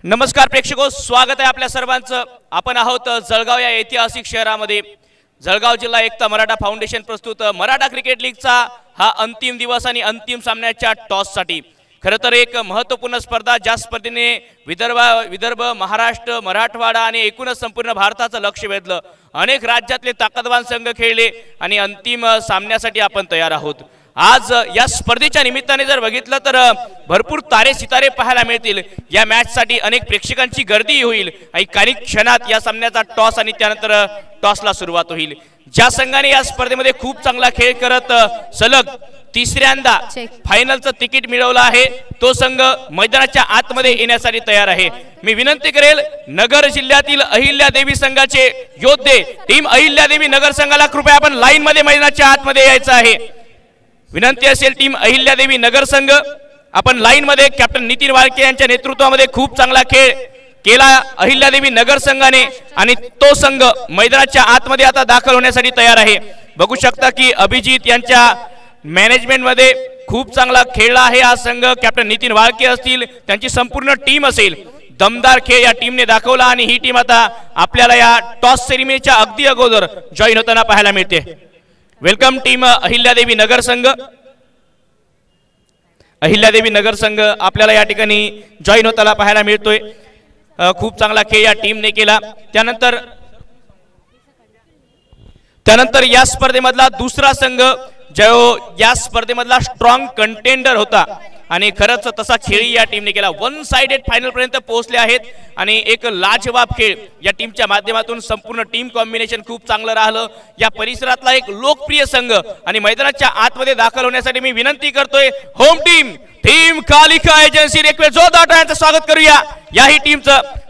नमस्कार प्रेक्षको, स्वागत आहे आपल्या सर्वांचं। आपण आहोत जळगाव या ऐतिहासिक शहरामध्ये। जळगाव जिल्हा एकता मराठा फाउंडेशन प्रस्तुत मराठा क्रिकेट लीगचा हा अंतिम दिवस आणि अंतिम सामन्याच्या टॉससाठी खरं तर एक महत्त्वपूर्ण स्पर्धा, ज्या स्पर्धेने विदर्भ, महाराष्ट्र, मराठवाडा आणि एकूणच संपूर्ण भारताचं लक्ष वेधलं। अनेक राज्यातले ताकदवान संघ खेळले आणि अंतिम सामन्यासाठी आपण तयार आहोत। आज या स्पर्धेच्या निमित्ताने जर बघितलं तर भरपूर तारे सितारे पाहायला मिळतील। या मॅच साठी अनेक प्रेक्षकांची गर्दी होईल आणि काही क्षणात या सामन्याचा टॉस आणि त्यानंतर टॉसला सुरुवात होईल। ज्या संघाने या स्पर्धेमध्ये खूप चांगला खेळ करत सलग तिसऱ्यांदा फायनलचं तिकीट मिळवलं आहे, तो संघ मैदानाच्या आतमध्ये येण्यासाठी तयार आहे। मी विनंती करेल, नगर जिल्ह्यातील अहिल्यादेवी संघाचे योद्धे टीम अहिल्यादेवी नगर संघाला कृपया आपण लाईन मध्ये मैदानाच्या आतमध्ये यायचं आहे। विनंती असेल, टीम अहिल्यादेवी नगर संघ आपण लाईन मध्ये। कॅप्टन नितीन वाळके यांच्या नेतृत्वामध्ये खूप चांगला खेळ केला अहिल्यादेवी नगर संघाने आणि तो संघ मैदानाच्या आतमध्ये आता दाखल होण्यासाठी तयार आहे। बघू शकता की अभिजित यांच्या मॅनेजमेंट मध्ये खूप चांगला खेळला आहे हा संघ। कॅप्टन नितीन वाळके असतील, त्यांची संपूर्ण टीम असेल, दमदार खेळ या टीमने दाखवला आणि ही टीम आता आपल्याला या टॉस सेरेमनीच्या अगदी अगोदर जॉईन होताना पाहायला मिळते। वेलकम टीम अहिल्यादेवी नगर संघ। अहिल्यादेवी नगर संघ आपल्याला या ठिकाणी जॉईन होताना पाहायला मिळतोय। खूप चांगला खेळ या टीमने केला। त्यानंतर या स्पर्धेमधला दुसरा संघ जो या स्पर्धेमधला स्ट्रॉंग कंटेंडर होता आणि खरंच तसा खेळ या टीमने केला। वन साइडेड फायनल पर्यंत पोहोचले आहेत आणि एक लाजवाब खेळ या टीमच्या माध्यमातून संपूर्ण टीम कॉम्बिनेशन खूप चांगलं राहिलं। या परिसरातला एक लोकप्रिय संघ आणि मैदानाच्या आतमध्ये दाखल होण्यासाठी मी विनंती करतोय, होम टीम कालिका एजन्सी एक वेळ जोरदार टाळ्यांचं स्वागत करूया। याही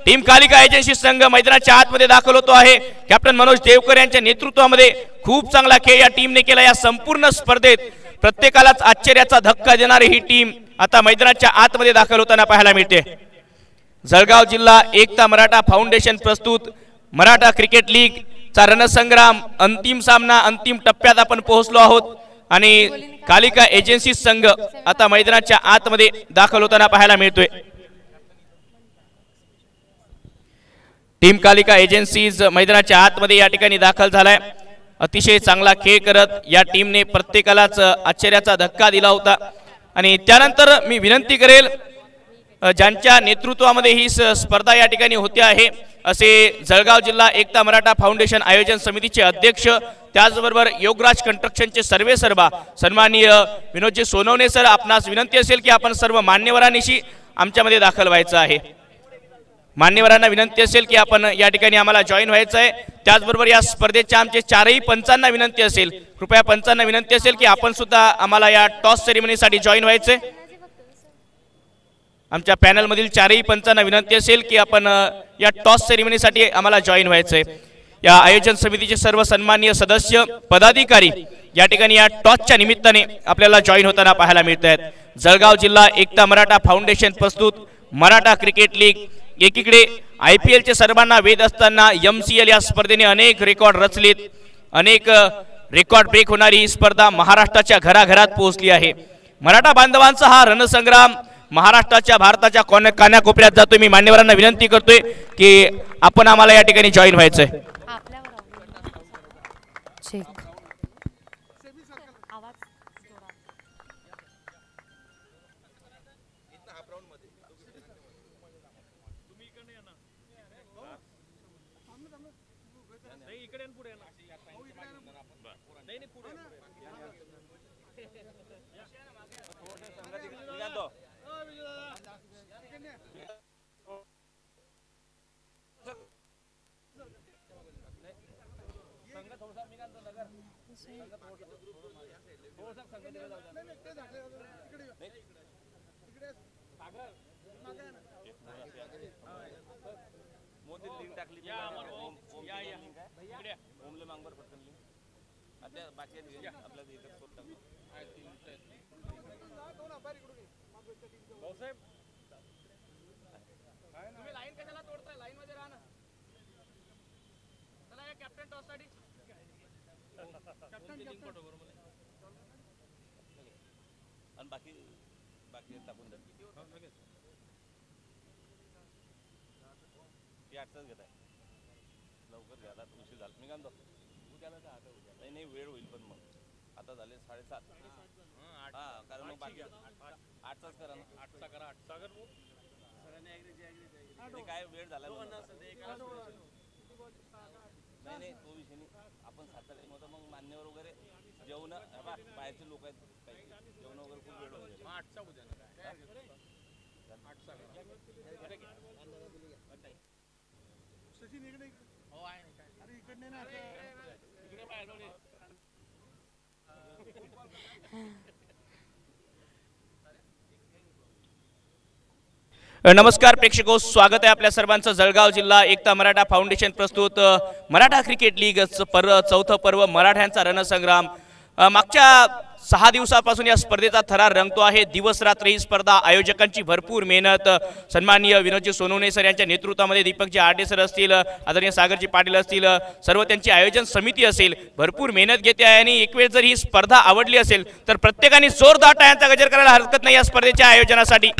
टीम कालिका एजन्सी संघ मैदानाच्या आतमध्ये दाखल होतो आहे। कॅप्टन मनोज देवकर यांच्या नेतृत्वामध्ये खूप चांगला खेळ या टीमने केला। या संपूर्ण स्पर्धेत प्रत्येकालाच आश्चर्याचा धक्का देणारी ही टीम आता मैदानाच्या आतमध्ये दाखल होताना पाहायला मिळते। जळगाव जिल्हा एकता मराठा फाउंडेशन प्रस्तुत मराठा क्रिकेट लीग चा रणसंग्राम अंतिम सामना अंतिम टप्प्यात आपण पोहोचलो आहोत आणि कालिका एजन्सी संघ आता मैदानाच्या आतमध्ये दाखल होताना पाहायला मिळतोय। टीम कालिका एजन्सीज मैदानाच्या आतमध्ये या ठिकाणी दाखल झालाय। अतिशय चांगला खेळ करत या टीमने प्रत्येकालाच आश्चर्याचा धक्का दिला होता आणि त्यानंतर मी विनंती करेल, ज्यांच्या नेतृत्वामध्ये ही स्पर्धा या ठिकाणी होते आहे असे जळगाव जिल्हा एकता मराठा फाउंडेशन आयोजन समितीचे अध्यक्ष, त्याचबरोबर योगराज कंस्ट्रक्शनचे सर्वेसर्वा सन्माननीय विनोदजी सोनवणे सर, आपणास विनंती असेल की आपण सर्व मान्यवरांनिशी आमच्यामध्ये दाखल व्हायचं आहे। मान्यवरांना विनंती असेल की आपण या ठिकाणी आम्हाला जॉईन व्हायचं आहे। त्याचबरोबर या स्पर्धेच्या आमचे चारही पंचांना विनंती असेल, कृपया पंचांना विनंती असेल की आपण सुद्धा आम्हाला या टॉस सेरेमनीसाठी जॉईन व्हायचे। आमच्या पॅनल मधील चारही पंचांना विनंती असेल की आपण या टॉस सेरेमनीसाठी आम्हाला जॉईन व्हायचे। या आयोजन समितीचे सर्व सन्माननीय सदस्य पदाधिकारी या ठिकाणी या टॉसच्या निमित्ताने आपल्याला जॉईन होताना पाहायला मिळत आहेत। जळगाव जिल्हा एकता मराठा फाउंडेशन प्रस्तुत मराठा क्रिकेट लीग एकीकडे IPL चे सर्वांना वेध असताना MCL या स्पर्धेने अनेक रेकॉर्ड रचलेत। अनेक रेकॉर्ड ब्रेक होणारी ही स्पर्धा महाराष्ट्राच्या घराघरात पोहोचली आहे। मराठा बांधवांचा हा रणसंग्राम महाराष्ट्राच्या भारताच्या कानाकोपऱ्यात जातोय। मी मान्यवरांना विनंती करतोय की आपण आम्हाला या ठिकाणी जॉईन व्हायचंय। ती 8च घेत आहे. लवकर घ्या, आता उशीर झाला. मी काय म्हणतो उद्याला जा, आता उद्या नाही नाही वेळ होईल, पण मग आता झाले 7:30. हां कारण मग बाकी 8चाच करा ना. 8चा करा. 8चा कर सगळ्यांनी काय वेळ झाला नाही नाही तो विषय नाही. आपण 7चा टाइम होता, मग मान्यवर वगैरे जेवण बाहेरचे लोक आहेत काही जेवण वगैरे खूप वेळ होईल. 8चा उद्या ना काय 8चा सचिन इकडे हो आहे ना काय अरे इकडे ना इकडे बाहेर नमस्कार प्रेक्षको, स्वागत आहे आपल्या सर्वांचं जळगाव जिल्हा एकता मराठा फाउंडेशन प्रस्तुत मराठा क्रिकेट लीग चौथं पर्व मराठ्यांचा रणसंग्राम. मागच्या 6 दिवसापासून या स्पर्धेचा थरार रंगतो आहे. दिवस रात्र ही स्पर्धा, आयोजकांची भरपूर मेहनत, सन्माननीय विनोदजी सोनवणे सर यांच्या नेतृत्वामध्ये, दीपकजी आडे सर असतील, आदरणीय सागरजी पाटील असतील, सर्व त्यांची आयोजन समिती असेल, भरपूर मेहनत घेते आहे. आणि एक वेळ जर ही स्पर्धा आवडली असेल तर प्रत्येकाने जोरदार टाळ्यांचा गजर करायला हरकत नाही या स्पर्धेच्या आयोजनासाठी.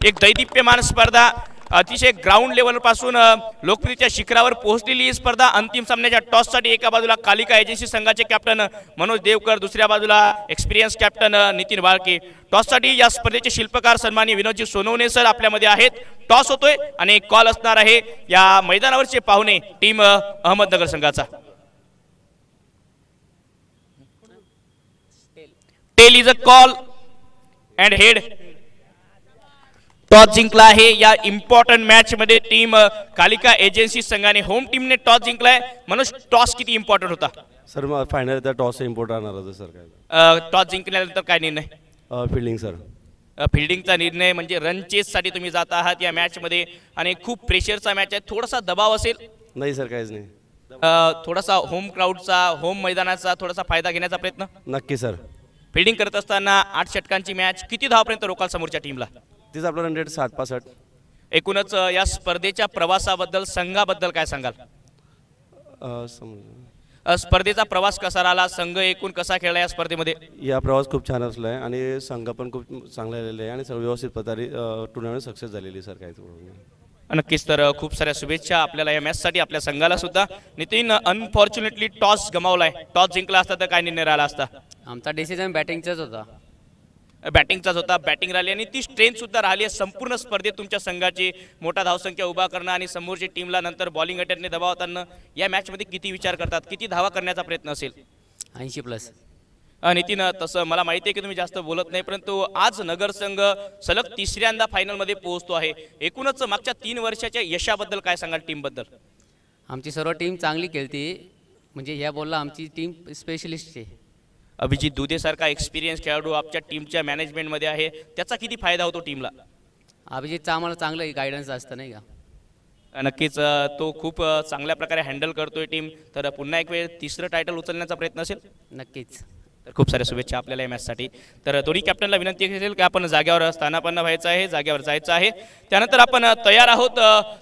एक दैदिप्यमान स्पर्धा, अतिशय ग्राउंड लेवल पासून लोकप्रियतेच्या शिखरावर पोहोचलेली ही स्पर्धा. अंतिम सामन्याच्या टॉससाठी एका बाजूला कालिका एजन्सी संघाचे कॅप्टन मनोज देवकर, दुसऱ्या बाजूला एक्सपिरियन्स कॅप्टन नितीन बाळके. टॉससाठी या स्पर्धेचे शिल्पकार सन्माननीय विनोदजी सोनवणे सर आपल्यामध्ये आहेत. टॉस होतोय आणि कॉल असणार आहे या मैदानावरचे पाहुणे टीम अहमदनगर संघाचा. Tail is a call and head. Toss जिंकला आहे या इम्पॉर्टंट मॅच मध्ये टीम कालिका एजन्सी संघाने. होम टीमने टॉस जिंकलाय. मनोज, टॉस किती इम्पॉर्टंट होता? सर मग फायनल तर टॉस इम्पॉर्टंट राहणार होतं सर. काय टॉस जिंकल्यानंतर काय निर्णय? Fielding sir. फिल्डिंगचा निर्णय म्हणजे रन चेससाठी तुम्ही जात आहात या मॅचमध्ये आणि खूप प्रेशरचा मॅच आहे. थोडासा दबाव असेल? नाही सर, काहीच नाही. थोडासा होम क्राऊडचा, होम मैदानाचा थोडासा फायदा घेण्याचा प्रयत्न? नक्की सर. फिल्डिंग करत असताना 8 षटकांची मॅच, किती धावापर्यंत रोकाल समोरच्या टीमला? तीच आपला 160-65. एकूणच या स्पर्धेच्या प्रवासाबद्दल, संघाबद्दल काय सांगाल? स्पर्धेचा प्रवास कसा राहिला, संघ एकूण कसा खेळला या स्पर्धेमध्ये? या प्रवास खूप छान असला आहे आणि संघ पण खूप चांगला आलेला आहे आणि सर्व व्यवस्थित प्रकारे टुर्नामेंट सक्सेस झालेली सर. काहीच प्रॉब्लेम नाही. नक्कीच. तर खूप साऱ्या शुभेच्छा आपल्याला या मॅचसाठी, आपल्या संघाला सुद्धा. नितीन, अनफॉर्च्युनेटली टॉस गमावलाय. टॉस जिंकला असता तर काय निर्णय राहिला असता? आमचा डिसिजन बॅटिंगचाच होता. बॅटिंगचाच होता. बॅटिंग राहिली आणि ती स्ट्रेंथ सुद्धा राहिली आहे संपूर्ण स्पर्धेत तुमच्या संघाची. मोठा धावसंख्या उभा करणं आणि समोरची टीमला नंतर बॉलिंग अटॅकने दबाव आणणं. या मॅचमध्ये किती विचार करतात, किती धावा करण्याचा प्रयत्न असेल? 80+. नितीन, तसं मला माहिती आहे की तुम्ही जास्त बोलत नाही, परंतु आज नगर संघ सलग 3ऱ्यांदा फायनलमध्ये पोहोचतो आहे. एकूणच मागच्या 3 वर्षाच्या यशाबद्दल काय सांगाल, टीमबद्दल? आमची सर्व टीम चांगली खेळते, म्हणजे ह्या बॉलला आमची टीम स्पेशलिस्ट आहे. अभिजित दुधेसारखा एक्सपिरियन्स खेळाडू आपल्या टीमच्या मॅनेजमेंटमध्ये आहे, त्याचा किती फायदा होतो टीमला? अभिजितचा आम्हाला चांगलं गायडन्स असतं नाही का? नक्कीच. तो खूप चांगल्या प्रकारे हँडल करतोय टीम. तर पुन्हा एक वेळ 3रं टायटल उचलण्याचा प्रयत्न असेल? नक्कीच. तर खूप साऱ्या शुभेच्छा आपल्याला या मॅचसाठी. तर दोन्ही कॅप्टनला विनंती असेल की आपण जाग्यावर स्थानापन्न व्हायचं आहे, जाग्यावर जायचं आहे. त्यानंतर आपण तयार आहोत.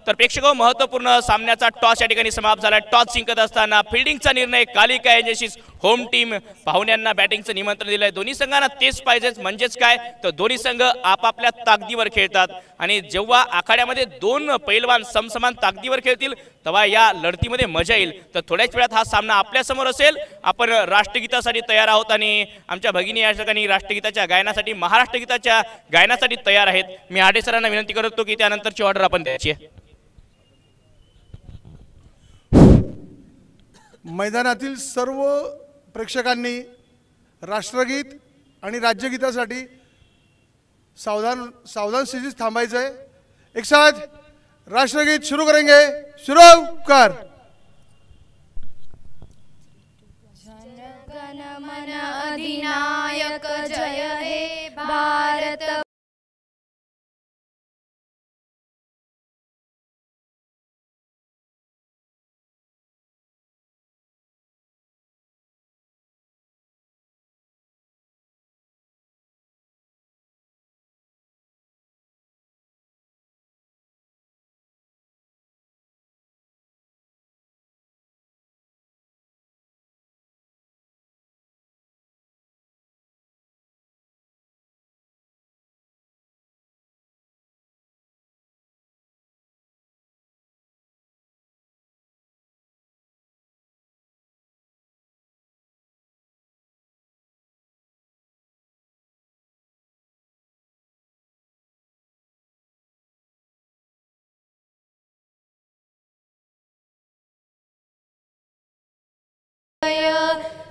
तर प्रेक्षको, महत्त्वपूर्ण सामन्याचा टॉस या ठिकाणी समाप्त झाला. टॉस जिंकत असताना फिल्डिंगचा निर्णय कालिका एजन्सी होम टीम. पाहुण्यांना बॅटिंगचं निमंत्रण दिलं आहे. दोन्ही संघांना तेच पाहिजेच. म्हणजेच काय, तर दोन्ही संघ आपापल्या ताकदीवर खेळतात आणि जेव्हा आखाड्यामध्ये 2 पैलवान समसमान ताकदीवर खेळतील तेव्हा या लढतीमध्ये मजा येईल. तर थोड्याच वेळात हा सामना आपल्यासमोर असेल. आपण राष्ट्रगीतासाठी तयार आहोत आणि आमच्या भगिनी या ठिकाणी राष्ट्रगीताच्या गायनासाठी, महाराष्ट्र गीताच्या गायनासाठी तयार आहेत. मी आडे सरांना विनंती करतो की त्यानंतरची ऑर्डर आपण द्यायची आहे. मैदानातील सर्व प्रेक्षकांनी राष्ट्रगीत आणि राज्यगीतासाठी सावधान स्थितीत थांबायचं आहे. एक साथ राष्ट्रगीत शुरू करेंगे. शुरू कर. जन गण मन अधिनायक जय हे भारत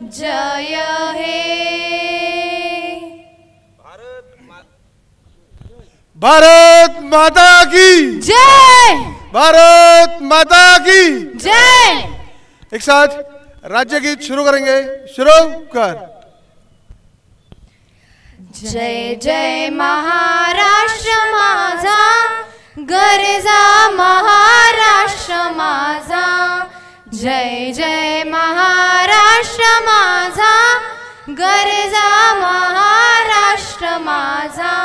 जय हे भारत माता की जय भारत माता की जय। एक साथ राज्य गीत शुरू करेंगे, शुरू कर। जय जय महाराष्ट्र माझा, गरजा महाराष्ट्र माझा। जय जय महाराष्ट्र माझा, गरजा महाराष्ट्र माझा।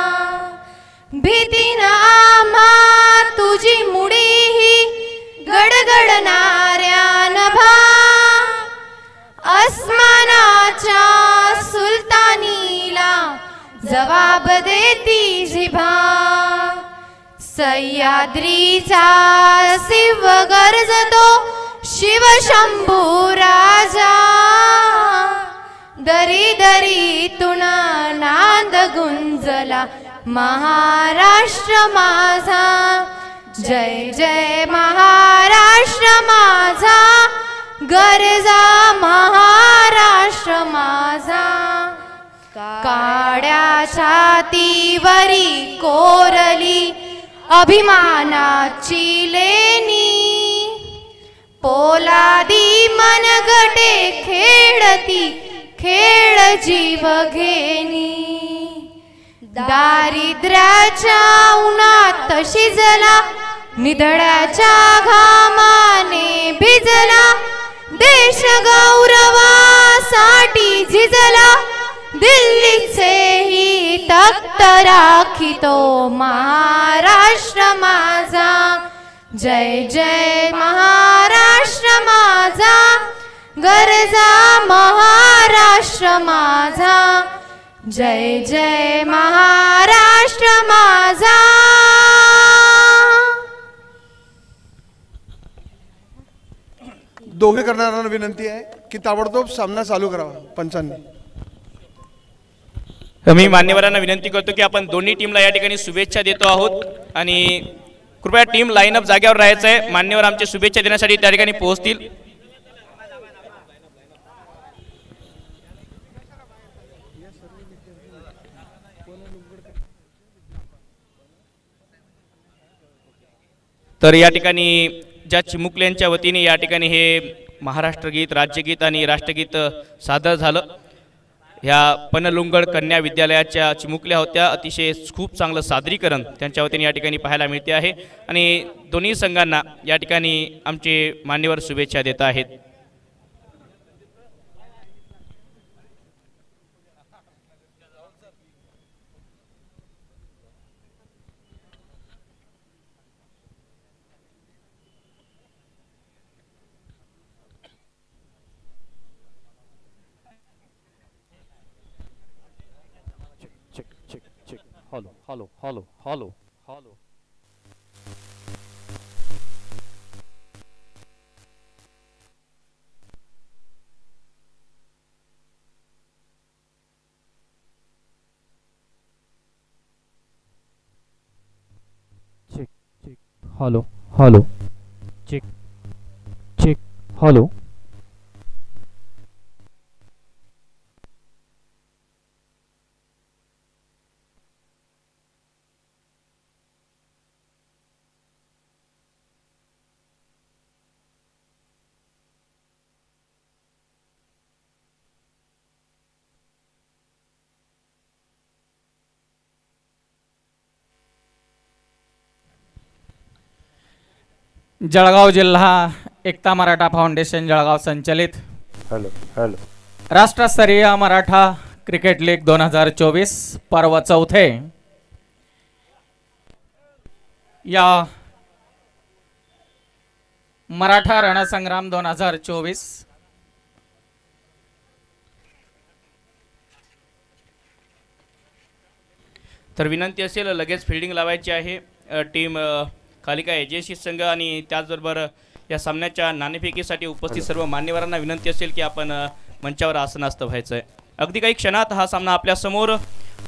भीतीन आम्हा तुझी मुडी ही गडगडणाऱ्या नभा, अस्मानाच्या सुलतानीला जवाब देती जिभा। सह्याद्रीचा शिव गरजतो शिवशंभू राजा, दरी दरीतून नाद गुंजला महाराष्ट्र माझा। जय जय महाराष्ट्र माझा, गरजा महाराष्ट्र माझा। काड्या छातीवरी कोरली अभिमानाची लेणी, पोलादी मनगटे खेळती खेळ जीव घेणी। दारिद्र्याच्या उन्हात शिजला, निधड्याच्या घामाने भिजला, देश गौरवासाठी झिजला, दिल्लीचेही तख्त राखितो महाराष्ट्र माझा। जय जय महाराष्ट्र माझा, गरजा महाराष्ट्र माझा। जय जय महाराष्ट्र माझा। दोघे करणाऱ्यांना विनंती आहे की ताबडतोब सामना चालू करावा पंचांनी। मी मान्यवरांना विनंती करतो की आपण दोन्ही टीमला या ठिकाणी शुभेच्छा देतो आहोत आणि कृपया टीम लाईनअप जागेवर राहायचं आहे। मान्यवर आमच्या शुभेच्छा देण्यासाठी त्या ठिकाणी पोहोचतील। तर या ठिकाणी ज्या चिमुकल्यांच्या वतीने या ठिकाणी हे महाराष्ट्र गीत, राज्यगीत आणि राष्ट्रगीत सादर झालं। ह्या पनलुंगड कन्या विद्यालयाच्या चिमुकल्या होत्या, अतिशय खूप चांगलं सादरीकरण त्यांच्या वतीने या ठिकाणी पाहायला मिळते आहे आणि दोन्ही संघांना या ठिकाणी आमचे मान्यवर शुभेच्छा देत आहेत। Hello, hello, hello, hello, hello. Check, check, hello, hello. Check, check, hello. Jalgaon जिल्हा एकता मराठा फाउंडेशन जळगाव संचलित राष्ट्रस्तरीय मराठा क्रिकेट लीग 2024 पर्व चौथे या मराठा रणसंग्राम 2024 तर विनंती असेल लगेच फिल्डिंग लावायची आहे। टीम कालिका एजेसी संघ आणि त्याचबरोबर या सामन्याच्या नाणेफेकीसाठी उपस्थित सर्व मान्यवरांना विनंती असेल की आपण मंचावर आसनस्थ व्हायचं आहे। अगदी काही क्षणात हा सामना आपल्या समोर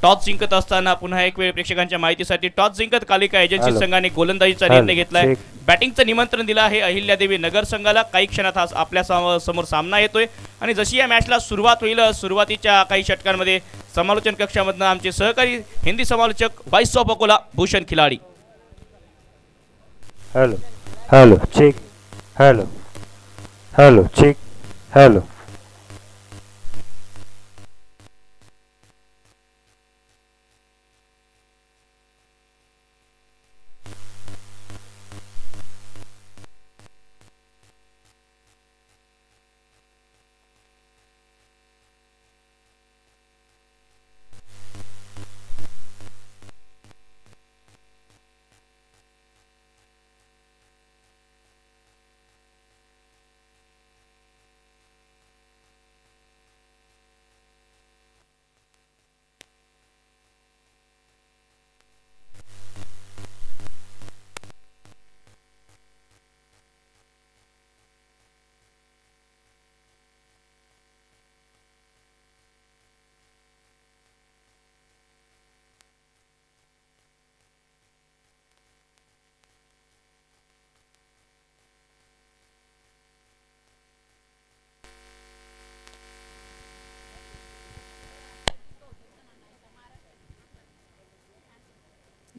टॉस जिंकत असताना पुन्हा एक वेळ प्रेक्षकांच्या माहितीसाठी टॉस जिंकत कालिका एजन्सी संघाने गोलंदाजीचा निर्णय घेतलाय। बॅटिंगचं निमंत्रण दिलं आहे अहिल्यादेवी नगर संघाला. काही क्षणात हा आपल्या समोर सामना येतोय आणि जशी या मॅचला सुरुवात होईल सुरुवातीच्या काही षटकांमध्ये समालोचन कक्षामधनं आमचे सहकारी हिंदी समालोचक 22 अकोला भूषण खिलाडी. Hello hello check hello hello check hello.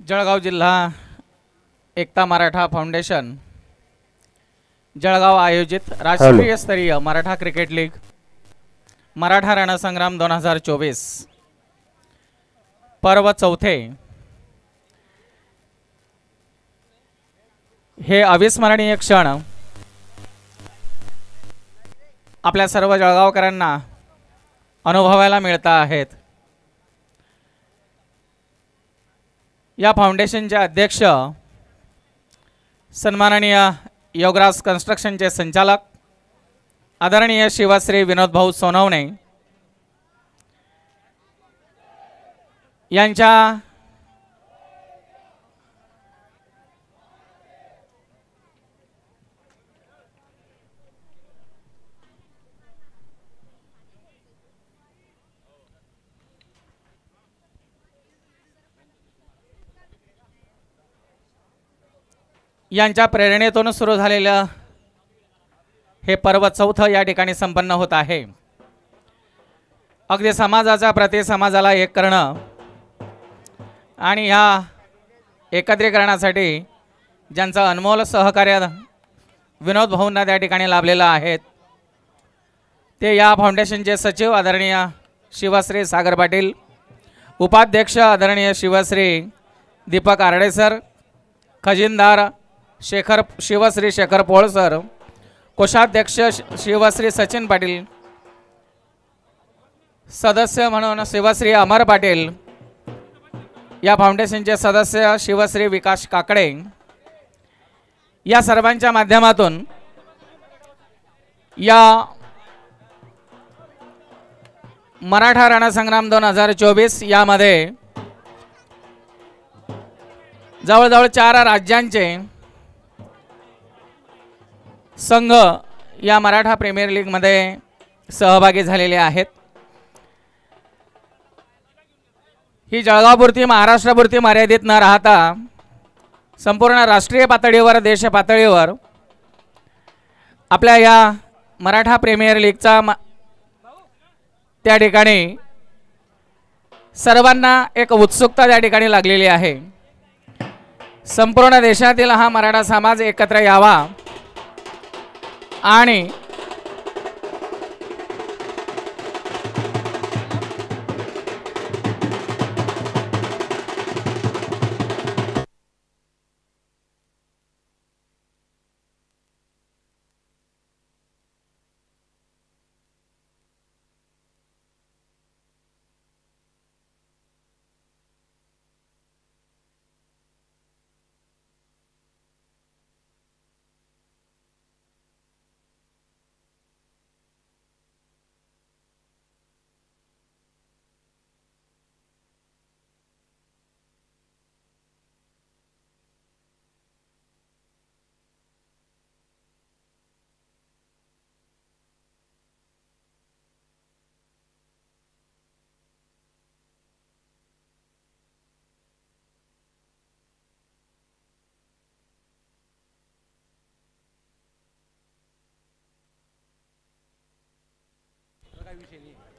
Jalgaon जिल्हा एकता मराठा फाउंडेशन जळगाव आयोजित राष्ट्रीय स्तरीय मराठा क्रिकेट लीग मराठा रणसंग्राम 2024 पर्व चौथे हे अविस्मरणीय क्षण आपल्या सर्व जळगावकरांना अनुभवायला मिळत आहेत. या फाउंडेशनचे अध्यक्ष सन्माननीय योगराज कन्स्ट्रक्शनचे संचालक आदरणीय शिवश्री विनोद भाऊ सोनवणे यांच्या प्रेरणेतून सुरू झालेलं हे पर्व चौथं या ठिकाणी संपन्न होत आहे. अगदी समाजाच्या प्रति समाजाला एक करणं आणि ह्या एकत्रीकरणासाठी ज्यांचं अनमोल सहकार्य विनोद भाऊंना त्या ठिकाणी लाभलेलं आहे ते या फाउंडेशनचे सचिव आदरणीय शिवश्री सागर पाटील, उपाध्यक्ष आदरणीय शिवश्री दीपक आरडे सर, खजिनदार शिवश्री शेखर पोळ सर, कोषाध्यक्ष शिवश्री सचिन पाटील, सदस्य म्हणून शिवश्री अमर पाटील, या फाउंडेशनचे सदस्य शिवश्री विकास काकडे, या सर्वांच्या माध्यमातून या मराठा रणसंग्राम 2024 यामध्ये जवळजवळ 4 राज्यांचे संघ या मराठा प्रीमियर लीग मध्ये सहभागी झालेले आहेत. ही जळगावपुरती महाराष्ट्रापुरती मर्यादित न राहता संपूर्ण राष्ट्रीय पातळीवर देश पातळीवर आपल्या या मराठा प्रीमियर लीगचा त्या ठिकाणी सर्वांना एक उत्सुकता त्या ठिकाणी लागलेली आहे. संपूर्ण देशातील हा मराठा समाज एकत्र यावा आणि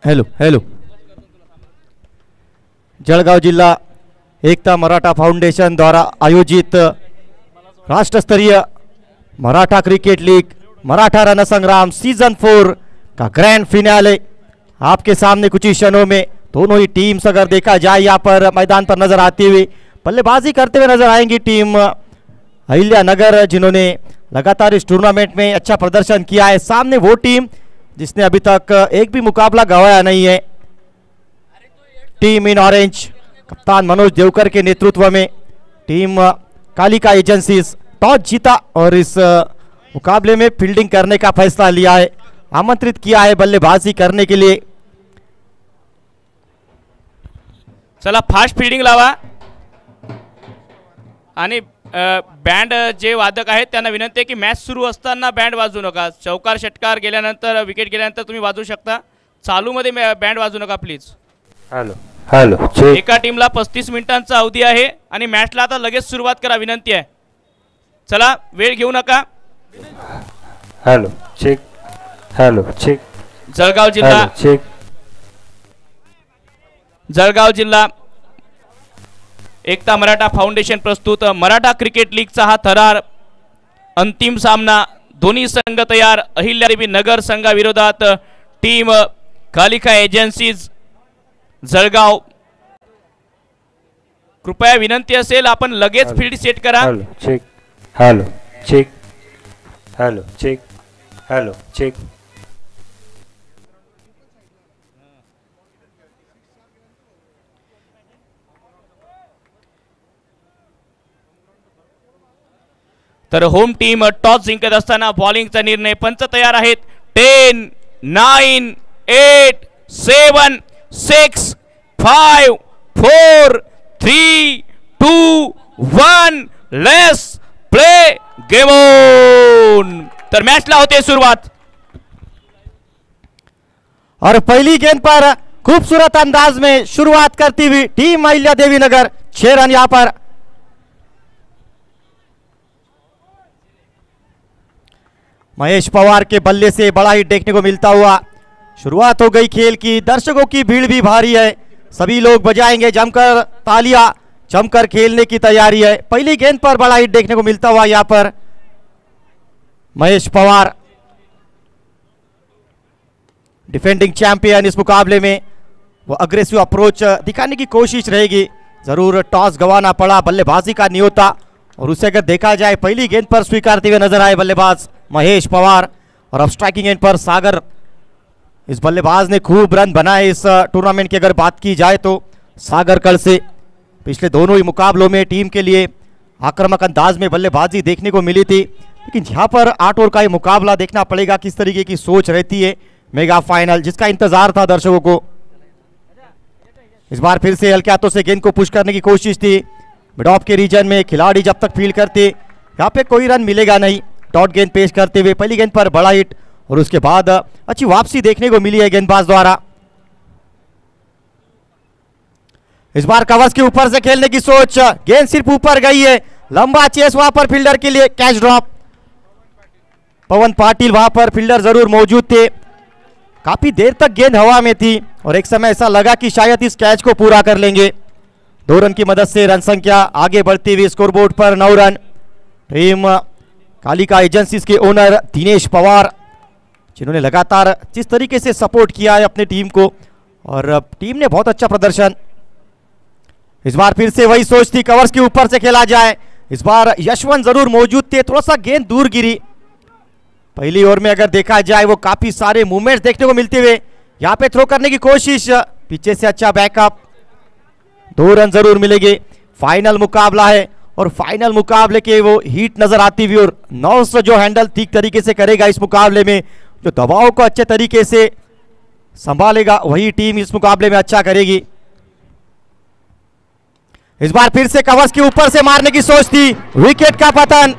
हॅलो हॅलो. जळगाव जिल्हा एकता मराठा फाउंडेशन द्वारा आयोजित राष्ट्रस्तरीय मराठा क्रिकेट लीग मराठा रण संग्राम सीजन 4 का ग्रैंड फिनाले आपके सामने कुछ ही क्षणों में दोनों ही टीम्स अगर देखा जाए यहाँ पर मैदान पर नजर आती हुई बल्लेबाजी करते हुए नजर आएंगी टीम अहिल्यानगर, जिन्होंने लगातार इस टूर्नामेंट में अच्छा प्रदर्शन किया है। सामने वो टीम जिसने अभी तक एक भी मुकाबला गंवाया नहीं है। टीम इन ऑरेंज कप्तान मनोज देवकर के नेतृत्व में टीम कालिका एजेंसीज टॉस जीता और इस मुकाबले में फील्डिंग करने का फैसला लिया है, आमंत्रित किया है बल्लेबाजी करने के लिए। चला फास्ट फील्डिंग लावा आणि बँड जे वादक आहेत त्यांना विनंती आहे की मॅच सुरू असताना बँड वाजवू नका। चौकार षटकार गेल्यानंतर विकेट गेल्यानंतर तुम्ही वाजवू शकता, चालूमध्ये बँड वाजवू नका प्लीज। Hello hello check. एका टीमला 35 मिनिटांचा अवधी आहे आणि मॅचला आता लगेच सुरुवात करा विनंती आहे। चला वेळ घेऊ नका। Hello check. Hello check. Jalgaon जिल्हा हॅलो चेक. जळगाव जिल्हा एकता मराठा फाउंडेशन प्रस्तुत मराठा क्रिकेट लीगचा हा थरार अंतिम सामना। दोन्ही संघ तयार। अहिल्यादेवी नगर संघाविरोधात टीम कालिका एजन्सीज जळगाव। कृपया विनंती असेल आपण लगेच फील्ड सेट करा। Hello check. Hello check. Hello check. Hello check. तर होम टीम टॉस जिंकत असताना बॉलिंगचा निर्णय पंच तयार आहेत। 10 9 8 7 6 5 4 3 2 1 लेट्स प्ले गेम ऑन। तर मॅचला होते सुरुवात और पहली गेंद पर खूबसूरत अंदाज में शुरुआत करती हुई टीम अहिल्यादेवी नगर 6 रन यहां पर। महेश पवार के बल्ले से बड़ा ही देखने को मिलता हुआ शुरुआत हो गई खेल की। दर्शकों की भीड़ भी भारी है, सभी लोग बजाएंगे जमकर तालियां, जमकर खेलने की तैयारी है। पहली गेंद पर बड़ा हिट देखने को मिलता हुआ यहां पर महेश पवार, डिफेंडिंग चैंपियन इस मुकाबले में, वो अग्रेसिव अप्रोच दिखाने की कोशिश रहेगी। जरूर टॉस गंवाना पड़ा, बल्लेबाजी का न्योता, और उसे अगर देखा जाए पहली गेंद पर स्वीकारते हुए नजर आए बल्लेबाज महेश पवार। और अब स्ट्राइकिंग एंड पर सागर, इस बल्लेबाज ने खूब रन बनाए इस टूर्नामेंट की अगर बात की जाए तो। सागर कल से पिछले दोनों ही मुकाबलों में टीम के लिए आक्रामक अंदाज में बल्लेबाजी देखने को मिली थी, लेकिन यहाँ पर 8 ओवर का ये मुकाबला देखना पड़ेगा किस तरीके की सोच रहती है। मेगा फाइनल जिसका इंतजार था दर्शकों को। इस बार फिर से हल्के हाथों से गेंद को पुश करने की कोशिश थी। मिड ऑफ के रीजन में खिलाड़ी जब तक फील्ड करते यहाँ पे कोई रन मिलेगा नहीं। डॉट गेंद पेश करते हुए पहली गेंद पर बड़ा हिट और उसके बाद अच्छी वापसी देखने को मिली है गेंदबाज द्वारा। इस बार कवर्स के ऊपर से खेलने की सोच, गेंद सिर्फ ऊपर गई है, लंबा चेस वहां पर फील्डर के लिए, कैच ड्रॉप। पवन पाटिल वहां पर फील्डर जरूर मौजूद थे, काफी देर तक गेंद हवा में थी और एक समय ऐसा लगा कि शायद इस कैच को पूरा कर लेंगे। 2 रन की मदद से रन संख्या आगे बढ़ती हुई स्कोरबोर्ड पर 9 रन। टीम कालिका एजेंसीज के ओनर दिनेश पवार, जिन्होंने लगातार जिस तरीके से सपोर्ट किया है अपनी टीम को, और टीम ने बहुत अच्छा प्रदर्शन। इस बार फिर से वही सोच थी, कवर्स के ऊपर से खेला जाए। इस बार यशवंत जरूर मौजूद थे, थोड़ा सा गेंद दूर गिरी। पहली ओवर में अगर देखा जाए वो काफी सारे मूवमेंट्स देखने को मिलते हुए, यहाँ पे थ्रो करने की कोशिश, पीछे से अच्छा बैकअप, 2 रन जरूर मिलेंगे। फाइनल मुकाबला है और फाइनल मुकाबले के वो हीट नजर आती हुई, और 9 जो हैंडल ठीक तरीके से करेगा इस मुकाबले में, जो दबाव को अच्छे तरीके से संभालेगा, वही टीम इस मुकाबले में अच्छा करेगी। इस बार फिर से कवर्स के ऊपर से मारने की सोच थी, विकेट का पतन।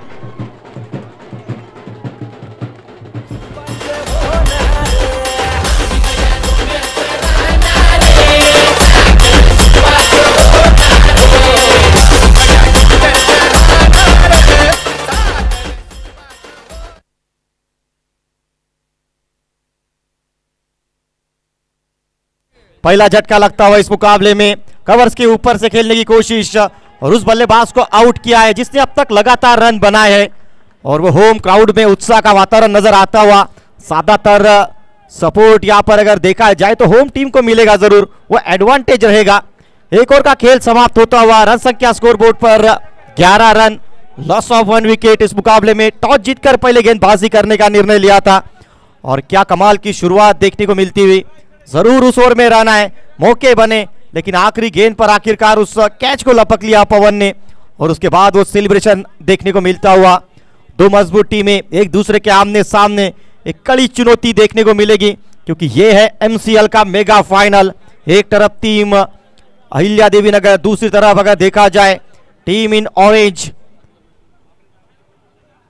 पहला झटका लगता हुआ इस मुकाबले में। कवर्स के ऊपर से खेलने की कोशिश और उस बल्लेबाज को आउट किया है जिसने अब तक लगातार रन बनाए हैं। और वो होम क्राउड में उत्साह का वातावरण नजर आता हुआ। ज्यादातर सपोर्ट यहाँ पर अगर देखा जाए तो होम टीम को मिलेगा जरूर, वो एडवांटेज रहेगा। एक ओवर का खेल समाप्त होता हुआ, रन संख्या स्कोरबोर्ड पर 11 रन, लॉस ऑफ 1 विकेट। इस मुकाबले में टॉस जीतकर पहले गेंदबाजी करने का निर्णय लिया था और क्या कमाल की शुरुआत देखने को मिलती हुई। जरूर उस ओवर में रन आए, मौके बने, लेकिन आखिरी गेंद पर आखिरकार उस कैच को लपक लिया पवन ने और उसके बाद वो सेलिब्रेशन देखने को मिलता हुआ। दो मजबूत टीमें एक दूसरे के आमने सामने, एक कड़ी चुनौती देखने को मिलेगी क्योंकि ये है MCL का मेगा फाइनल। एक तरफ टीम अहिल्या देवी नगर, दूसरी तरफ अगर देखा जाए team in orange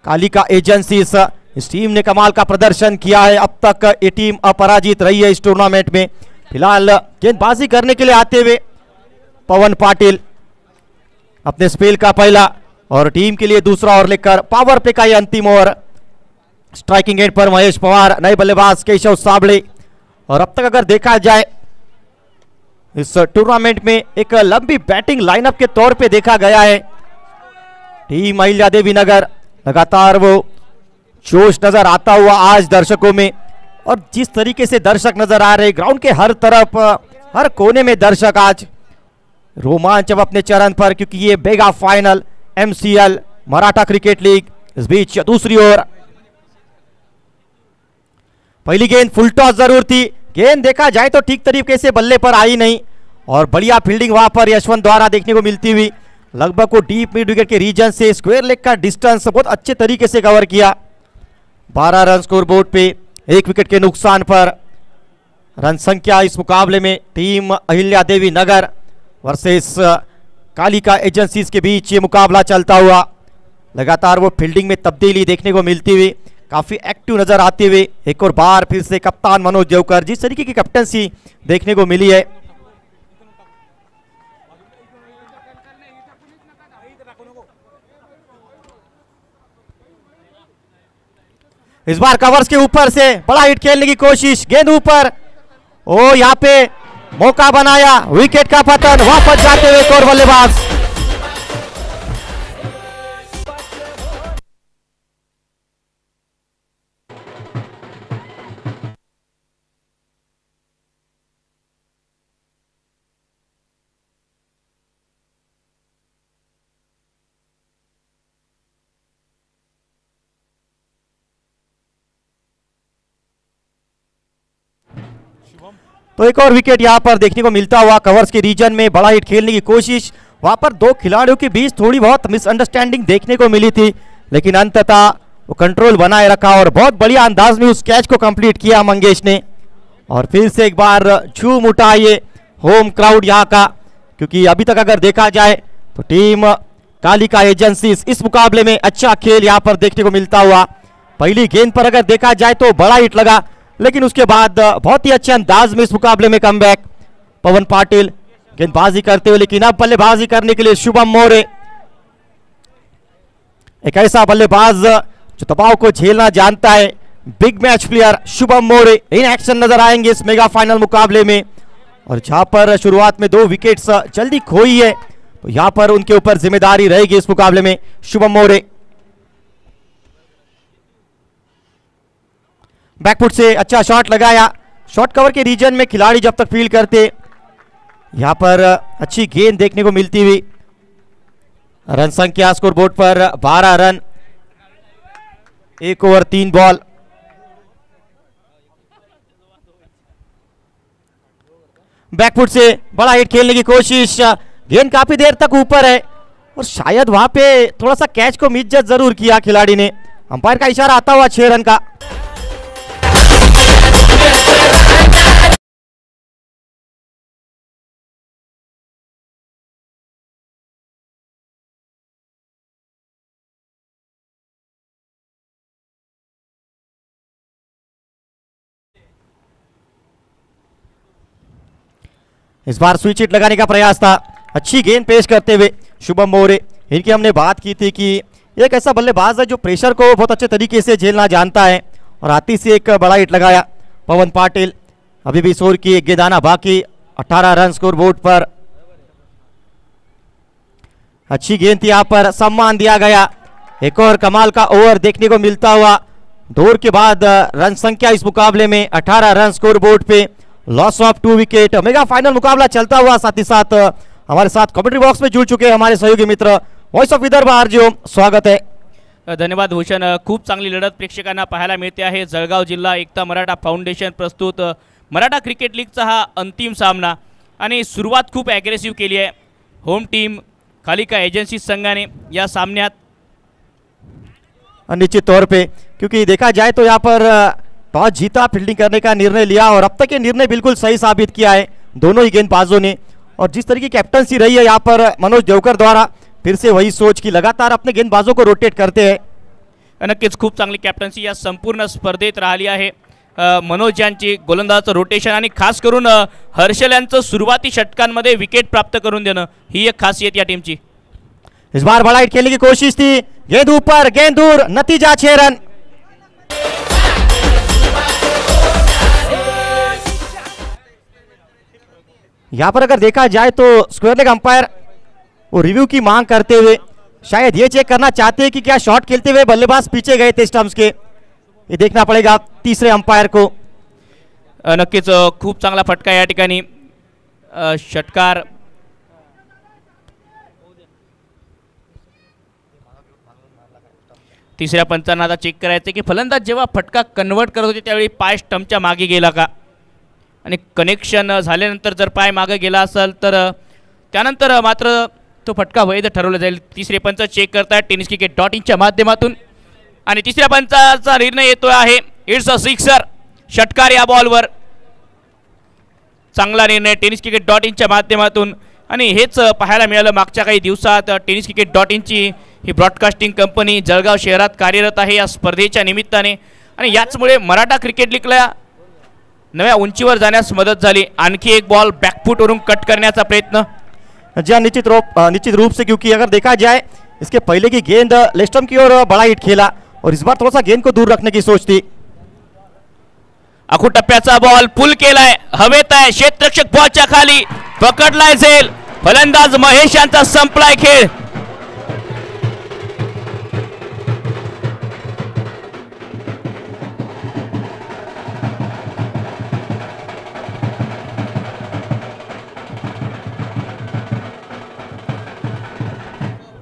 Kalika agencies. इस टीम ने कमाल का प्रदर्शन किया है, अब तक ये टीम अपराजित रही है इस टूर्नामेंट में। फिलहाल गेंदबाजी करने के लिए आते हुए पवन पाटिल अपने स्पेल का पहला और टीम के लिए दूसरा ओवर लेकर पावर प्ले का ये अंतिम ओवर। स्ट्राइकिंग एंड पर महेश पवार, नए बल्लेबाज केशव साबळे। और अब तक अगर देखा जाए इस टूर्नामेंट में एक लंबी बैटिंग लाइनअप के तौर पे देखा गया है। टीम अहिल्या देवी नगर लगातार वो जोश नजर आता हुआ आज दर्शकों में, और जिस तरीके से दर्शक नजर आ रहे ग्राउंड के हर तरफ, हर कोने में दर्शक आज रोमांच अब अपने चरण पर, क्योंकि ये mega final MCL Maratha cricket league. इस बीच दूसरी ओर पहली गेंद फुल टॉस जरूर थी, गेंद देखा जाए तो ठीक तरीके से बल्ले पर आई नहीं और बढ़िया फील्डिंग वहां पर यशवंत द्वारा देखने को मिलती हुई। लगभग को डीप मिड विकेट के रीजन से स्क्वायर लेग का डिस्टेंस बहुत अच्छे तरीके से कवर किया। 12 रन स्कोरबोर्ड पे, 1 विकेट के नुकसान पर। रन संख्या इस मुकाबले में टीम अहिल्या देवी नगर वर्सेस कालिका एजेंसीज के बीच ये मुकाबला चलता हुआ। लगातार वो फील्डिंग में तब्दीली देखने को मिलती हुई, काफी एक्टिव नजर आते हुए। एक और बार फिर से कप्तान मनोज देवकर, जिस तरीके की कैप्टनसी देखने को मिली है, इस बार कवर्स के ऊपर से बड़ा हिट खेलने की कोशिश, गेंद ऊपर, ओ यहाँ पे मौका बनाया, विकेट का पतन, वापस जाते हुए एक और बल्लेबाज। तो एक और विकेट यहां पर देखने को मिलता हुआ। कवर्स के रीजन में बड़ा हिट खेलने की कोशिश, वहां पर दो खिलाड़ियों के बीच थोड़ी बहुत मिसअंडरस्टैंडिंग देखने को मिली थी, लेकिन अंततः वो कंट्रोल बनाए रखा और बहुत बढ़िया अंदाज में उस कैच को कंप्लीट किया मंगेश ने। और फिर से एक बार झूम उठा ये होम क्राउड यहाँ का, क्योंकि अभी तक अगर देखा जाए तो टीम कालिका एजेंसी इस मुकाबले में अच्छा खेल यहाँ पर देखने को मिलता हुआ। पहली गेंद पर अगर देखा जाए तो बड़ा हिट लगा, लेकिन उसके बाद बहुत ही अच्छे अंदाज में इस मुकाबले में कमबैक। पवन पाटिल गेंदबाजी करते हुए, लेकिन अब बल्लेबाजी करने के लिए शुभम मोरे, एक ऐसा बल्लेबाज जो दबाव को झेलना जानता है, big match player Shubham more in action नजर आएंगे इस मेगा फाइनल मुकाबले में। और जहां पर शुरुआत में 2 विकेट्स जल्दी खोई है, तो यहां पर उनके ऊपर जिम्मेदारी रहेगी इस मुकाबले में शुभम मोरे। बैकफुट से अच्छा शॉट लगाया, शॉट कवर के रीजन में खिलाड़ी जब तक फील्ड करते, यहां पर अच्छी गेंद देखने को मिलती हुई। रन संख्या स्कोरबोर्ड पर 12 रन, 1 ओवर 3 बॉल। बैकफुट से बड़ा हिट खेलने की कोशिश, गेंद काफी देर तक ऊपर है और शायद वहां पे थोड़ा सा कैच को मिस्जज जरूर किया खिलाड़ी ने। अंपायर का इशारा आता हुआ 6 रन का। इस बार स्विच हिट लगाने का प्रयास था, अच्छी गेंद पेश करते हुए शुभम मोरे। इनकी हमने बात की थी कि एक ऐसा बल्लेबाज है जो प्रेशर को बहुत अच्छे तरीके से झेलना जानता है, और आती से एक बड़ा हिट लगाया पवन पाटिल। अभी भी 100 की एक गेंद आना बाकी, 18 रन स्कोर बोर्ड पर। अच्छी गेंद यहाँ पर, सम्मान दिया गया। एक और कमाल का ओवर देखने को मिलता हुआ। दौर के बाद रन संख्या इस मुकाबले में 18 रन स्कोर बोर्ड पे, loss of 2 wicket. Mega final मुकाबला चलता हुआ। साथ ही साथ हमारे साथ कमेंट्री बॉक्स में जुड़ चुके हैं हमारे सहयोगी मित्र वॉइस ऑफ विदर्भ आरजे ओम, स्वागत है। धन्यवाद भूषण। खूप चांगली लढत प्रेक्षकांना पाहायला मिळते आहे। जळगाव जिल्हा एकता मराठा फाउंडेशन प्रस्तुत मराठा क्रिकेट लीगचा हा अंतिम सामना आणि सुरुवात खूप ॲग्रेसिव्ह केली आहे होम टीम कालिका एजन्सी संघाने या सामन्यात। निश्चित तौर पे क्योंकि देखा जाए तो यहाँ पर टॉस जीता, फील्डिंग करने का निर्णय लिया और अब तक ये निर्णय बिल्कुल सही साबित किया है दोनों ही गेंदबाजों ने। और जिस तरीके की कैप्टनसी रही है यहाँ पर मनोज देवकर द्वारा, फिर से वही सोच की लगातार अपने गेंदबाजों को रोटेट करते हैं। नक्कीच खूप चांगली कॅप्टन्सी या संपूर्ण स्पर्धेत राहिली आहे मनोज यांची। गोलंदाजाचं रोटेशन आणि खास करून हर्षल यांचं सुरुवाती षटकांमध्ये विकेट प्राप्त करून देणं ही एक खासियत या टीमची। इस बार बड़ा हिट खेलने की कोशिश थी, गेंद ऊपर गेंद दूर, नतीजा 6 रन। यहां पर अगर देखा जाए तो स्क्वायर लेग अंपायर वो रिव्यू की मांग करते हुए शायद ये चेक करना चाहते हैं कि क्या शॉट खेलते हुए बल्लेबाज पीछे गए थे स्टंप्स के। ये देखना पड़ेगा तीसरे अंपायर को। नक्कीच खूप चांगला फटका या ठिकाणी षटकार तिसऱ्या पंचांना आता चेक करायचं की फलंदाज जेव्हा फटका कन्वर्ट करत होते त्यावेळी पाय स्टंपच्या मागे गेला का, आणि कनेक्शन झाल्यानंतर जर पाय मागे गेला असेल तर त्यानंतर मात्र तो फटका वैध ठरवला जाईल। तिसरे पंच चेक करतायत tenniscricket.in च्या माध्यमातून आणि तिसऱ्या पंचाचा निर्णय येतो आहे इट्स अ सिक्सर। षटकार या बॉलवर, चांगला निर्णय tenniscricket.in च्या माध्यमातून। आणि हेच पाहायला मिळालं मागच्या काही दिवसात। tenniscricket.in ची ही ब्रॉडकास्टिंग कंपनी जळगाव शहरात कार्यरत आहे या स्पर्धेच्या निमित्ताने आणि याचमुळे मराठा क्रिकेट लीगला नव्या उंचीवर जाण्यास मदत झाली। आणखी एक बॉल बॅकफुटवरून कट करण्याचा प्रयत्न। जी हाँ, निश्चित रूप से क्योंकि अगर देखा जाए इसके पहले की गेंद लेस्टम की ओर बड़ा हिट खेला और इस बार थोड़ा सा गेंद को दूर रखने की सोच थी। आखू टप्प्याचा बॉल पुल केलाय, हवेत आहे, क्षेत्ररक्षक बॉलच्या खाली पकडलाय झेल, फलंदाज महेश यांचा संपलाय खेळ।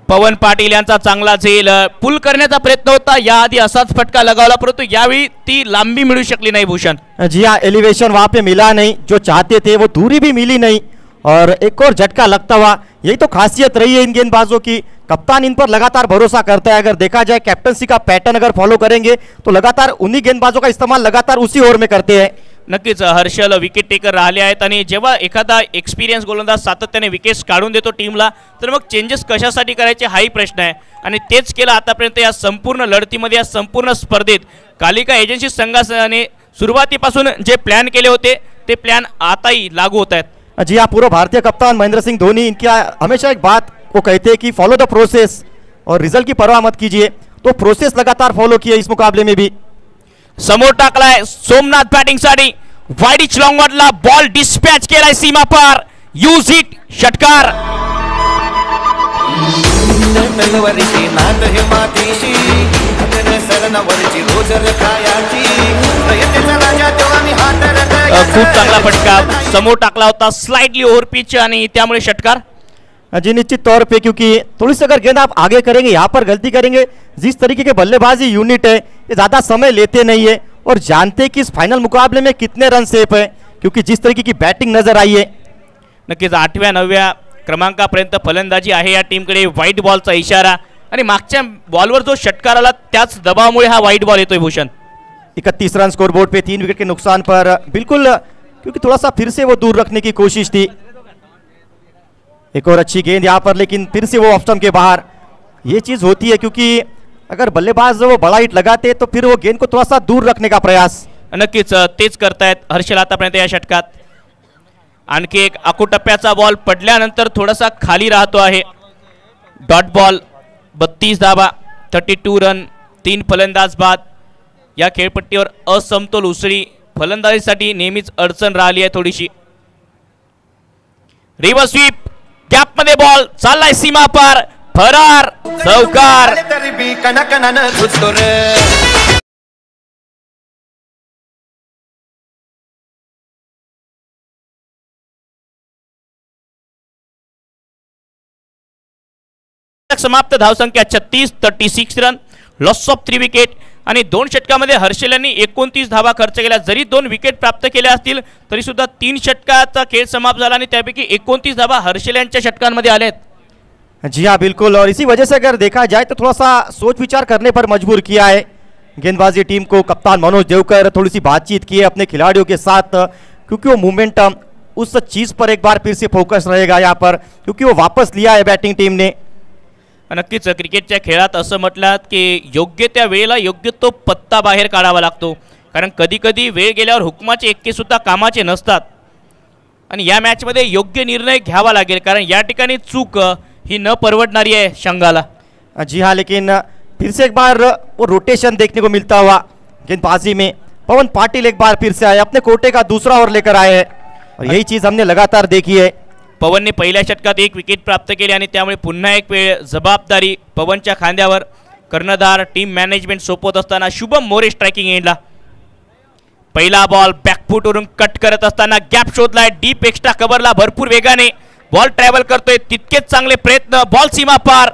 पवन पाटील यांचा चांगला झेल, पुल करण्याचा प्रयत्न होता, याआधी असाच फटका लगावला परंतु यावेळी ती लांबी मिळू शकली नाही भूषण। जी हाँ, एलिवेशन वहां पे मिला नहीं, जो चाहते थे वो दूरी भी मिली नहीं और एक और झटका लगता हुआ। यही तो खासियत रही है इन गेंदबाजों की, कप्तान इन पर लगातार भरोसा करता है। अगर देखा जाए कैप्टनसी का पैटर्न अगर फॉलो करेंगे तो लगातार उन्हीं गेंदबाजों का इस्तेमाल लगातार उसी ओवर में करते हैं। नक्कीच हर्षल विकेट टेकर राहिले आहेत आणि जेव्हा एखादा एक्सपिरियन्स गोलंदाज सातत्याने विकेट्स काढून देतो टीमला तर मग चेंजेस कशासाठी करायचे हाही प्रश्न आहे आणि तेच केलं आतापर्यंत या संपूर्ण लढतीमध्ये, या संपूर्ण स्पर्धेत। कालिका एजन्सी संघाने सुरुवातीपासून जे प्लॅन केले होते ते प्लॅन आताही लागू होत आहेत। जी हाँ, पूर्व भारतीय कप्तान महेंद्र सिंह धोनी इनकी हमेशा एक बात वो कहते हैं कि फॉलो द प्रोसेस और रिजल्ट की परवाह मत कीजिए, तो प्रोसेस लगातार फॉलो किया इस मुकाबले में भी। समोर टाकलाय सोमनाथ बॅटिंग साठी, वाईड इच लॉंग वॉटला बॉल डिस्पॅच केलाय सीमा पार, यूज इट, षटकार। खूप चांगला फटका समोर टाकला होता, स्लाइडली ओव्हर पिच आणि त्यामुळे षटकार। जी निश्चित तौर पे क्योंकि थोड़ी सी अगर गेंद आप आगे करेंगे, यहाँ पर गलती करेंगे, जिस तरीके के बल्लेबाजी यूनिट है ये ज़्यादा समय लेते नहीं है और जानते हैं कि इस फाइनल मुकाबले में कितने रन सेफ है, क्योंकि जिस तरीके की बैटिंग नजर आई है। नक्कीच 8व्या 9व्या क्रमांकापर्यंत फलंदाजी आहे या टीमकडे। व्हाईट बॉलचा इशारा आणि मागच्या बॉलवर जो षटकार आला त्याच दबावामुळे हा व्हाईट बॉल येतोय भूषण। 31 रन स्कोर बोर्ड पे 3 विकेट के नुकसान पर, बिल्कुल क्योंकि थोड़ा सा फिर से वो दूर रखने की कोशिश थी। एक और अच्छी गेंद यहाँ पर, लेकिन फिर से वो ऑफ स्टंप के बाहर। ये चीज होती है क्योंकि अगर बल्लेबाज वो बड़ा हिट लगाते तो फिर वो गेंद को थोड़ा सा दूर रखने का प्रयास। नक्कीच तेच करतायत हर्षल आतापर्यंत या षटकात। आणखी एक आखू टप्प्याचा बॉल पडल्यानंतर थोडासा खाली राहतो आहे, डॉट बॉल। 32 धावा, 32 रन, 3 फलंदाज बाद। या खेळपट्टीवर असमतोल उसळी फलंदाजीसाठी नेहमीच अडचण राहिली आहे थोडीशी। रिव्हर्स स्वीप, गॅप मध्ये बॉल चाललाय सीमा पार, फरार, चौकार. समाप्त, धावसंख्या 36, 36 रन, लॉस ऑफ 3 विकेट आणि 2 षटकामध्ये हर्षल यांनी 29 धावा खर्च केल्या. जरी 2 विकेट प्राप्त केल्या असतील तरी सुद्धा 3 षटकाचा खेळ समाप्त झाला आणि त्यापैकी 29 धावा हर्षल यांच्या षटकांमध्ये आलेत. जी हाँ बिल्कुल, और इसी वजह से अगर देखा जाए तो थोड़ा सा सोच विचार करने पर मजबूर किया है गेंदबाजी टीम को. कप्तान मनोज देवकर थोड़ी सी बातचीत की है अपने खिलाड़ियों के साथ, क्योंकि वो मोमेंटम उस चीज़ पर एक बार फिर से फोकस रहेगा यहाँ पर, क्योंकि वो वापस लिया है बैटिंग टीम ने. नक्कीच क्रिकेटच्या खेळात असं म्हटलं की योग्य त्या वेळेला योग्य तो पत्ता बाहेर काढावा लागतो, कारण कधी कधी वेळ गेल्यावर हुकमाचे एक्के सुद्धा कामाचे नसतात आणि या मॅचमध्ये योग्य निर्णय घ्यावा लागेल, कारण या ठिकाणी चूक ही न परवडणारी आहे संघाला. जी हाँ, लेकिन फिर से एक बार वो रोटेशन देखने को मिलता हुआ गेंदबाजी में. पवन पाटिल एक बार फिर से आए, अपने कोटे का दूसरा ओवर लेकर आए हैं और यही चीज़ हमने लगातार देखी है. पवनने पहिल्या षटकात 1 विकेट प्राप्त केली आणि त्यामुळे पुन्हा एक वेळ जबाबदारी पवनच्या खांद्यावर. कर्णधार टीम मॅनेजमेंट सोपवत असताना शुभम मोरे स्ट्रायकिंग एंडला. पहिला बॉल बॅकफूटवरून कट करत असताना गॅप शोधलाय, डीप एक्स्ट्रा कव्हरला भरपूर वेगाने बॉल ट्रॅव्हल करतोय, तितकेच चांगले प्रयत्न, बॉल सीमा पार,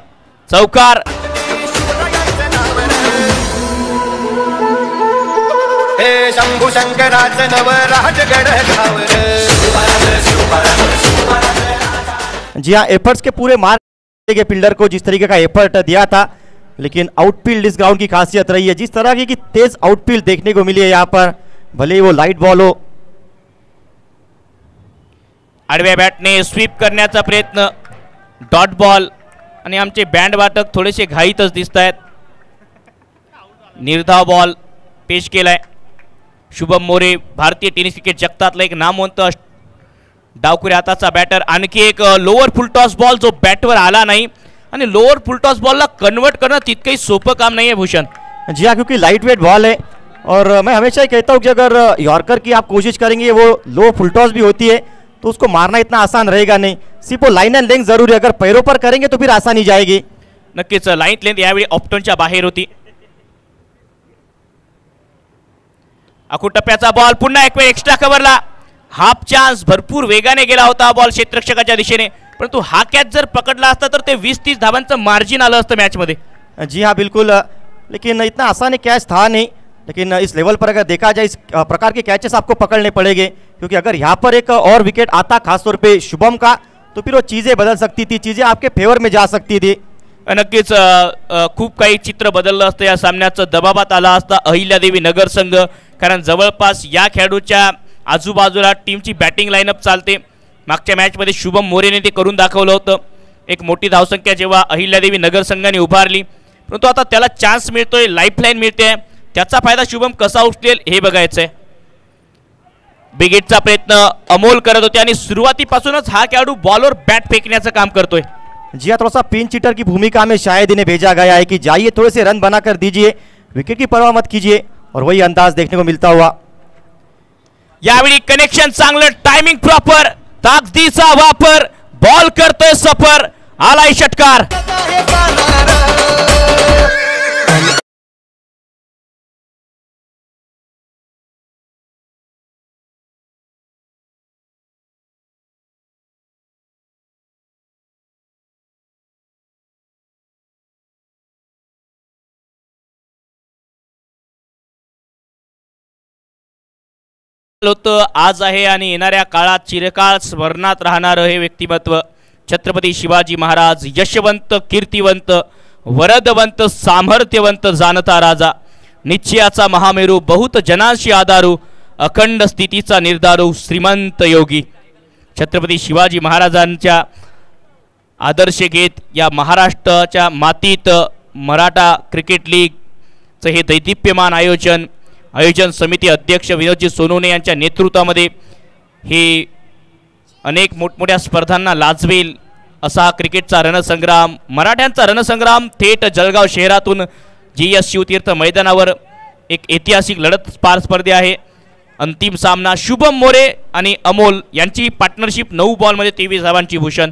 चौकार. शंभू शंकराचं नव राजगड जी हाँ, एफर्ट्स के पूरे मार के फील्डर को जिस तरीके का एफर्ट दिया था, लेकिन आउटफील्ड इस ग्राउंड की खासियत रही है. जिस तरह की तेज आउटफील्ड देखने को मिली है यहाँ पर, भले ही वो लाइट बॉल हो. आडव्या बॅटने स्वीप करण्याचा प्रयत्न, डॉट बॉल आणि आमचे बँड वाटक थोडेसे घाईतच दिसत आहेत. निर्धाव बॉल पेश केलाय शुभम मोरे, भारतीय टेनिस क्रिकेट जगतातला एक नामवंत डावखुऱ्या हाताचा बॅटर. आणखी एक लोअर फुलटॉस बॉल जो बॅटवर आला नाही आणि लोअर फुलटॉस बॉलला कन्वर्ट करणं तितकंही सोपं काम नाही आहे भूषण. जी हाँ, क्योंकि लाइट वेट बॉल है और मैं हमेशा ही कहता हूँ कि अगर यॉर्कर की आप कोशिश करेंगे, वो लो फुलटॉस भी होती है तो उसको मारना इतना आसान रहेगा नहीं. सिर्फ वो लाइन एंड लेंथ जरूरी है, अगर पैरों पर करेंगे तो फिर आसानी जाएगी. नक्कीच लाइन लेंथ यावेळी ऑप्टनच्या बाहेर होती. आखू टप्प्याचा बॉल पुन्हा एक वेळ एक्स्ट्रा कव्हरला, हाफ चान्स, भरपूर वेगाने गेला होता बॉल क्षेत्ररक्षकाच्या दिशेने, परंतु हा कॅच जर पकडला असता तर ते 20-30 धावांचं मार्जिन आलं असतं मॅच मध्ये. जी हाँ बिल्कुल, लेकिन इतना आसान कैच था नहीं. लेकिन इस लेवल पर अगर देखा जाए, इस प्रकार के कैचेस आपको पकड़ने पड़ेंगे, क्योंकि अगर यहाँ पर एक और विकेट आता खासतौर पे शुभम का, तो फिर वो चीज़ें बदल सकती थी, चीज़ें आपके फेवर में जा सकती थी. नक्कीच खूप काही चित्र बदललं असतं या सामन्याचं. दबावात आला असता अहिल्यादेवी नगर संघ, कारण जवळपास या खेळाडूच्या आजूबाजूला टीमची बॅटिंग लाईनअप चालते. मागच्या मॅचमध्ये शुभम मोरेने ते करून दाखवलं होतं. एक मोठी धावसंख्या जेव्हा अहिल्यादेवी नगर संघाने उभारली, परंतु आता त्याला चान्स मिळतोय, लाईफलाईन मिळते, त्याचा फायदा शुभम कसा उचलेल हे बघायचंय. बिग हिटचा प्रयत्न अमोल करत होते आणि सुरुवातीपासूनच हा खेळाडू बॉलवर बॅट फेकण्याचं काम करतोय. जी हाँ, थोड़ा सा पिंच हिटर की भूमिका में शायद इन्हें भेजा गया है कि जाइए थोड़े से रन बनाकर दीजिए, विकेट की परवाह मत कीजिए, और वही अंदाज देखने को मिलता हुआ. यावेळी कनेक्शन चांगलं, टायमिंग प्रॉपर, ताकदीचा वापर, बॉल करतोय सफर, आलाय षटकार. होतं आज आहे आणि येणाऱ्या काळात चिरकाळ स्मरणात राहणारं हे व्यक्तिमत्व छत्रपती शिवाजी महाराज, यशवंत, कीर्तिवंत, वरदवंत, सामर्थ्यवंत, जाणता राजा, निश्चयाचा महामेरू, बहुत जनांशी आधारू, अखंड स्थितीचा निर्धारू, श्रीमंत योगी. छत्रपती शिवाजी महाराजांच्या आदर्श घेत या महाराष्ट्राच्या मातीत मराठा क्रिकेट लीगचं हे दैदिप्यमान आयोजन समिती अध्यक्ष विनोदजी सोनवणे यांच्या नेतृत्वामध्ये हे अनेक मोठमोठ्या स्पर्धांना लाजवेल असा हा क्रिकेटचा रणसंग्राम, मराठ्यांचा रणसंग्राम थेट जळगाव शहरातून GS शिवतीर्थ मैदानावर एक ऐतिहासिक लढत पार स्पर्धे आहे. अंतिम सामना शुभम मोरे आणि अमोल यांची पार्टनरशिप 9 बॉलमध्ये 23 धावांची भूषण।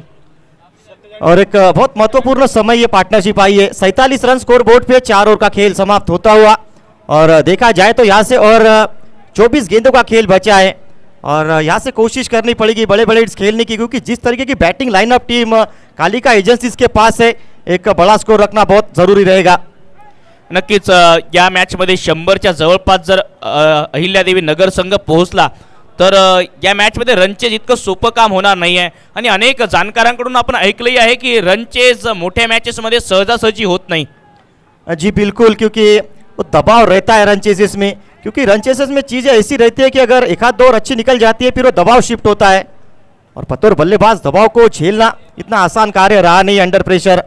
और एक बहुत महत्वपूर्ण समय ये पार्टनरशिप आई है। 47 रन स्कोर बोर्ड पे 4 ओवर का खेल समाप्त होता हुआ और देखा जाए तो यहाँ से और 24 गेंदों का खेल बचा है और यहाँ से कोशिश करनी पड़ेगी बड़े बड़े हिट्स खेलने की, क्योंकि जिस तरीके की batting lineup team Kalika agencies के पास है, एक बड़ा स्कोर रखना बहुत जरूरी रहेगा। नक्कीच या मॅचमध्ये 100च्या जवळपास जर अहिल्यादेवी नगर संघ पोहोचला तर या मॅचमध्ये रनचेज इतकं सोपं काम होणार नाही आहे आणि अनेक जाणकारांकडून आपण ऐकलंही आहे की रनचेज मोठ्या मॅचेसमध्ये सहजासहजी होत नाही। जी बिल्कुल, क्योंकि वो दबाव रहता है रन चेसेस में, क्योंकि रन चेसेस में चीज़ें ऐसी रहती है कि अगर एक आध दो और अच्छी निकल जाती है फिर वो दबाव शिफ्ट होता है और बतौर बल्लेबाज दबाव को झेलना इतना आसान कार्य रहा नहीं अंडर प्रेशर।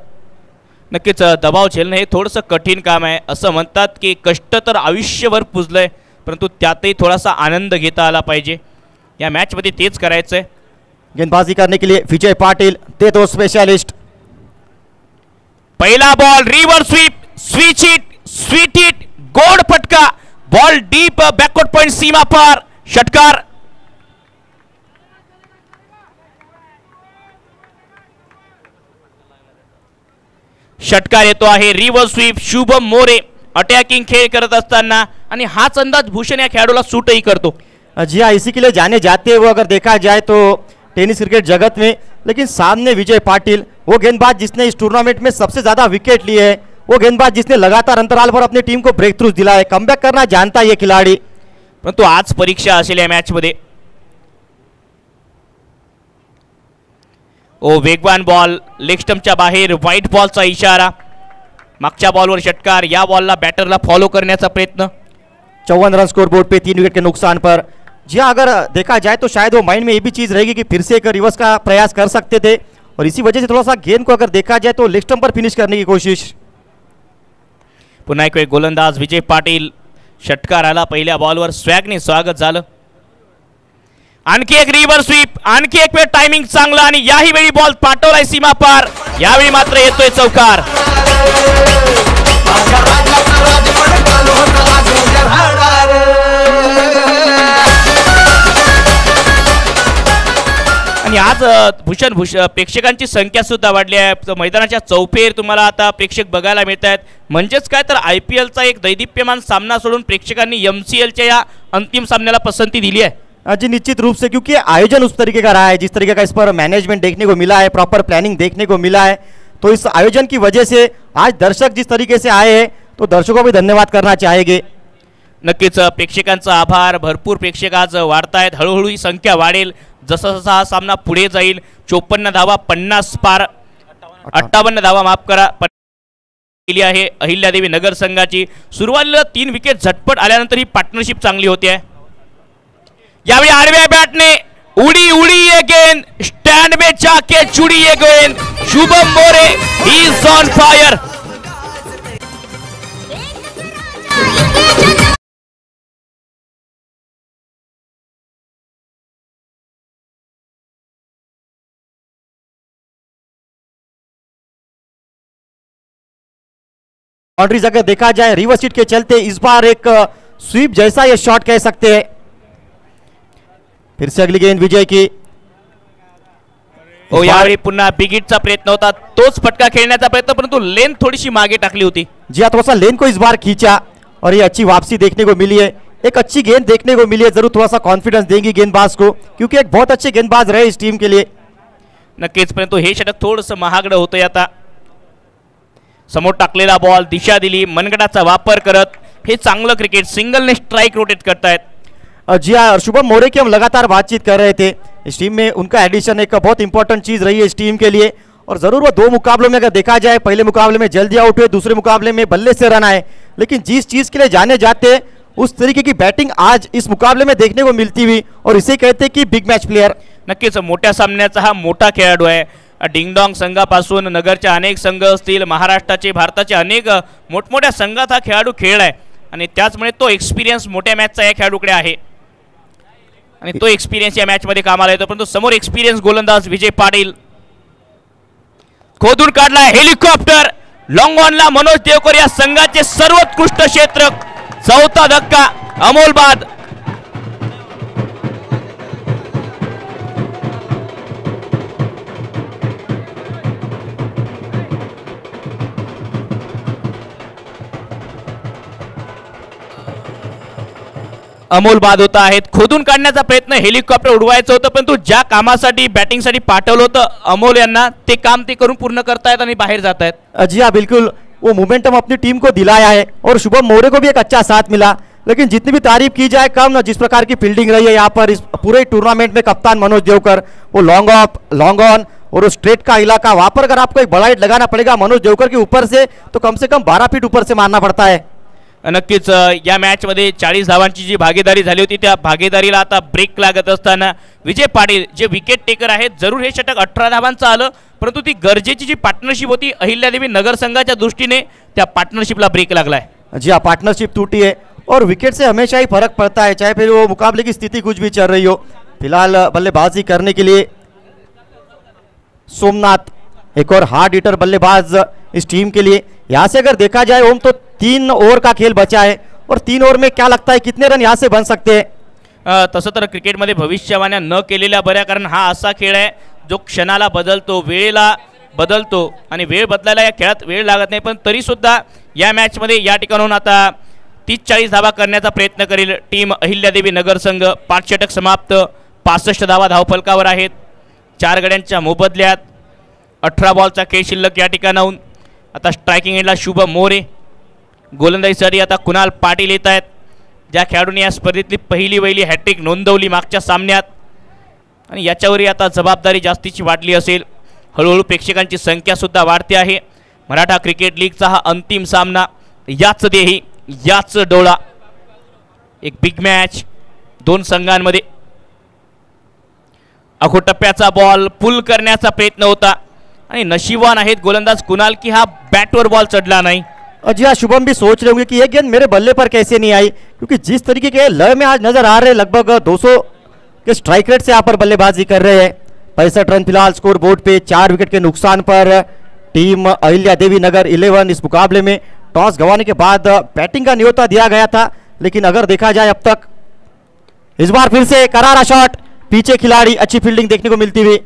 नक्कीच दबाव झेलणं हे थोडंसं कठीण काम आहे। असं म्हणतात की कष्ट तर आयुष्यभर पुजलंय, परंतु त्यातही थोडासा आनंद घेता आला पाहिजे। या मॅचमध्ये तेच करायचंय। गेंदबाजी करने के लिए विजय पाटिल, ते दो स्पेशलिस्ट। पहिला ball reverse sweep, sweet hit, गोड फटका, बॉल डीप बॅकवर्ड पॉइंट सीमा पार, षटकार। षटकार येतो आहे reverse sweep. Shubham More attacking खेळ करत असताना आणि हाच अंदाज भूषण या खेळाडूला सूटही करतो। जी हाँ, इसी के लिए जाने जाते हैं वो अगर देखा जाए तो टेनिस क्रिकेट जगत में, लेकिन सामने विजय पाटिल, वो गेंदबाज जिसने इस टूर्नामेंट में सबसे ज्यादा विकेट लिए है, वो गेंदबाज जिसने लगातार अंतराल पर अपनी टीम को ब्रेक थ्रू दिला है, कमबैक करना जानता है ये खिलाड़ी। परंतु आज परीक्षा असेल या मॅच मध्ये। ओ वेगवान बॉल लेग स्टंपच्या बाहेर, व्हाईट बॉलचा इशारा। मागच्या बॉलवर षटकार, या बॉलला बॅटरला फॉलो करण्याचा प्रयत्न। 54 रन स्कोर बोर्ड पे 3 विकेट के नुकसान पर। जी हाँ, अगर देखा जाए तो शायद वो माइंड में ये भी चीज़ रहेगी कि फिर से एक रिवर्स का प्रयास कर सकते थे और इसी वजह से थोड़ा सा गेंद को अगर देखा जाए तो लेग स्टंप पर फिनिश करने की कोशिश। पुन्हा एक वेळ गोलंदाज विजय पाटील, षटकार आला पहिल्या बॉलवर, स्वॅगने स्वागत झालं। आणखी एक रिव्हर्स स्वीप, आणखी एक वेळ टायमिंग चांगला आणि याही वेळी बॉल पाठवलाय सीमा पार, यावेळी मात्र येतोय चौकार। आणि आज भूषण प्रेक्षकांची संख्या सुद्धा वाढली आहे। मैदानाच्या चौफेर तुम्हाला आता प्रेक्षक बघायला मिळत आहेत। म्हणजेच काय तर IPLचा एक दैदिप्यमान सामना सोडून प्रेक्षकांनी MCLच्या या अंतिम सामन्याला पसंती दिली है। जी निश्चित रूप से, क्योंकि आयोजन उस तरीके का रहा है, जिस तरीके का इस पर मैनेजमेंट देखने को मिला है, प्रॉपर प्लानिंग देखने को मिला है, तो इस आयोजन की वजह से आज दर्शक जिस तरीके से आए हैं तो दर्शकों भी धन्यवाद करना चाहेंगे। नक्कीच प्रेक्षकांचा आभार। भरपूर प्रेक्षक आज वाढतायत, हळूहळू ही संख्या वाढेल जसा जसा हा सामना पुढे जाईल। 54 धावा 50 पार, 58 धावा माफ करा केली आहे अहिल्यादेवी नगर संघाची। सुरुवातीला 3 विकेट झटपट आल्यानंतर ही पार्टनरशिप चांगली होते। यावेळी आडव्या बॅटने उडी ये गेंद, स्टैंड में जाके जुड़ी ये गेंद। शुभम मोरे इज ऑन फायर। बाउंड्रीज अगर देखा जाए रिवर्स हिट के चलते इस बार एक स्वीप जैसा ये शॉट कह सकते हैं। फिर से अगली गेंद विजय की। यावेळी पुन्हा बिग हिटचा प्रयत्न होता, तोच फटका खेळण्याचा प्रयत्न, परंतु लेन थोडीशी मागे टाकली होती। जी हाँ, थोड़ा सा लेन को इस बार खींचा और ये अच्छी वापसी देखने को मिली है, एक अच्छी गेंद देखने को मिली है। जरूर थोड़ा सा कॉन्फिडेंस देंगी गेंदबाज को, क्योंकि एक बहुत अच्छे गेंदबाज रहे इस टीम के लिए। नक्कीच, परंतु हे षटक थोडंसं महागडं होतंय। आता समोर टाकलेला बॉल, दिशा दिली, मनगटाचा वापर करत हे चांगलं क्रिकेट, सिंगल ने स्ट्राइक रोटेट करतायत। जी हाँ, शुभम मोरे की हम लगातार बातचीत कर रहे थे। इस टीम में उनका एडिशन एक बहुत इंपॉर्टेंट चीज़ रही है इस टीम के लिए, और ज़रूर वो 2 मुकाबलों में अगर देखा जाए, पहले मुकाबले में जल्दी आउट हुए, दूसरे मुकाबले में बल्ले से रन आए, लेकिन जिस चीज़ के लिए जाने जाते हैं उस तरीके की बैटिंग आज इस मुकाबले में देखने को मिलती हुई, और इसे कहते हैं कि बिग मैच प्लेयर। नक्कीच मोठ्या सामन्याचा हा मोठा खेळाडू आहे। डिंगडॉंग संघापासून नगरच्या अनेक संघ असतील, महाराष्ट्राचे भारताचे अनेक मोठमोठ्या संघात हा खेळाडू खेळलाय आणि त्याचमुळे तो एक्सपिरियन्स मोठ्या मॅचचा या खेळाडूकडे आहे आणि तो एक्सपिरियन्स या मॅच मध्ये कामाला येतो। परंतु समोर एक्सपिरियन्स गोलंदाज विजय पाटील, खोदून काढलाय हेलिकॉप्टर, लॉंग ऑनला मनोज देवकर या संघाचे सर्वोत्कृष्ट क्षेत्र। चौथा धक्का, अमोल बाद। अमोल बाद होता आहेत. खोदून काढण्याचा प्रयत्न, हेलिकॉप्टर उडवायचं होतं, परंतु ज्या कामासाठी बॅटिंगसाठी पाठवलं होतं अमोल यांना ते काम ते करून पूर्ण करतायत आणि बाहेर जात आहेत. जी हाँ बिल्कुल, वो मोमेंटम अपनी टीम को दिलाया है और शुभम मोरे को भी एक अच्छा साथ मिला. लेकिन जितनी भी तारीफ की जाए कम, जिस प्रकार की फील्डिंग रही है यहाँ पर इस पूरे टूर्नामेंट में कप्तान मनोज देवकर, वो लॉन्ग ऑफ लॉन्ग ऑन और उस स्ट्रेट का इलाका, वहाँ पर अगर आपको एक बड़ा हिट लगाना पड़ेगा मनोज देवकर के ऊपर से कम 12 फीट ऊपर से मारना पड़ता है. नक्कीच या मॅचमध्ये 40 धावांची जी भागीदारी झाली होती त्या भागीदारीला आता ब्रेक लागत असताना विजय पाटील जे विकेट टेकर आहेत, जरूर हे षटक 18 धावांचं आलं, परंतु ती गरजेची जी पार्टनरशिप होती अहिल्यादेवी नगर संघाच्या दृष्टीने त्या पार्टनरशिपला ब्रेक लागलाय. जी हाँ, पार्टनरशिप टूटी है और विकेट से हमेशा ही फर्क पड़ता है, चाहे फिर वो मुकाबले की स्थिति कुछ भी चल रही हो. फिलहाल बल्लेबाजी करने के लिए सोमनाथ, एक और हार्ड हिटर बल्लेबाज इस टीम के लिए. यहाँ से अगर देखा जाए ओम तो 3 ओवर का खेल बचा है और 3 ओवर में क्या लगता है कितने रन यहाँ से बन सकते हैं? तसं तर क्रिकेटमध्ये भविष्यवाण्या न केलेल्या बऱ्या, कारण हा असा खेळ आहे जो क्षणाला बदलतो, वेळेला बदलतो आणि वेळ बदलायला या खेळात वेळ लागत नाही. पण तरीसुद्धा या मॅचमध्ये या ठिकाणून आता 30-40 धावा करण्याचा प्रयत्न करेल टीम अहिल्यादेवी नगर संघ. 5 षटक समाप्त, 65 धावा धावफलकावर आहेत. 4 गड्यांच्या मोबदल्यात 18 बॉलचा खेळ शिल्लक या ठिकाणाहून. आता स्ट्रायकिंग एंडला शुभम मोरे, गोलंदाजीसाठी आता कुणाल पाटील येत आहेत, ज्या खेळाडूंनी या स्पर्धेतली पहिली हॅट्रिक नोंदवली मागच्या सामन्यात, आणि याच्यावरही आता जबाबदारी जास्तीची वाढली असेल. हळूहळू प्रेक्षकांची संख्यासुद्धा वाढते आहे. मराठा क्रिकेट लीगचा हा अंतिम सामना, याच देही याच डोळा, एक बिग मॅच 2 संघांमध्ये. अखो टप्प्याचा बॉल पुल करण्याचा प्रयत्न होता आणि नशीबवान आहेत गोलंदाज कुणाल की हा बॅटवर बॉल चढला नाही. जी हाँ, शुभम भी सोच रहे होंगे कि ये गेंद मेरे बल्ले पर कैसे नहीं आई, क्योंकि जिस तरीके के लय में आज नजर आ रहे, लगभग 200 के स्ट्राइक रेट से यहाँ पर बल्लेबाजी कर रहे हैं. 65 रन फिलहाल स्कोर बोर्ड पे. 4 विकेट के नुकसान पर टीम अहिल्यादेवी नगर 11 इस मुकाबले में. टॉस गंवाने के बाद बैटिंग का न्योता दिया गया था, लेकिन अगर देखा जाए अब तक इस बार फिर से करारा शॉट, पीछे खिलाड़ी, अच्छी फील्डिंग देखने को मिलती हुई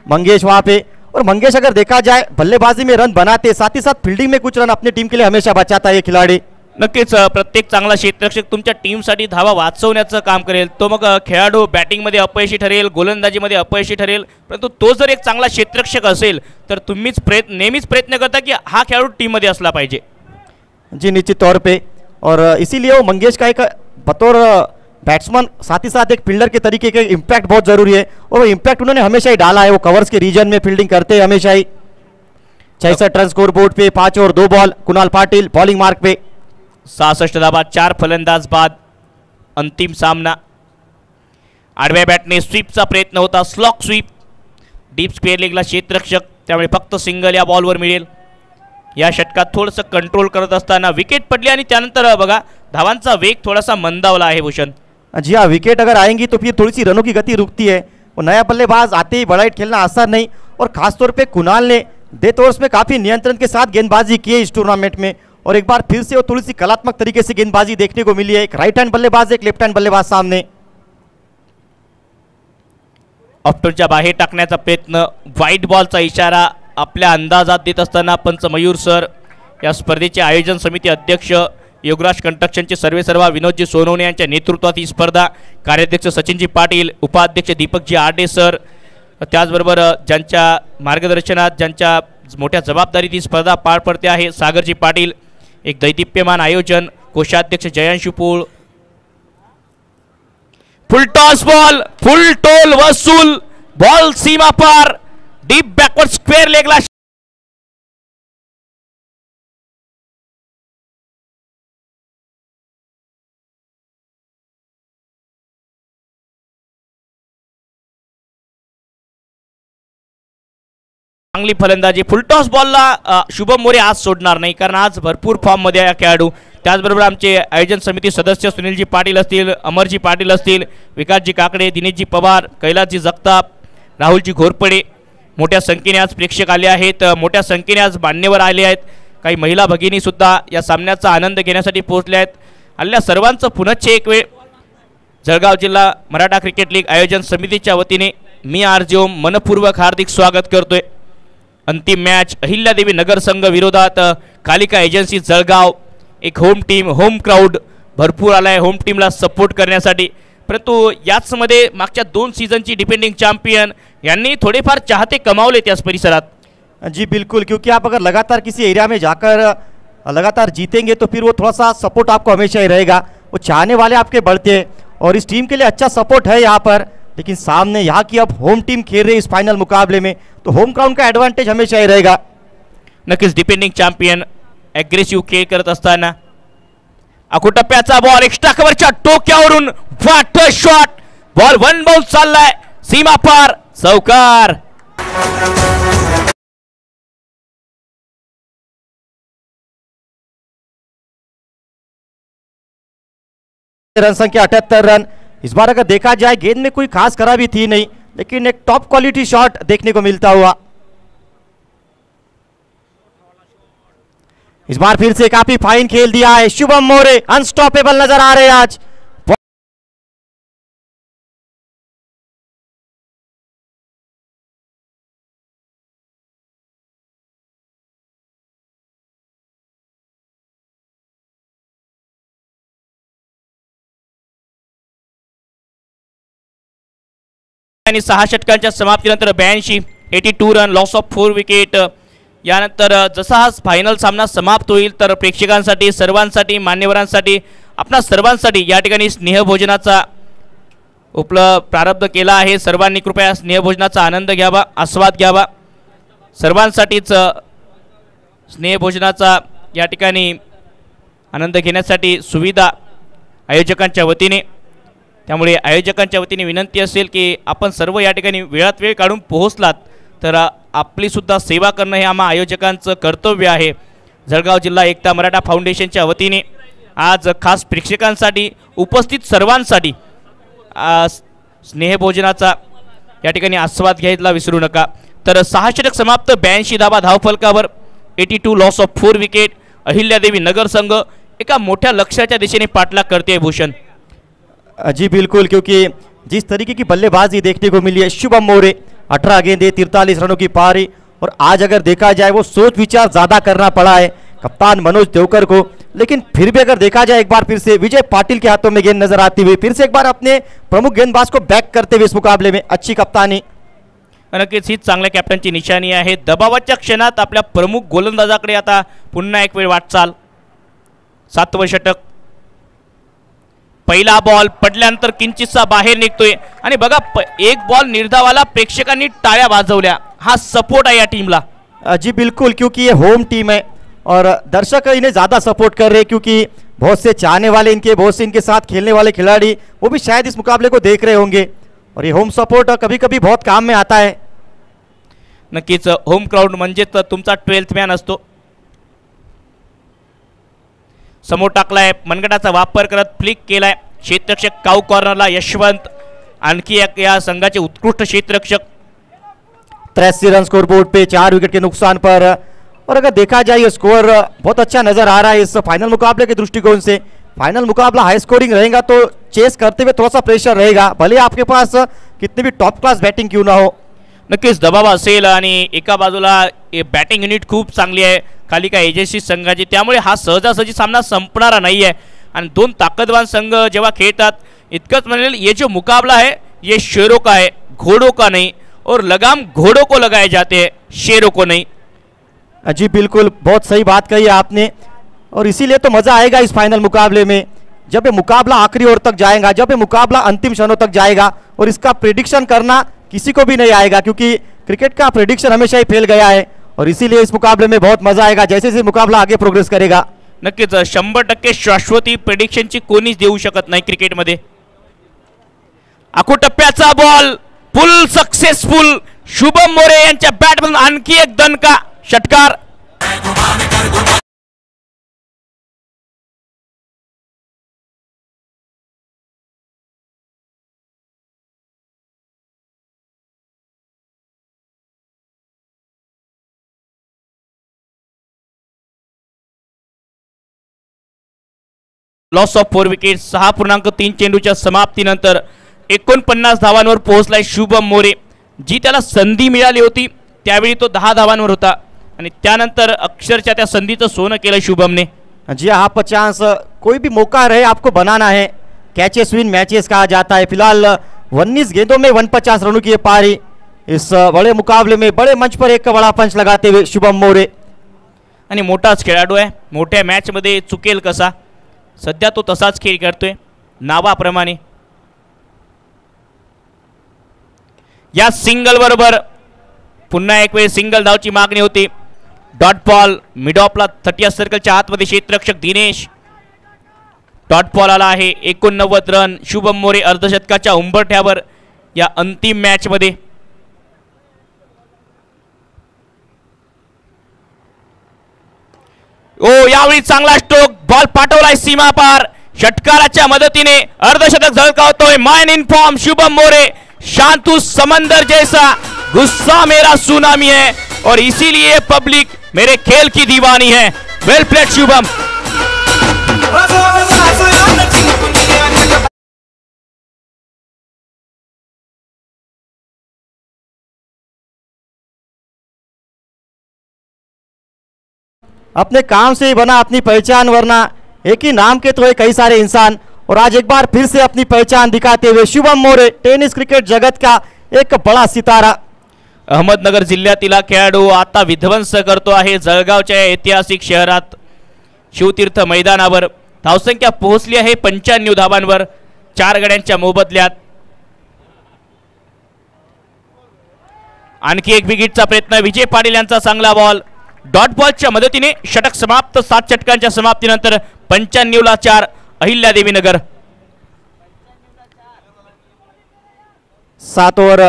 मंगेश वहां पे. और मंगेश अगर देखा जाए बल्लेबाजी में रन बनाते, साथ ही साथ फील्डिंग में कुछ रन अपनी टीम के लिए हमेशा बचाता है ये खिलाड़ी. नक्कीच प्रत्येक चांगला क्षेत्ररक्षक तुमच्या टीमसाठी धावा वाचवण्याचं काम करेल. तो मग खेळाडू बॅटिंगमध्ये अपयशी ठरेल, गोलंदाजीमध्ये अपयशी ठरेल, परंतु तो जर एक चांगला क्षेत्ररक्षक असेल तर तुम्हीच नेहमीच प्रयत्न करता की हा खेळाडू टीममध्ये असला पाहिजे. जी निश्चित तौर पे, और इसीलिए वो मंगेश का एक बतौर बैट्समैन साथ ही साथ एक फील्डर के तरीके के इम्पैक्ट बहुत जरूरी है, और वो इम्पैक्ट उन्होंने हमेशा ही डाला है. वो कवर्स के रीजन में फील्डिंग करते हैं हमेशा ही. 66 रन स्कोर बोर्ड पे, 5 और 2 ball. Kunal Patil bowling mark पे. 66 धावा, 4 फलंदाज बाद. अंतिम सामना. आडव्या बॅटने स्वीपचा प्रयत्न होता, स्लॉक स्वीप. डीप स्क्वेअर लेगला क्षेत्ररक्षक, त्यामुळे फक्त सिंगल या बॉलवर मिळेल. या षटकात थोडंसं कंट्रोल करत असताना विकेट पडली आणि त्यानंतर बघा धावांचा वेग थोडासा मंदावला आहे भूषण. जी हाँ, विकेट अगर आएंगी तो फिर थोड़ी सी रनों की गति रुकती है. वो नया बल्लेबाज आते ही बड़ा हिट खेलना आसान नहीं, और खासतौर पे कुणाल ने डेथ ओवर्स में काफ़ी नियंत्रण के साथ गेंदबाजी की है इस टूर्नामेंट में, और एक बार फिर से वो थोड़ी सी कलात्मक तरीके से गेंदबाजी देखने को मिली है. एक राइट हैंड बल्लेबाज, एक लेफ्ट हैंड बल्लेबाज सामने. ऑफ्टरच्या बाहेर टाकण्याचा प्रयत्न, व्हाईट बॉलचा इशारा आपल्या अंदाजात देत असताना पंच मयूर सर, या स्पर्धेचे आयोजन समिती अध्यक्ष योगराज कंस्ट्रक्शनचे सर्वेसर्वा विनोदजी सोनवणे यांच्या नेतृत्वात ही स्पर्धा, कार्याध्यक्ष सचिनजी पाटील, उपाध्यक्ष दीपकजी आडे सर, त्याचबरोबर ज्यांच्या मार्गदर्शनात ज्यांच्या मोठ्या जबाबदारीत ही स्पर्धा पार पडते आहे सागरजी पाटील. एक दैदिप्यमान आयोजन, कोषाध्यक्ष जयांशू पोळ. Full toss ball, full toll वसूल, बॉल सीमा पार, डीप बॅकवर्ड स्क्वेअर लेगला चांगली फलंदाजी. फुलटॉस बॉलला शुभम मोरे आज सोडणार नाही, कारण आज भरपूर फॉर्ममध्ये आहे खेळाडू. त्याचबरोबर आमचे आयोजन समिती सदस्य सुनीलजी पाटील असतील, अमरजी पाटील असतील, विकासजी काकडे, दिनेशजी पवार, कैलासजी जगताप, राहुलजी घोरपडे, मोठ्या संख्येने आज प्रेक्षक आले आहेत. मोठ्या संख्येने आज मान्यवर आले आहेत. काही महिला भगिनीसुद्धा या सामन्याचा आनंद घेण्यासाठी पोहोचल्या आहेत. आलेल्या सर्वांचं पुनश्च एक वेळ जळगाव जिल्हा मराठा क्रिकेट लीग आयोजन समितीच्या वतीने मी आरजे ओम मनपूर्वक हार्दिक स्वागत करतोय. अंतिम मॅच अहिल्यादेवी नगर संघ विरोधात कालिका एजन्सी जळगाव. एक होम टीम, होम क्राऊड, भरपूर आलाय होम टीमला सपोर्ट करण्यासाठी, परंतु याच मध्ये मागच्या 2 सीझनची डिफेंडिंग चॅम्पियन यांनी थोडेफार चाहते कमावले त्याच परिसरात। जी बिल्कुल, क्योंकि आप अगर लगातार किसी एरिया में जाकर लगातार जीतेंगे तो फिर वो थोड़ा सा सपोर्ट आपको हमेशा ही रहेगा, वो चाहने वाले आपके बढ़ते हैं और इस टीम के लिए अच्छा सपोर्ट है यहाँ पर। लेकिन सामने यहाँ की अब होम टीम खेल रही है इस फाइनल मुकाबले में, तो होम ग्राउंड का एडवांटेज हमेशा ही रहेगा। नक्कीच डिफेंडिंग चॅम्पियन ॲग्रेसिव्ह खेळ करत असताना अकुटप्प्याचा बॉल एक्स्ट्रा कव्हरच्या टोक्यावरून what a shot, ball one bounce चाललाय सीमा पार, चौकार। रन संख्या 78 रन। इस बार अगर देखा जाए गेंद में कोई खास खराबी थी नहीं, लेकिन एक टॉप क्वालिटी शॉट देखने को मिलता हुआ। इस बार फिर से काफी फाइन खेल दिया है शुभम मोरे, अनस्टॉपेबल नजर आ रहे हैं आज। आणि 6 षटकांच्या समाप्तीनंतर 82 रन, लॉस ऑफ 4 विकेट। यानंतर जसा हा फायनल सामना समाप्त होईल तर प्रेक्षकांसाठी, सर्वांसाठी, मान्यवरांसाठी, आपणा सर्वांसाठी या ठिकाणी स्नेहभोजनाचा प्रारंभ केला आहे। सर्वांनी कृपया स्नेहभोजनाचा आनंद घ्यावा, आस्वाद घ्यावा। सर्वांसाठीच स्नेहभोजनाचा या ठिकाणी आनंद घेण्यासाठी सुविधा आयोजकांच्या वतीने, त्यामुळे आयोजकांच्या वतीने विनंती असेल की आपण सर्व या ठिकाणी वेळात वेळ काढून पोहोचलात तर आपली सुद्धा सेवा करणं हे आम्हा आयोजकांचं कर्तव्य आहे। जळगाव जिल्हा एकता मराठा फाउंडेशनच्या वतीने आज खास प्रेक्षकांसाठी, उपस्थित सर्वांसाठी स्नेहभोजनाचा या ठिकाणी आस्वाद घ्यायला विसरू नका। तर 6 षटक समाप्त, 82 धावा धावफलकावर, 82 लॉस ऑफ 4 विकेट। अहिल्यादेवी नगर संघ एका मोठ्या लक्ष्याच्या दिशेने पाठलाग करते भूषण। जी बिल्कुल, क्योंकि जिस तरीके की बल्लेबाजी देखने को मिली है शुभम मोरे, 18 गेंदे 43 रनों की पारी, और आज अगर देखा जाए वो सोच विचार ज़्यादा करना पड़ा है कप्तान मनोज देवकर को। लेकिन फिर भी अगर देखा जाए एक बार फिर से विजय पाटिल के हाथों में गेंद नजर आती हुई, फिर से एक बार अपने प्रमुख गेंदबाज को बैक करते हुए इस मुकाबले में अच्छी कप्तानी। नक्कीच हीच चांगल्या कॅप्टनची निशाणी आहे। दबावाच्या क्षणात आपल्या प्रमुख गोलंदाजाकडे आता पुन्हा एक वेळ वाटचाल। 7वं षटक, पहिला बॉल पडल्यानंतर किंचितसा बाहेर निघतोय आणि बघा एक बॉल निर्धावाला, प्रेक्षकांनी टाळ्या वाजवल्या। हा सपोर्ट आहे या टीमला। जी बिल्कुल, क्योंकि ये होम टीम है और दर्शक इन्हें ज़्यादा सपोर्ट कर रहे हैं, क्योंकि बहुत से चाहने वाले इनके, बहुत से इनके साथ खेलने वाले खिलाड़ी वो भी शायद इस मुकाबले को देख रहे होंगे, और ये होम सपोर्ट कभी कभी बहुत काम में आता है। नक्कीच होम क्राउड म्हणजे तुमचा 12th मॅन असतो। समोर टाकलाय, मनगटाचा वापर करत फ्लिक केलाय, क्षेत्ररक्षक काऊ कॉर्नरला यशवंत, आणखी एक या संघाचे उत्कृष्ट क्षेत्ररक्षक। 83 रन स्कोर बोर्ड पे, 4 विकेट के नुकसान पर, और अगर देखा जाए ये स्कोर बहुत अच्छा नजर आ रहा है इस फाइनल मुकाबले के दृष्टिकोण से। फाइनल मुकाबला हाई स्कोरिंग रहेगा तो चेस करते हुए थोड़ा सा प्रेशर रहेगा, भले आपके पास कितनी भी टॉप क्लास बैटिंग क्यों ना हो। नक्कीच दबाव असेल आणि एका बाजूला बॅटिंग युनिट खूप चांगली आहे खाली का एजेसी संघाची, त्यामुळे हा सहजासहजी सामना संपणारा नाही आहे। आणि 2 ताकदवान संघ जेव्हा खेळतात, इतकंच म्हणेल ये जो मुकाबला है ये शेरों का है, घोड़ों का नहीं, और लगाम घोड़ों को लगाए जाते हैं, शेरों को नहीं। जी बिल्कुल, बहुत सही बात कही आपने, और इसीलिए तो मज़ा आएगा इस फाइनल मुकाबले में, जब ये मुकाबला आखिरी ओर तक जाएगा, जब ये मुकाबला अंतिम क्षणों तक जाएगा, और इसका प्रेडिक्शन करना किसी को भी नहीं आएगा, क्योंकि क्रिकेट का प्रेडिक्शन हमेशा ही फेल गया है, और इसीलिए इस मुकाबले में बहुत मजा आएगा जैसे जैसे मुकाबला आगे प्रोग्रेस करेगा। नक्कीच 100% शाश्वती प्रेडिक्शनची कोणीच देऊ शकत नाही क्रिकेटमध्ये। आकुटप्प्याचा बॉल फुल सक्सेसफुल, शुभम मोरे यांच्या बॅटमधून आणखी एक दणका षटकार। लॉस ऑफ 4 विकेट, 6.3 चेंडूच्या समाप्तीनंतर 49 धावांवर पोहोचलाय शुभम मोरे। जी त्याला संधी मिळाली होती त्यावेळी तो 10 धावांवर होता, आणि त्यानंतर अक्षरशः त्या संधीचं सोनं केलं शुभमने। जी हाँ, आप चांस कोई भी मौका रहे आपको बनाना है, कैचेस विन मैचेस कहा जाता है। फिलहाल 19 गेंदों में 49 रनों की ये पारी। इस बड़े मुकाबले में बड़े मंच पर एक बड़ा पंच लगाते हुए शुभम मोरे। आणि मोठाच खेळाडू आहे, मोठ्या मॅचमध्ये चुकेल कसा, सध्या तो तसाच खेळ करतोय नावाप्रमाणे। या सिंगल बरोबर पुन्हा एक वेळ सिंगल धावची मागणी होती। डॉट बॉल मिड ऑफला 30 सर्कलच्या आतमध्ये क्षेत्ररक्षक दिनेश, डॉट बॉल आला आहे। 89 रन शुभम मोरे अर्धशतकाच्या उंबरठ्यावर या अंतिम मॅच मध्ये। ओ यावेळी चांगला स्ट्रोक, बॉल पाठवलाय सीमा पार, षटकाराच्या मदतीने अर्धशतक झळकावतोय मैन इन फॉर्म शुभम मोरे। शांतु समंदर जैसा गुस्सा मेरा सुनामी है और इसीलिए पब्लिक मेरे खेल की दीवानी है। Well played Shubham. अपने काम से ही बना अपनी पहचान, वरना एक ही नाम के तो है कई सारे इंसान। और आज एक बार फिर से अपनी पहचान दिखाते हुए शुभम मोरे टेनिस क्रिकेट जगत का एक बड़ा सितारा। अहमदनगर जिल्ह्यातील खेळाडू आता विध्वंस करतो आहे जळगावच्या ऐतिहासिक शहरात। शिवतीर्थ मैदानावर धावसंख्या पोहोचली आहे 95 धावांवर 4 गड्यांच्या मोबदल्यात। आणखी एक विकेटचा प्रयत्न, विजय पाटील यांचा चांगला बॉल, डॉट बॉलच्या मदतीने षटक समाप्त। 7 षटकांच्या समाप्तीनंतर 95 4 अहिल्यादेवी नगर। 7 ओवर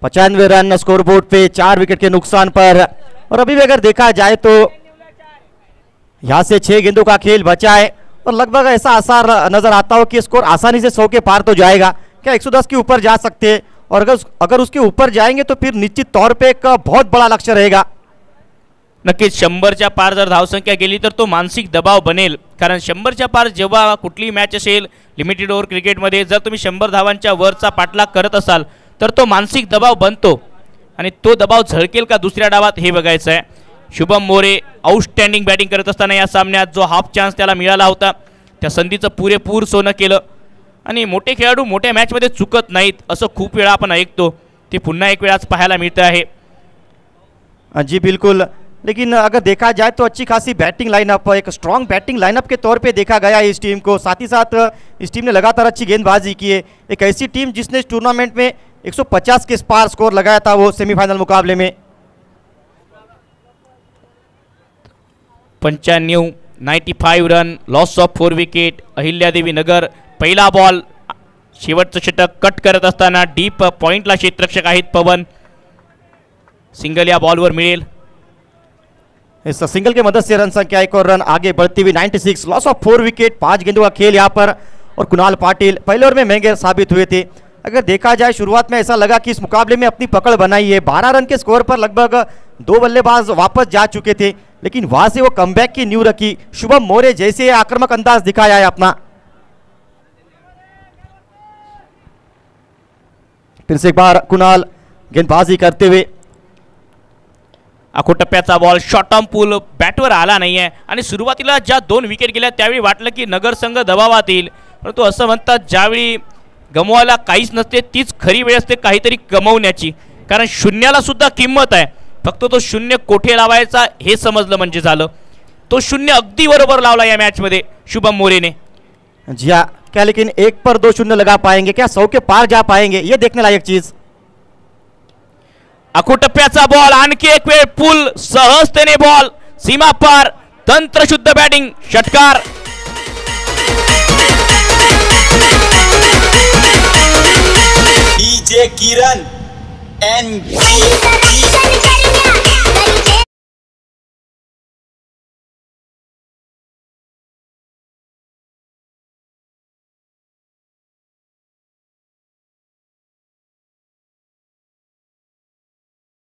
95 रन स्कोरबोर्ड पे 4 विकेट के नुकसान पर। और अभी भी अगर देखा जाए तो यहां से 6 गेंदों का खेल बचा है और लगभग ऐसा आसार नजर आता हो कि स्कोर आसानी से 100 के पार तो जाएगा। क्या 110 के ऊपर जा सकते हैं, और अगर उसके ऊपर जाएंगे तो फिर निश्चित तौर पे एक बहुत बड़ा लक्ष्य रहेगा। नक्कीच 100च्या पार जर धावसंख्या गेली तर तो मानसिक दबाव बनेल, कारण 100च्या पार जेव्हा कुठली मॅच असेल लिमिटेड ओव्हर क्रिकेटमध्ये, जर तुम्ही 100 धावांच्या वरचा पाठलाग करत असाल तर तो मानसिक दबाव बनतो आणि तो दबाव झळकेल का दुसऱ्या डावात हे बघायचं आहे। शुभम मोरे आउटस्टँडिंग बॅटिंग करत असताना या सामन्यात जो हाफ चान्स त्याला मिळाला होता त्या संधीचं पुरेपूर सोनं केलं। आणि मोठे खेळाडू मोठ्या मॅचमध्ये चुकत नाहीत असं खूप वेळा आपण ऐकतो, ते पुन्हा एक वेळाच पाहायला मिळतं आहे। जी बिल्कुल, लेकिन अगर देखा जाए तो अच्छी खासी बैटिंग लाइनअप, एक स्ट्रॉन्ग बैटिंग लाइनअप के तौर पे देखा गया है इस टीम को। साथ ही साथ इस टीम ने लगातार अच्छी गेंदबाजी की है। एक ऐसी टीम जिसने इस टूर्नामेंट में 150 के पार स्कोर लगाया था वो सेमीफाइनल मुकाबले में। 95 run, loss of 4 wicket Ahilyadevi Nagar. पहिला बॉल शेवटचं षटक कट करत असताना डीप पॉइंटला क्षेत्ररक्षक आहेत पवन, सिंगल या बॉलवर मिळेल। इस सिंगल की मदद से रन संख्या 1 और रन आगे बढ़ती हुई 96, लॉस ऑफ 4 विकेट, 5 गेंदों का खेल यहाँ पर। और कुणाल पाटिल पहले ओवर में महंगे साबित हुए थे। अगर देखा जाए शुरुआत में ऐसा लगा कि इस मुकाबले में अपनी पकड़ बनाई है। 12 रन के स्कोर पर लगभग 2 बल्लेबाज वापस जा चुके थे, लेकिन वहां से वो कमबैक की नींव रखी। शुभम मोरे जैसे आक्रामक अंदाज दिखाया है अपना। फिर से एक बार कुणाल गेंदबाजी करते हुए। आखोटप्प्याचा बॉल शॉर्ट ऑन पूल बॅटवर आला नाहीये आणि सुरुवातीला ज्या 2 विकेट गेल्या त्यावेळी वाटलं की नगर संघ दबावात येईल, परंतु असं म्हणतात ज्यावेळी गमवायला काहीच नसते तीच खरी वेळ असते काहीतरी गमवण्याची, कारण शून्याला सुद्धा किंमत आहे। फक्त तो शून्य कोठे लावायचा हे समजलं म्हणजे झालं। तो शून्य अगदी बरोबर लावला या मॅच मध्ये शुभम मोरे ने। जी हाँ, क्या लेकिन 1 पर 2 शून्य लगा पाएंगे, क्या 100 के पार जा पाएंगे, ये देखने लायक चीज। आखोटप्प्याचा बॉल आणखी एक वेळ पूल सहजतेने बॉल सीमा पार, तंत्रशुद्ध बॅटिंग षटकार। डीजे किरण एंड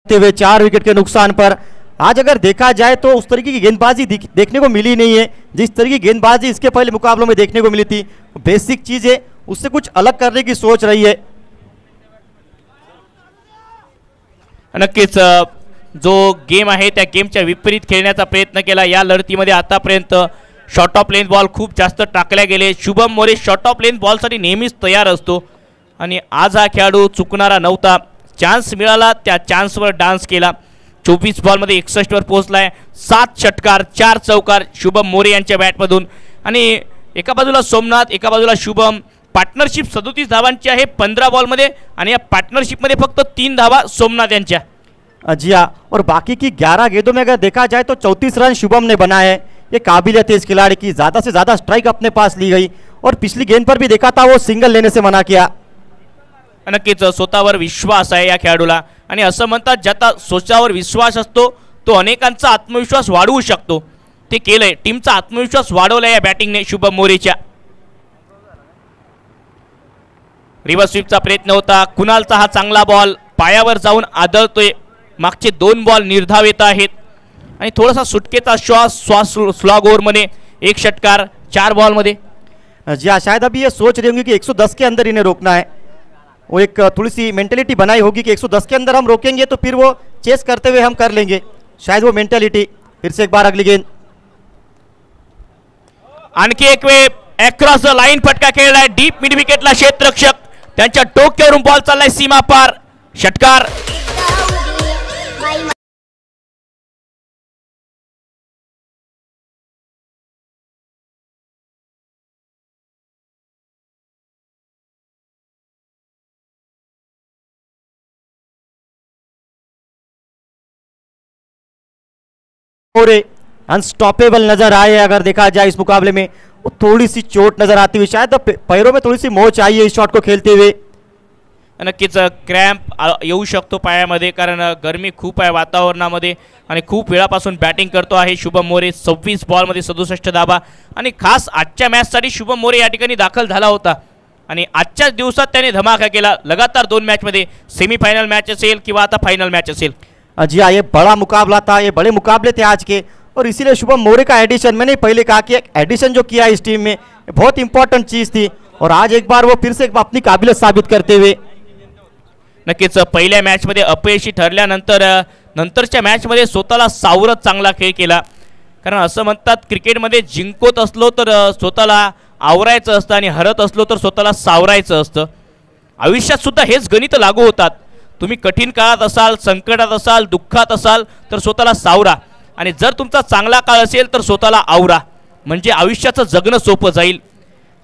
हुए 4 विकेट के नुकसान पर। आज अगर देखा जाए तो उस तरीके की गेंदबाजी देखने को मिली नहीं है जिस तरीके की गेंदबाजी इसके पहले मुकाबलों में देखने को मिली थी। बेसिक चीज है, उससे कुछ अलग करने की सोच रही है। नक्कीच जो गेम आहे त्या गेमच्या विपरीत खेळण्याचा प्रयत्न केला. या लढतीमध्ये आतापर्यंत शॉर्ट ऑफ लेंथ बॉल खूप जास्त टाकल्या गेले. शुभम मोरे शॉर्ट ऑफ लेंथ बॉलसाठी नेहमीच तयार असतो आणि आज हा खेळाडू चुकणारा नव्हता. चान्स मिळाला त्या चान्सवर डान्स केला. 24 बॉलमध्ये 61 वर पोहोचलाय. 7 षटकार 4 चौकार शुभम मोरे यांच्या बॅटमधून. आणि एका बाजूला सोमनाथ, एका बाजूला शुभम. पार्टनरशिप 37 धावांची आहे 15 बॉलमध्ये आणि या पार्टनरशिपमध्ये फक्त 3 धावा सोमनाथ यांच्या. जी हाँ, और बाकी की 11 गेंदों में अगर देखा जाए तो 34 रन शुभम ने बनाए हैं. ये काबिलियत है इस खिलाड़ी की. ज़्यादा से ज़्यादा स्ट्राइक अपने पास ली गई और पिछली गेंद पर भी देखा था वो सिंगल लेने से मना किया. नक्कीच स्वतःवर विश्वास आहे या खेळाडूला आणि असं म्हणतात ज्याचा स्वतःवर विश्वास असतो तो अनेकांचा आत्मविश्वास वाढवू शकतो. ते केलंय. टीमचा आत्मविश्वास वाढवलाय या बॅटिंगने शुभम मोरेच्या. रिव्हर्स स्वीपचा प्रयत्न होता. कुणालचा हा चांगला बॉल पायावर जाऊन आदळतोय. मागचे 2 बॉल निर्धाव आहेत आणि थोडासा सुटकेचा श्वास स्लॉग ओव्हरमध्ये 1 षटकार 4 बॉलमध्ये. जी हाँ, शायद अभी ये सोच रही होंगी कि 110 के अंदर इन्हें रोकना है. वो एक थोड़ी सी मेंटेलिटी बनाई होगी कि 110 के अंदर हम रोकेंगे तो फिर वो चेस करते हुए हम कर लेंगे. शायद वो मेंटेलिटी. फिर से एक बार अगली गेंद. आणखी एक वेळ अक्रॉस द लाईन फटका खेळलाय. डीप मिड विकेटला क्षेत्ररक्षक त्यांच्या डोक्यावरून बॉल चाललाय सीमा पार. षटकार. मोरे अनस्टॉपेबल नजर आए अगर देखा जाए इस मुकाबले में. वो थोड़ी सी चोट नजर आती हुई. शायद पैरों में थोड़ी सी मोह चाहिए इस शॉट को खेलते हुए. नक्कीच क्रॅम्प येऊ शकतो पायामध्ये कारण गरमी खूप आहे वातावरणामध्ये आणि खूप वेळापासून बॅटिंग करतो आहे शुभम मोरे. 26 बॉलमध्ये 67 धावा आणि खास आजच्या मॅचसाठी शुभम मोरे या ठिकाणी दाखल झाला होता आणि आजच्याच दिवसात त्याने धमाका केला. लगातार 2 मॅचमध्ये सेमीफायनल मॅच असेल किंवा आता फायनल मॅच असेल. जी हाँ, ये बड़ा मुकाबला था. ये बड़े मुकाबले थे आज के और इसीलिए शुभम मोरे का एडिशन, मैंने पहले कहा कि एडिशन जो किया इस टीम में बहुत इंपॉर्टेंट चीज़ थी और आज एक बार वो फिर से अपनी काबिलियत साबित करते हुए. नक्कीच पहिल्या मॅचमध्ये अपयशी ठरल्यानंतर नंतरच्या मॅचमध्ये स्वतःला सावरत चांगला खेळ केला. कारण असं म्हणतात क्रिकेटमध्ये जिंकत असलो तर स्वतःला आवरायचं असतं आणि हरत असलो तर स्वतःला सावरायचं असतं. आयुष्यात सुद्धा हेच गणित लागू होतात. तुम्ही कठीण काळात असाल, संकटात असाल, दुःखात असाल तर स्वतःला सावरा आणि जर तुमचा चांगला काळ असेल तर स्वतःला आवरा. म्हणजे आयुष्याचं जगणं सोपं जाईल.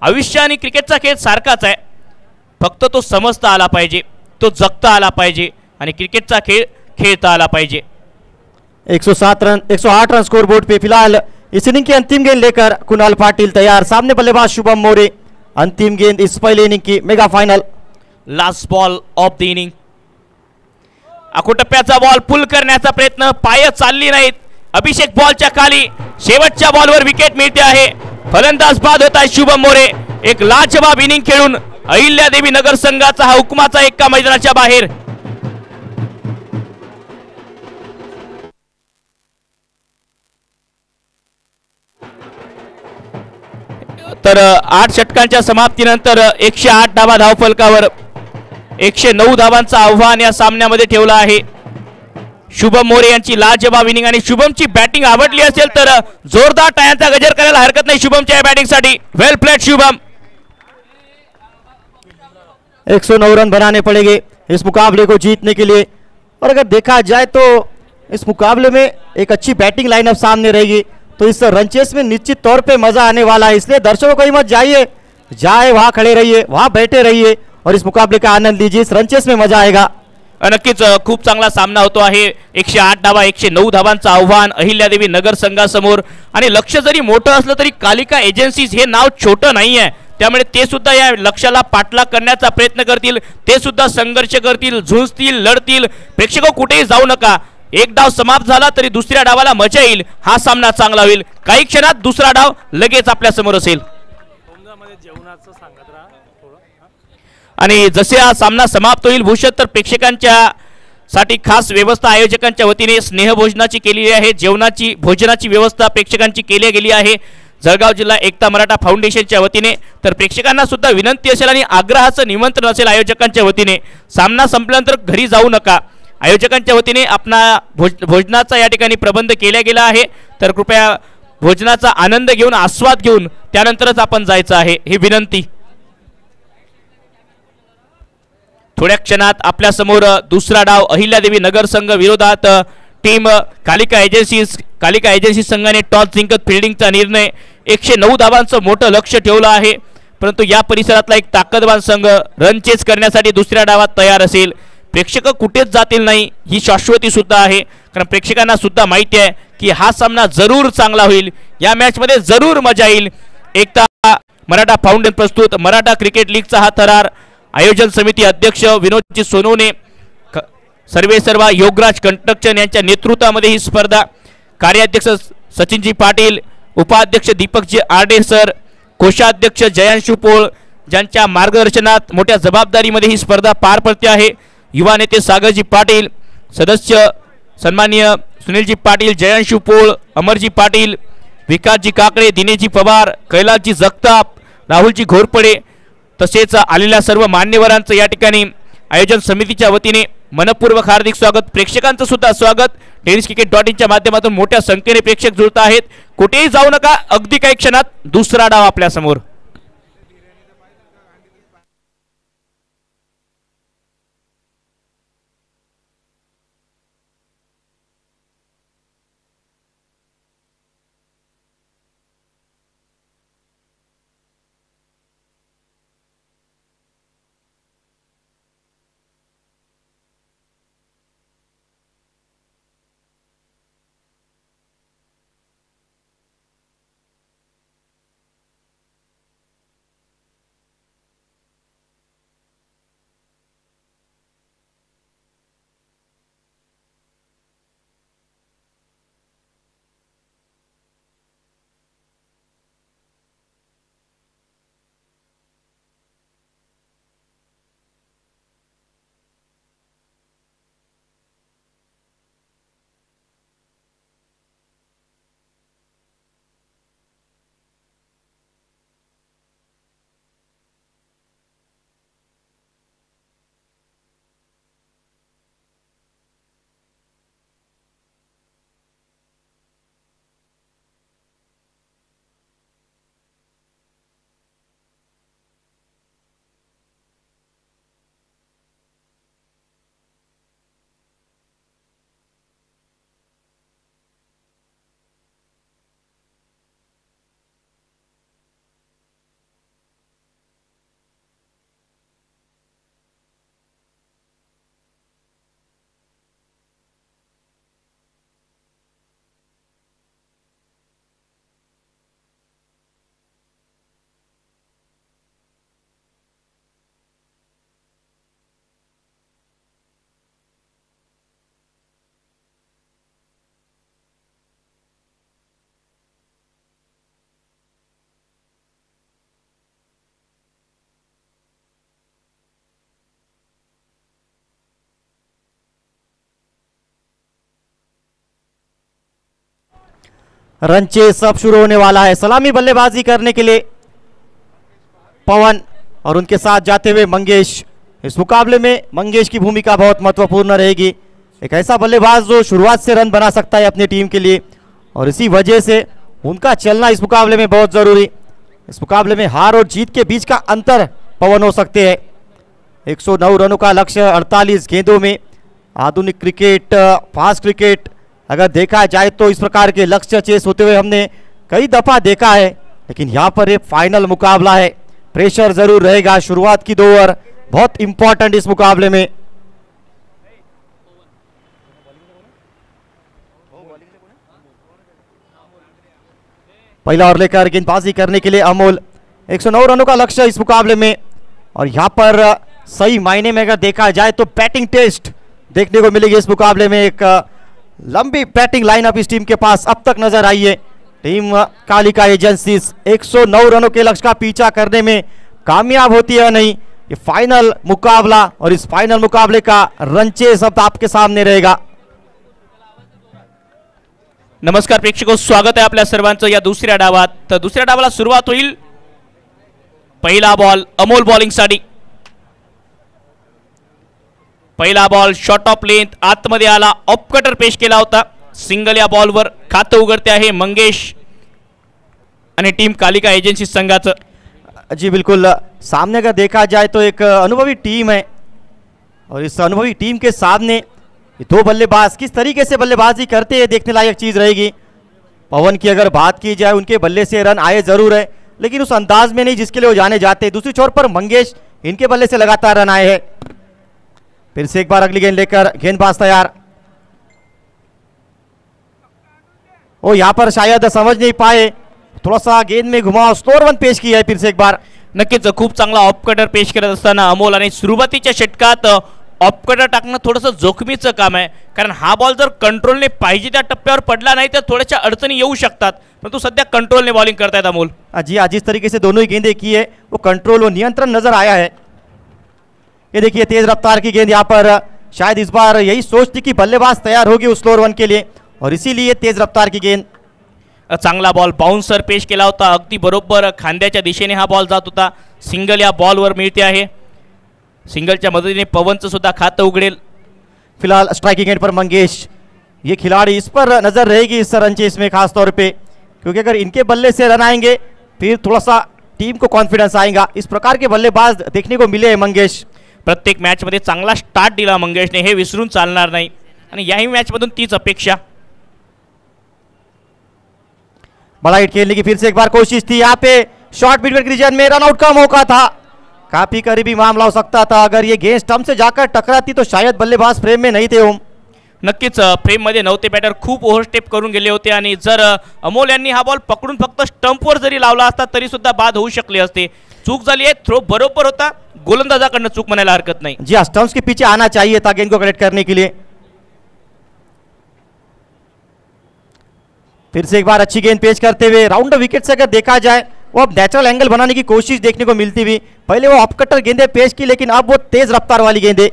आयुष्य आणि क्रिकेटचा खेळ सारखाच आहे. फक्त तो समजता आला पाहिजे, तो जगता आला पाहिजे आणि क्रिकेटचा खेळ खेळता आला पाहिजे. 108 रन स्कोर बोर्ड पे. फिलहाल इस इनिंग की अंतिम गेंद लेकर कुणाल पाटिल तैयार. सामने बल्लेबाज शुभम मोरे. अंतिम गेंद इस पहले इनिंग की mega final. Last ball of the inning. अकुटप्प्याचा बॉल पुल करण्याचा प्रयत्न. पाय चालली नाहीत. अभिषेक बॉलच्या खाली. शेवटच्या बॉलवर विकेट मिळते आहे. फलंदाज बाद होत आहे शुभम मोरे. एक लाजवाब इनिंग खेळून अहिल्यादेवी नगर संघाचा हा हुकमाचा एक्का मैदानाच्या बाहेर. तर 8 षटकांच्या समाप्तीनंतर 108 धावा धावफलकावर 109 धावांचं आव्हान या सामन्यामध्ये ठेवलं आहे. शुभम मोरे यांची लाजवाब इनिंग आणि शुभमची बॅटिंग आवडली असेल तर जोरदार टाळ्यांचा गजर करायला हरकत नाही शुभमच्या या बॅटिंगसाठी. Well played Shubham. 109 रन बनाने पड़ेंगे इस मुकाबले को जीतने के लिए. और अगर देखा जाए तो इस मुकाबले में एक अच्छी बैटिंग लाइनअप सामने रहेगी तो इस रनचेस में निश्चित तौर पे मजा आने वाला है. इसलिए दर्शकों कहीं मत जाइए, वहां खड़े रहिए, वहां बैठे रहिए और इस मुकाबले का आनंद लीजिए. इस रनचेस में मजा आएगा. नक्कीच खूप चांगला सामना होतो आहे. 108 धावा 109 धावांचं आव्हान अहिल्यादेवी नगर संघासमोर. आणि लक्ष जरी मोठं असलं तरी कालिका एजन्सीज हे नाव छोटं नाही आहे. त्यामुळे ते सुद्धा या लक्ष्याला पाठलाग करण्याचा प्रयत्न करतील. ते सुद्धा संघर्ष करतील, झुंजतील, लढतील. प्रेक्षक कुठेही जाऊ नका. एक डाव समाप्त झाला तरी दुसऱ्या डावाला मजा येईल. हा सामना चांगला होईल. काही क्षणात दुसरा डाव लगेच आपल्या समोर असेल. आणि जसे हा सामना समाप्त होईल भूषण तर प्रेक्षकांच्या साठी खास व्यवस्था आयोजकांच्या वतीने स्नेहभोजनाची केलेली आहे. जेवणाची भोजनाची व्यवस्था प्रेक्षकांची केली गेली आहे जळगाव जिल्हा एकता मराठा फाउंडेशनच्या वतीने. तर प्रेक्षकांना सुद्धा विनंती असेल आणि आग्रहाचं निमंत्रण असेल आयोजकांच्या वतीने. सामना संपल्यानंतर घरी जाऊ नका आयोजकांच्या वतीने आपणा भोजनाचा या ठिकाणी प्रबंध केला गेला आहे, तर कृपया भोजनाचा आनंद घेऊन आस्वाद घेऊन त्यानंतरच आपण जायचं आहे ही विनंती. थोड्या क्षणात आपल्या समोर दुसरा डाव अहिल्यादेवी नगर संघ विरोधात टीम कालिका एजन्सी संघाने टॉस जिंकत फिल्डिंगचा निर्णय 109 धावांचं मोठं लक्ष्य ठेवलं आहे, परंतु या परिसरातला एक ताकदवान संघ रन चेस करण्यासाठी दुसऱ्या डावात तयार असेल. प्रेक्षक कुठेच जातील नाही ही शाश्वती सुद्धा आहे, कारण प्रेक्षकांना सुद्धा माहिती आहे की हा सामना जरूर चांगला होईल, या मॅच मध्ये जरूर मजा येईल. एकता मराठा फाउंडेशन प्रस्तुत मराठा क्रिकेट लीगचा हा थरार आयोजन समिती अध्यक्ष विनोदजी सोनवणे, सर्वेसर्वा योगराज कंटकचन यांच्या नेतृत्वामध्ये ही स्पर्धा, कार्याध्यक्ष सचिनजी पाटील, उपाध्यक्ष दीपकजी आरडे सर, कोषाध्यक्ष जयांशु पोळ ज्यांच्या मार्गदर्शनात मोठ्या जबाबदारीमध्ये ही स्पर्धा पार पडते आहे. युवा नेते सागरजी पाटील, सदस्य सन्माननीय सुनीलजी पाटील, जयांशु पोळ, अमरजी पाटील, विकासजी काकडे, दिनेशजी पवार, कैलासजी जगताप, राहुलजी घोरपडे तसेच आलेल्या सर्व मान्यवरांचं या ठिकाणी आयोजन समितीच्या वतीने मनपूर्वक हार्दिक स्वागत. प्रेक्षकांचं सुद्धा स्वागत. tenniscricket.in माध्यमातून मोठ्या संख्येने प्रेक्षक जुळत आहेत. कुठेही जाऊ नका, अगदी काही क्षणात दुसरा डाव आपल्या समोर. रन चेस अब शुरू होने वाला है। सलामी बल्लेबाजी करने के लिए पवन और उनके साथ जाते हुए मंगेश। इस मुकाबले में मंगेश की भूमिका बहुत महत्वपूर्ण रहेगी। एक ऐसा बल्लेबाज जो शुरुआत से रन बना सकता है अपनी टीम के लिए, और इसी वजह से उनका चलना इस मुकाबले में बहुत जरूरी। इस मुकाबले में हार और जीत के बीच का अंतर पवन हो सकते हैं। 109 रनों का लक्ष्य 48 गेंदों में। आधुनिक क्रिकेट, फास्ट क्रिकेट अगर देखा जाए तो इस प्रकार के लक्ष्य चेस होते हुए हमने कई दफा देखा है, लेकिन यहाँ पर एक फाइनल मुकाबला है। प्रेशर जरूर रहेगा। शुरुआत की 2 ओवर बहुत इंपॉर्टेंट इस मुकाबले में। पहला ओवर लेकर गेंदबाजी करने के लिए अमोल। 109 रनों का लक्ष्य इस मुकाबले में, और यहाँ पर सही मायने में अगर देखा जाए तो बैटिंग टेस्ट देखने को मिलेगी इस मुकाबले में। एक लंबी बैटिंग लाइनअप इस टीम के पास अब तक नजर आई है। टीम कालिका एजेंसीज 109 रनों के लक्ष्य का पीछा करने में कामयाब होती है नहीं। ये फाइनल मुकाबला, और इस फाइनल मुकाबले का रन चेस अब आपके सामने रहेगा। नमस्कार प्रेक्षको, स्वागत आहे आपल्या सर्वांचं या दुसऱ्या डावात। तर दुसऱ्या डावाला सुरुवात होईल। पहिला बॉल अमोल बॉलिंगसाठी। पहिला बॉल शॉर्ट ऑफ लेंथ आतमध्ये आला, ऑफ कटर पेश केला होता. सिंगल या बॉलवर खातं उघडते आहे मंगेश आणि टीम कालिका एजेंसी संघाचं. जी बिल्कुल, सामने अगर देखा जाए तो एक अनुभवी टीम है और इस अनुभवी टीम के सामने दो बल्लेबाज किस तरीके से बल्लेबाजी करते हैं देखने लायक चीज रहेगी. पवन की अगर बात की जाए उनके बल्ले से रन आए जरूर है लेकिन उस अंदाज में नहीं जिसके लिए वो जाने जाते. दूसरी छोर पर मंगेश, इनके बल्ले से लगातार रन आए हैं. फिर से एक बार अगली गेंद लेकर गेंदबाज तैयार. वो यहाँ पर शायद समझ नहीं पाए, थोड़ा सा गेंद में घुमाव, स्लोअर वन पेश किया है. फिर से एक बार नक्कीच खूप चांगला ऑफ कटर पेश करत असताना अमोल आणि सुरुवातीच्या षटकात ऑफ कटर टाकणं थोडंसं जोखमीचं काम आहे, कारण हा बॉल जर कंट्रोलने पाहिजे त्या टप्प्यावर पडला नाही तर थोड्याशा अडचणी येऊ शकतात, परंतु सध्या कंट्रोलने बॉलिंग करतायत अमोल. जी हाँ, जिस तरीके से दोनों ही गेंदें की है वो कंट्रोल, वो नियंत्रण नजर आया है. ये देखिए तेज रफ्तार की गेंद, यहाँ पर शायद इस बार यही सोच थी कि बल्लेबाज तैयार होगी उस स्लोअर वन के लिए और इसीलिए तेज रफ्तार की गेंद. चांगला बॉल बाउन्सर पेश केला होता, अगदी बरोबर खांद्याच्या दिशेने हा बॉल जात होता. सिंगल या बॉलवर मिळते आहे. सिंगलच्या मदतीने पवनचं सुद्धा खातं उघडेल. फिलहाल स्ट्राइकिंग एंड पर मंगेश, ये खिलाड़ी इस पर नजर रहेगी इस रन चेस में खास तौर पे, क्योंकि अगर इनके बल्ले से रन आएंगे फिर थोड़ा सा टीम को कॉन्फिडेंस आएगा. इस प्रकार के बल्लेबाज देखने को मिले मंगेश. प्रत्येक मॅचमध्ये चांगला स्टार्ट दिला मंगेशने, हे विसरून चालणार नाही आणि याही मॅचमधून तीच अपेक्षा. बड़ा हिट खेलने की फिर से एक बार कोशिश थी, यहाँ पे शॉर्ट मिड रीजन में रनआउट का मौका था, काफी करीबी मामला हो सकता था. अगर ये गेंद स्टंप से जाकर टकराती तो शायद बल्लेबाज फ्रेम में नहीं थे. ओम, नक्कीच फ्रेम मध्ये नव्हते, बॅटर खूप ओव्हरस्टेप करून गेले होते आणि जर अमोल यांनी हा बॉल पकडून फक्त स्टंपवर जरी लावला असता तरी सुद्धा बाद होऊ शकले असते. चूक झाली आहे, थ्रो बरोबर होता, गोलंदाजाकडनं चूक म्हणायला हरकत नाही. जी हाँ, स्टंप्स के पीछे आना चाहिए था गेंद को कलेक्ट करने के लिए. फिर से एक बार अच्छी गेंद पेश करते हुए राउंड विकेट से अगर देखा जाए वो अब नेचुरल एंगल बनाने की कोशिश देखने को मिलती हुई. पहले वो ऑफ कटर गेंदें पेश की लेकिन अब वो तेज रफ्तार वाली गेंदें.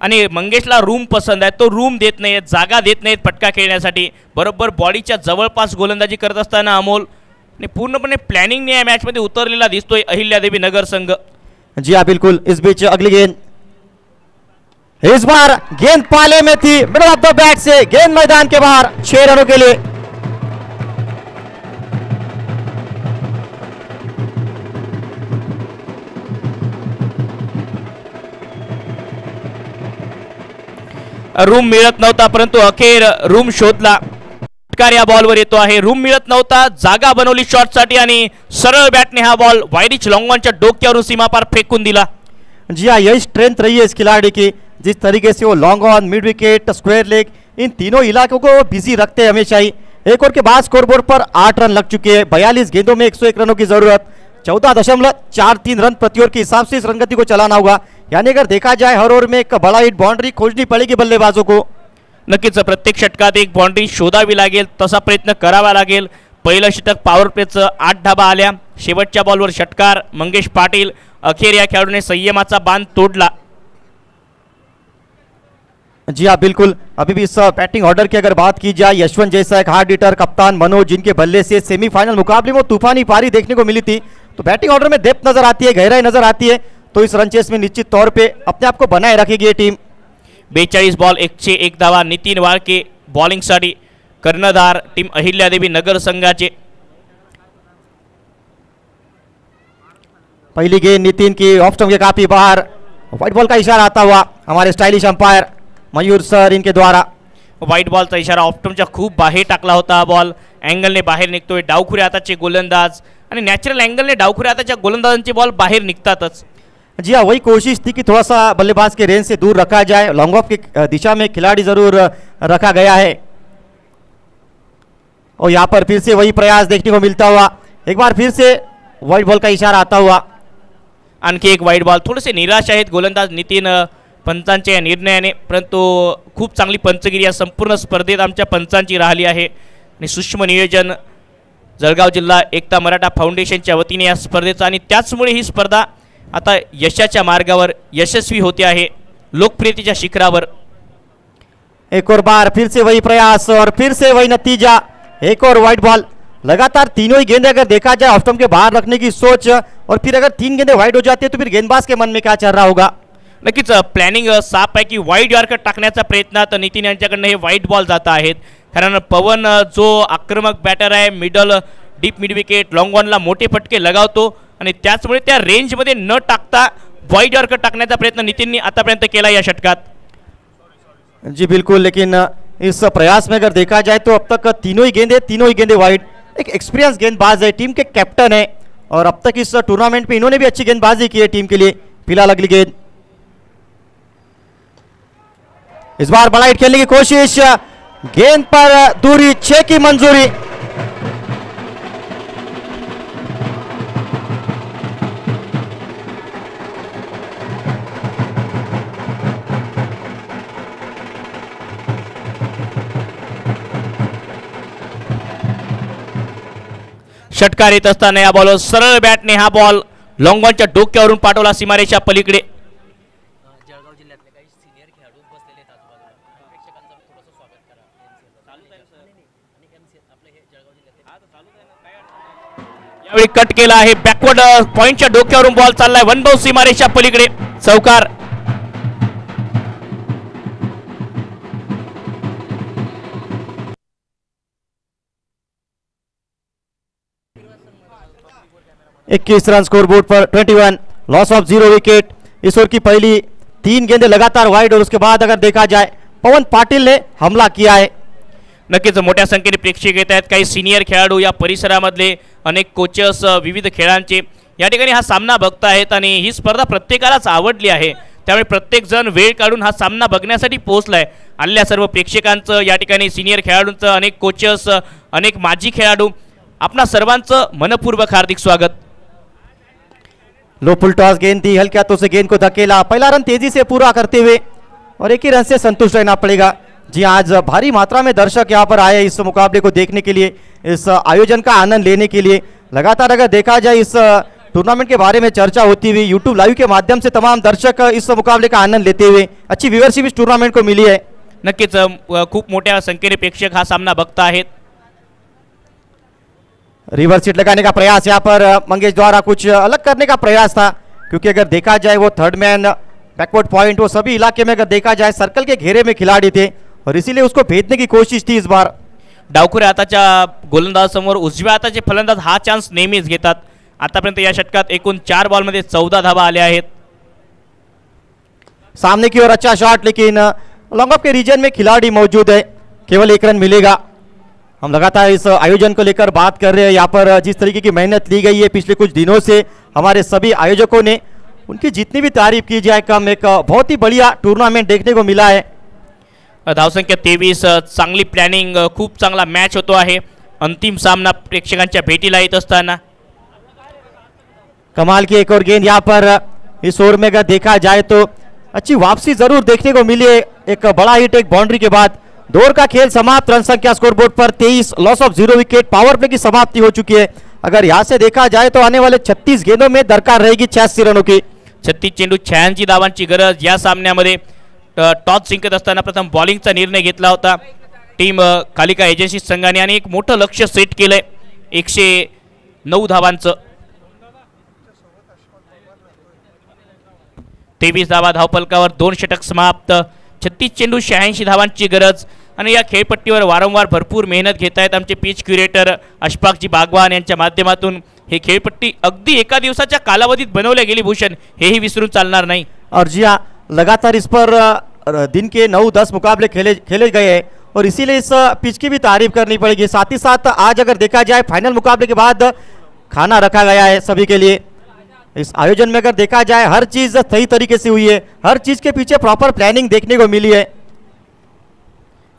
आणि मंगेशला रूम पसंत आहे, तो रूम देत नाहीत, जागा देत नाहीत फटका खेळण्यासाठी. बरोबर बॉडीच्या जवळपास गोलंदाजी करत असताना अमोल पूर्णपणे प्लॅनिंग या मॅचमध्ये उतरलेला दिसतोय अहिल्यादेवी नगर संघ. जी हाँ बिल्कुल. इस बीच अगली गेंद, इस बार गेंद पाले में थी, मिडल ऑफ द बैट से गेंद मैदान के बाहर 6 रनों के लिए. रूम मिळत नव्हता परंतु अखेर रूम शोधला. षटकार या बॉलवर येतो आहे. रूम मिळत नव्हता, जागा बनवली शॉटसाठी आणि सरळ बॅटने हा बॉल वाइडिच लॉन्गॉनच्या डोक्यावरून सीमापार फेकून दिला. जी हाँ, यही स्ट्रेंथ रही है इस खिलाड़ी की, जिस तरीके से वो long on, mid wicket, square leg, इन तीनों इलाकों को बिजी रखते हैं हमेशा ही. एक ओवर के बाद स्कोरबोर्ड पर 8 रन लग चुके हैं. 42 गेंदों में 101 रनों की जरूरत. 14.43 रन प्रति ओवर के हिसाब से इस रनगति को चलाना होगा. यानी अगर देखा जाए हर ओवर में एक बड़ा हिट बाउंड्री खोजनी पड़ेगी बल्लेबाजों को. नक्कीच प्रत्येक षटकात एक बाउंड्री शोधावी लागेल, तसा प्रयत्न करावा लागेल. पहिलं षटक पॉवर प्लेचं 8 धाबा आल्या. शेवटच्या बॉलवर षटकार मंगेश पाटील. अखेर या खेळाडूने संयमाचा बांध तोडला. जी हाँ बिल्कुल. अभी भी इस बैटिंग ऑर्डर की अगर बात की जाए, यशवंत जैसा एक हार्ड हिटर, कप्तान मनोज, जिनके बल्ले से सेमीफाइनल मुकाबले में तूफानी पारी देखने को मिली थी, तो बैटिंग ऑर्डर में डेप्थ नजर आती है, गहराई नजर आती है, तो इस रन चेस में निश्चित तौर पे अपने आप को बनाए रखेगी ये टीम. 42 बॉल 101 धावा. नितीन वाळके बॉलिंगसाठी कर्णधार टीम अहिल्यादेवी नगर संघाचे. पहली गेंद नितिन की ऑफ स्टंप के काफी बाहर, व्हाइट बॉल का इशारा आता हुआ हमारे स्टाइलिश अंपायर मयूर सर इनके द्वारा. व्हाइट बॉलचा इशारा ऑफ स्टंपच्या खूप बाहेर टाकला होता. हा बॉल अँगलने बाहेर निघतोय. डावखुऱ्या हाताचे गोलंदाज आणि नॅचरल अँगलने डावखुऱ्या हाताच्या गोलंदाजांचे बॉल बाहेर निघतातच. जी हाँ, वही कोशिश थी कि थोड़ा सा बल्लेबाज के रेंज से दूर रखा जाए. लॉन्ग ऑफ की दिशा में खिलाड़ी जरूर रखा गया है और यहाँ पर फिर से वही प्रयास देखने को मिलता हुआ. एक बार फिर से व्हाइट बॉल का इशारा आता हुआ. आणखी एक वाईट बॉल. थोडेसे निराश आहेत गोलंदाज नितीन पंचांच्या या निर्णयाने, परंतु खूप चांगली पंचगिरी या संपूर्ण स्पर्धेत आमच्या पंचांची राहिली आहे आणि सूक्ष्म नियोजन जळगाव जिल्हा एकता मराठा फाउंडेशनच्या वतीने या स्पर्धेचा आणि त्याचमुळे ही स्पर्धा आता यशाच्या मार्गावर यशस्वी होते आहे, लोकप्रियतेच्या शिखरावर. एक और बार फिर से वही प्रयास और फिर से वही नतीजा. एक और व्हाइट बॉल. लगातार तीनों ही गेंदें अगर देखा जाए ऑफ स्टंप के बाहर रखने की सोच, और फिर अगर 3 गेंदें वाइड हो जाती है तो फिर गेंदबाज के मन में क्या चल रहा होगा. नक्कीच प्लॅनिंग सापैकी वाईड यॉर्कर टाकण्याचा प्रयत्नात नितीन यांच्याकडनं हे वाईट बॉल जात आहेत. कारण पवन जो आक्रमक बॅटर आहे, डीप मिड विकेट लॉंग ऑनला मोठे फटके लगावतो आणि त्याचमुळे त्या रेंजमध्ये न टाकता वाईड यॉर्कर टाकण्याचा प्रयत्न नितीननी आतापर्यंत केला या षटकात. जी बिल्कुल, लेकिन इस प्रयास में अगर देखा जाए तो अब तक तीनों ही गेंदे वाइड. एक एक्सपीरियंस गेंदबाज है, टीम के कैप्टन है और अब तक इस टूर्नामेंट में इन्होंने भी अच्छी गेंदबाजी की है टीम के लिए. फिलहाल अगली गेंद, इस बार बड़ा हिट खेलने की कोशिश, गेंद पर दूरी 6 की मंजूरी. षटकार येत असताना या बॉलवर सरळ बॅटने हा बॉल लॉंग ऑनच्या डोक्यावरून पाठवला सीमारेषा पलीकडे. जळगाव जिल्ह्यातले काही सिनियर खेळाडू बसलेले आहेत आजूबाजूला. प्रेक्षकांचं थोडंसं स्वागत करा. यावेळी कट केला आहे, बॅकवर्ड पॉइंटच्या डोक्यावरून बॉल चाललाय, वन बाउंस सीमारेषा पलीकडे, चौकार. इक्कीस रन स्कोरबोर्ड पर 21, लॉस ऑफ 0 विकेट. इस ओवर की पहली 3 गेंदें लगातार वाइड और उसके बाद अगर देखा जाए पवन पाटिल ने हमला किया है. नक्कीच मोठ्या संख्येने प्रेक्षक येत आहेत, काही सिनियर खेळाडू, या परिसरामधले अनेक कोचेस, विविध खेळांचे या ठिकाणी हा सामना बघतायत आणि ही स्पर्धा प्रत्येकालाच आवडली आहे. त्यामुळे प्रत्येक जण वेळ काढून हा सामना बघण्यासाठी पोहोचलाय. आलेल्या सर्व प्रेक्षकांचं, या ठिकाणी सिनियर खेळाडूंचं, अनेक कोचेस, अनेक माजी खेळाडू, आपणा सर्वांचं मनपूर्वक हार्दिक स्वागत. लो फुल टॉस गेंद दी, हल्के हाथों से गेंद को धकेला, पहला रन तेजी से पूरा करते हुए और एक ही रन से संतुष्ट रहना पड़ेगा. जी आज भारी मात्रा में दर्शक यहाँ पर आए इस मुकाबले को देखने के लिए, इस आयोजन का आनंद लेने के लिए. लगातार अगर देखा जाए इस टूर्नामेंट के बारे में चर्चा होती हुई, यूट्यूब लाइव के माध्यम से तमाम दर्शक इस मुकाबले का आनंद लेते हुए अच्छी व्यूअरशिप इस टूर्नामेंट को मिली है. नक्कीच खूप मोठ्या संख्येने प्रेक्षक हा सामना बघता आहेत. रिवर्स हिट लगाने का प्रयास यहाँ पर मंगेश द्वारा कुछ अलग करने का प्रयास था, क्योंकि अगर देखा जाए वो थर्ड मैन, बैकवर्ड पॉइंट, वो सभी इलाके में अगर देखा जाए सर्कल के घेरे में खिलाड़ी थे और इसीलिए उसको भेजने की कोशिश थी. इस बार डावखुऱ्या हाताच्या गोलंदाजासमोर उजव्या हाताचे फलंदाज हा चान्स नेहमीच घेतात. आतापर्यंत या षटकात एकूण 4 बॉलमध्ये 14 धावा आल्या आहेत. सामने की ओर अच्छा शॉट, लेकिन लॉन्ग ऑफ के रीजन में खिलाड़ी मौजूद है, केवल 1 रन मिलेगा. हम लगातार इस आयोजन को लेकर बात कर रहे हैं. यहाँ पर जिस तरीके की मेहनत ली गई है पिछले कुछ दिनों से हमारे सभी आयोजकों ने, उनकी जितनी भी तारीफ की जाए कम. एक बहुत ही बढ़िया टूर्नामेंट देखने को मिला है. धावसंख्या 23, चांगली प्लॅनिंग, खूप चांगला मॅच होतो आहे. अंतिम सामना प्रेक्षकांच्या भेटीला येत असताना कमाल की एक और गेंद यहाँ पर इस ओवर में अगर देखा जाए तो अच्छी वापसी जरूर देखने को मिली है. एक बड़ा हिट एक बाउंड्री के बाद 2 ओवर का खेल समाप्त. रन संख्या स्कोरबोर्ड पर 23, loss of 0 wicket. Power play की समाप्ति हो चुकी है. अगर यहाँ से देखा जाए तो आने वाले 36 गेंदों में दरकार रहेगी 86 रनों की. 36 चेंडू 86 धावांची गरज. या सामन्यामध्ये टॉस जिंकत असताना प्रथम बॉलिंगचा निर्णय घेतला होता टीम कालिका एजन्सी संघाने आणि एक मोठं लक्ष्य सेट केलंय 109 धावांचं. 23 धावा धावफलकावर, 2 षटक समाप्त. 36 चेंडू 86 धावांची गरज. आणि या खेळपट्टीवर वारंवार भरपूर मेहनत घेत आहेत आमचे पिच क्युरेटर अशफाकजी बागवान यांच्या माध्यमातून. हे खेळपट्टी अगदी एका दिवसाच्या कालावधीत बनवल्या गेली भूषण, हेही विसरून चालणार नाही. और जी हाँ, लगातार इस पर दिन के 9-10 मुकाबले खेले गए हैं और इसीलिए इस पिच की भी तारीफ करनी पड़ेगी. साथ ही साथ आज अगर देखा जाए फाइनल मुकाबले के बाद खाना रखा गया है सभी के लिए. इस आयोजन में अगर देखा जाए हर चीज सही तरीके से हुई है, हर चीज के पीछे प्रॉपर प्लानिंग देखने को मिली है.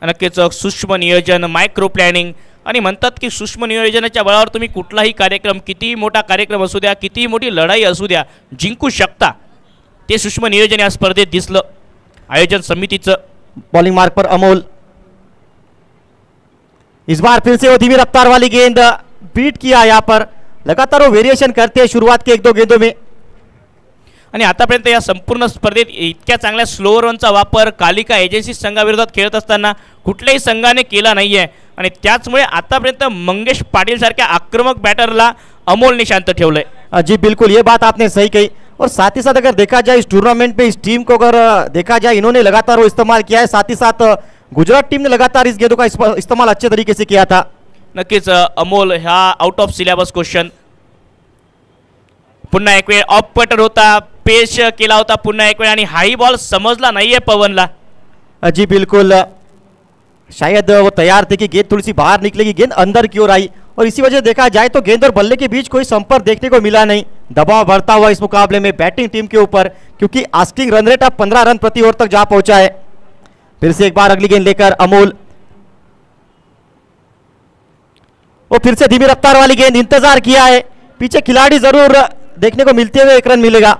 नक्कीच सूक्ष्म नियोजन, मायक्रो प्लॅनिंग आणि म्हणतात की सूक्ष्म नियोजनाच्या बळावर तुम्ही कुठलाही कार्यक्रम, कितीही मोठा कार्यक्रम असू द्या, कितीही मोठी लढाई असू द्या, जिंकू शकता. ते सूक्ष्म नियोजन या स्पर्धेत दिसलं आयोजन समितीचं. बॉलिंग मार्क पर अमोल, इस बार फिर से वो धीमी रफ्तार वाली गेंद बीट किया. यहाँ पर लगातार वो वेरिएशन करते हैं शुरुआत के 1-2 गेंदों में. आणि आतापर्यंत या संपूर्ण स्पर्धेत इतक्या चांगल्या स्लो रनचा वापर कालिका एजन्सी संघाविरोधात खेळत असताना कुठल्याही संघाने केला नाहीये. आणि त्याचमुळे आतापर्यंत मंगेश पाटील सारख्या आक्रमक बॅटरला अमोलने शांत ठेवलंय. जी बिल्कुल, ये बात आपने सही कही. और साथ ही साथ अगर देखा जाए इस टूर्नामेंट में इस टीम को अगर देखा जाए इन्होंने लगातार वो इस्तेमाल किया है, साथ ही साथ गुजरात टीम ने लगातार इस गेंदों का इस्तेमाल अच्छे तरीके से किया था। नक्कीच अमोल हा आउट ऑफ सिलेबस क्वेश्चन पुन्हा एक वेळ ऑफ पटर होता, पेश केला होता पुन्हा एक वेळ आणि हाई बॉल समजला नाहीये पवनला। जी बिल्कुल, शायद वो तैयार थे कि गेंद थोड़ी सी बाहर निकलेगी, गेंद अंदर की ओर आई और इसी वजह देखा जाए तो गेंद और बल्ले के बीच कोई संपर्क देखने को मिला नहीं। दबाव बढ़ता हुआ इस मुकाबले में बैटिंग टीम के ऊपर, क्योंकि आस्किंग रन रेट अब 15 रन प्रति ओवर तक जा पहुंचा है। फिर से एक बार अगली गेंद लेकर अमोल, वो फिर से धीमी रफ्तार वाली गेंद, इंतजार किया है, पीछे खिलाड़ी जरूर देखने को मिलते हुए एक रन मिलेगा।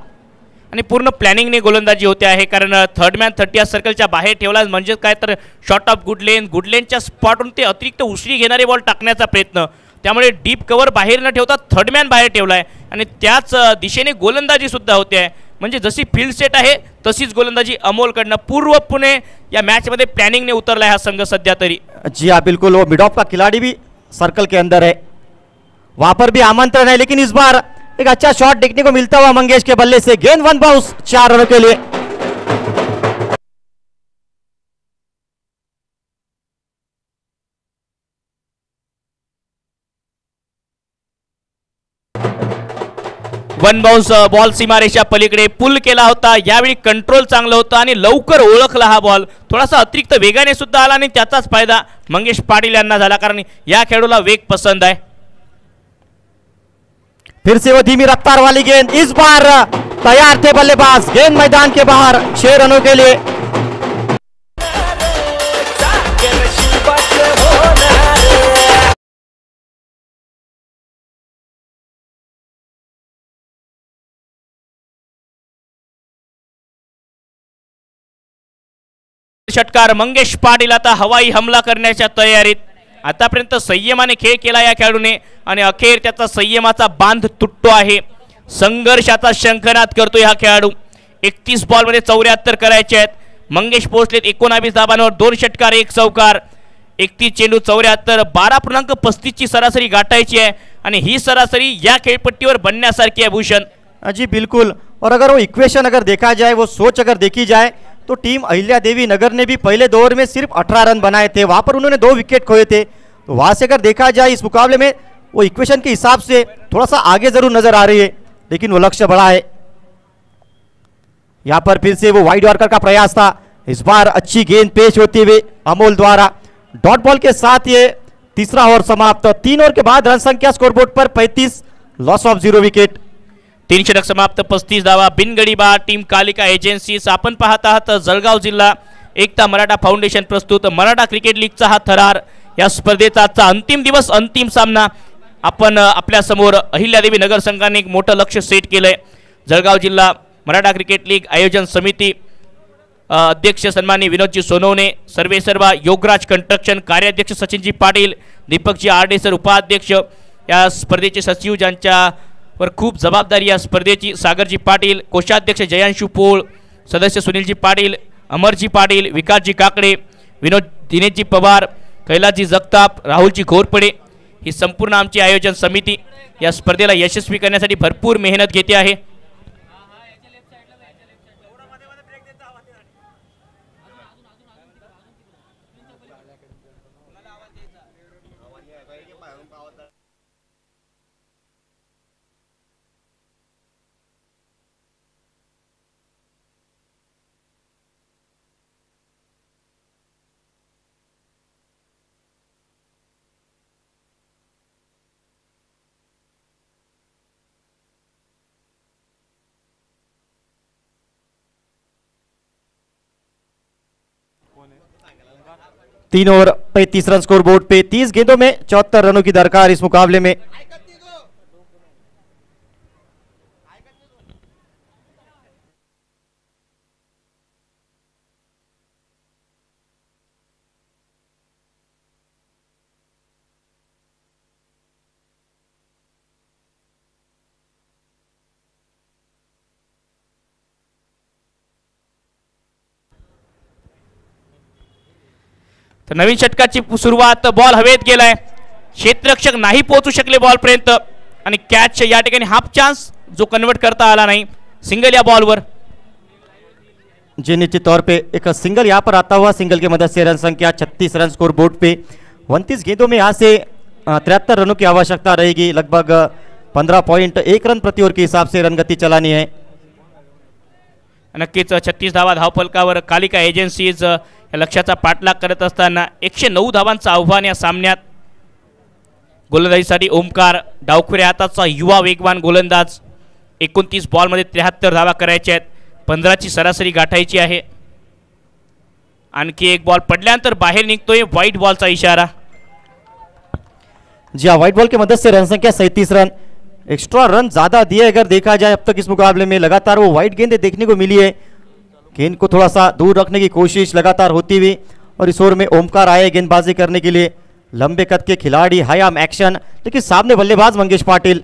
आणि पूर्ण प्लॅनिंगने गोलंदाजी होते आहे, कारण थर्ड मॅन 30 सर्कलच्या बाहेर ठेवला म्हणजे काय तर शॉट ऑफ गुडलेनच्या स्पॉटवरून ते अतिरिक्त उसळी घेणारे बॉल टाकण्याचा प्रयत्न, त्यामुळे डीप कव्हर बाहेर न ठेवता थर्ड मॅन बाहेर ठेवलाय आणि त्याच दिशेने गोलंदाजी सुद्धा होते आहे। म्हणजे जशी फील्ड सेट आहे तशीच गोलंदाजी अमोलकडनं पूर्वपणे या मॅच मध्ये प्लॅनिंगने उतरलाय हा संघ सध्या तरी। जी हाँ बिल्कुल, वो मिड ऑफ का खिलाड़ी भी सर्कल के अंदर है, वहां पर भी आमंत्रण है, लेकिन इस बार एक अच्छा शॉट देखने को मिलता हुआ मंगेश के बल्ले से, गेंद वन बाउंस 4 रनों के लिए। वन बाउन्स बॉल सीमारेषा पलीकडे पुल केला होता, यावेळी कंट्रोल चांगलं होतं आणि लवकर ओळखला हा बॉल, थोडासा अतिरिक्त वेगाने सुद्धा आला आणि त्याचाच फायदा मंगेश पाटील यांना झाला, कारण या खेळाडूला वेग पसंद आहे। फिर से वो धीमी रफ्तार वाली गेंद, इस बार तैयार थे बल्लेबाज, गेंद मैदान के बाहर 6 रनों के लिए। षटकार मंगेश पाटील आता हवाई हमला करण्याच्या तयारीत। आतापर्यंत संयमाने खेळ केला या खेळाडूने आणि अखेर त्याचा संयमाचा बांध तुटतो आहे, संघर्षाचा शंखनाद करतोय हा खेळाडू। 31 बॉल मध्ये 74 करायचे आहेत, मंगेश पोहोचलेत 19 धाबांवर, 2 षटकार 1 चौकार, 31 चेंडू 74, 12.35 ची सरासरी गाठायची आहे आणि ही सरासरी या खेळपट्टीवर बनण्यासारखी आहे भूषण। जी बिल्कुल, और अगर वो इक्वेशन अगर देखा जाए, वो सोच अगर देखी जाए तो टीम अहिल्या देवी नगर ने भी पहले 2 ओवर में सिर्फ 18 रन बनाए थे, वहां पर उन्होंने 2 विकेट खोए थे, तो वहां से अगर देखा जाए इस मुकाबले में वो इक्वेशन के हिसाब से थोड़ा सा आगे जरूर नजर आ रही है, लेकिन वो लक्ष्य बड़ा है। यहां पर फिर से वो वाइड यॉर्कर का प्रयास था, इस बार अच्छी गेंद पेश होते हुए अमोल द्वारा, डॉट बॉल के साथ ये तीसरा ओवर समाप्त। 3 ओवर के बाद रन संख्या स्कोरबोर्ड पर 35, लॉस ऑफ 0 विकेट। 3 षटक समाप्त, 35 धावा, बिनगडी बाद, टीम कालिका एजन्सीज। आपण पाहत आहात जळगाव जिल्हा एकता मराठा फाउंडेशन प्रस्तुत मराठा क्रिकेट लीगचा हा थरार, या स्पर्धेचा आजचा अंतिम दिवस, अंतिम सामना। आपण आपल्या समोर अहिल्यादेवी नगर संघाने एक मोठं लक्ष्य सेट केलंय। जळगाव जिल्हा मराठा क्रिकेट लीग आयोजन समिती अध्यक्ष सन्माननीय विनोदजी सोनवणे, सर्वेसर्वा योगराज कंस्ट्रक्शन, कार्याध्यक्ष सचिनजी पाटील, दीपकजी आरडे सर उपाध्यक्ष, या स्पर्धेचे सचिव ज्यांच्यावर खूप जबाबदारी या स्पर्धेची, सागरजी पाटील, कोषाध्यक्ष जयांशू पोळ, सदस्य सुनीलजी पाटील, अमरजी पाटील, विकासजी काकडे, विनोद दिनेशजी पवार, कैलासजी जगताप, राहुलजी घोरपडे, ही संपूर्ण आमची आयोजन समिती या स्पर्धेला यशस्वी करण्यासाठी भरपूर मेहनत घेते आहे। तीन ओवर 35 रन स्कोर बोर्ड पे, 30 गेंदों में 74 रनों की दरकार इस मुकाबले में। तर नवीन षटकाची सुरुवात, बॉल हवेत गेलाय, क्षेत्ररक्षक नाही पोहोचू शकले बॉल पर्यंत आणि कॅच या ठिकाणी हाफ चान्स जो कन्वर्ट करता आला नाही। सिंगल या बॉलवर। जी निश्चित तौर पे एक सिंगल यहाँ पर आता हुआ, सिंगल की मदद से रन संख्या 36 रन स्कोर बोर्ड पे। 29 गेंदों में यहाँ से 73 रनों की आवश्यकता रहेगी, लगभग 15.1 रन प्रति ओवर के हिसाब से रन गति चलानी है। नक्कीच 36 धावा धावफलकावर कालिका एजन्सीज या लक्ष्याचा पाठलाग करत असताना 109 धावांचं आव्हान या सामन्यात। गोलंदाजीसाठी ओमकार, डावखुऱ्या हाताचा युवा वेगवान गोलंदाज। 29 बॉलमध्ये 73 धावा करायच्या आहेत, 15ची सरासरी गाठायची आहे। आणखी एक बॉल पडल्यानंतर बाहेर निघतोय, व्हाईट बॉलचा इशारा। जी हाँ, व्हाइट बॉल की मदद से रन संख्या 37 रन। एक्स्ट्रा रन ज्यादा दिए अगर देखा जाए अब तक इस मुकाबले में, लगातार वो व्हाइट गेंदें देखने को मिली है। गेंद को थोड़ा सा दूर रखने की कोशिश लगातार होती हुई, और इस ओवर में ओमकार आए गेंदबाजी करने के लिए। लंबे कद के खिलाड़ी, हाई आर्म एक्शन, लेकिन सामने बल्लेबाज मंगेश पाटील।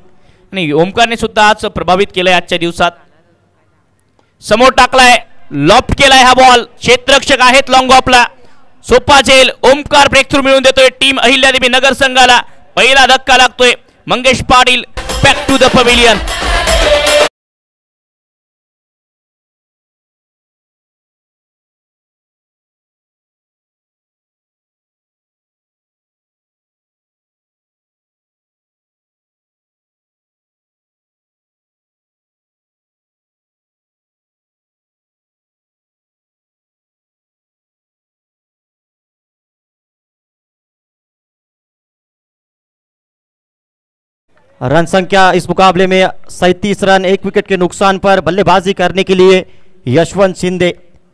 नाही, ओमकारने सुद्धा आज प्रभावित केलंय आजच्या दिवसात। समोर टाकलाय, लॉफ्ट केलाय हा बॉल, क्षेत्ररक्षक आहेत लॉंग ऑफला, सोपा झेल। ओमकार ब्रेक थ्रू मिळवून देतोय टीम अहिल्यादेवी नगर संघाला। पहिला धक्का लागतोय, Mangesh Patil back to the pavilion. Run संख्या इस मुकाबले में 37 रन, 1 विकेट के नुकसान पर बल्लेबाजी करने के लिए यशवंत शिंदे,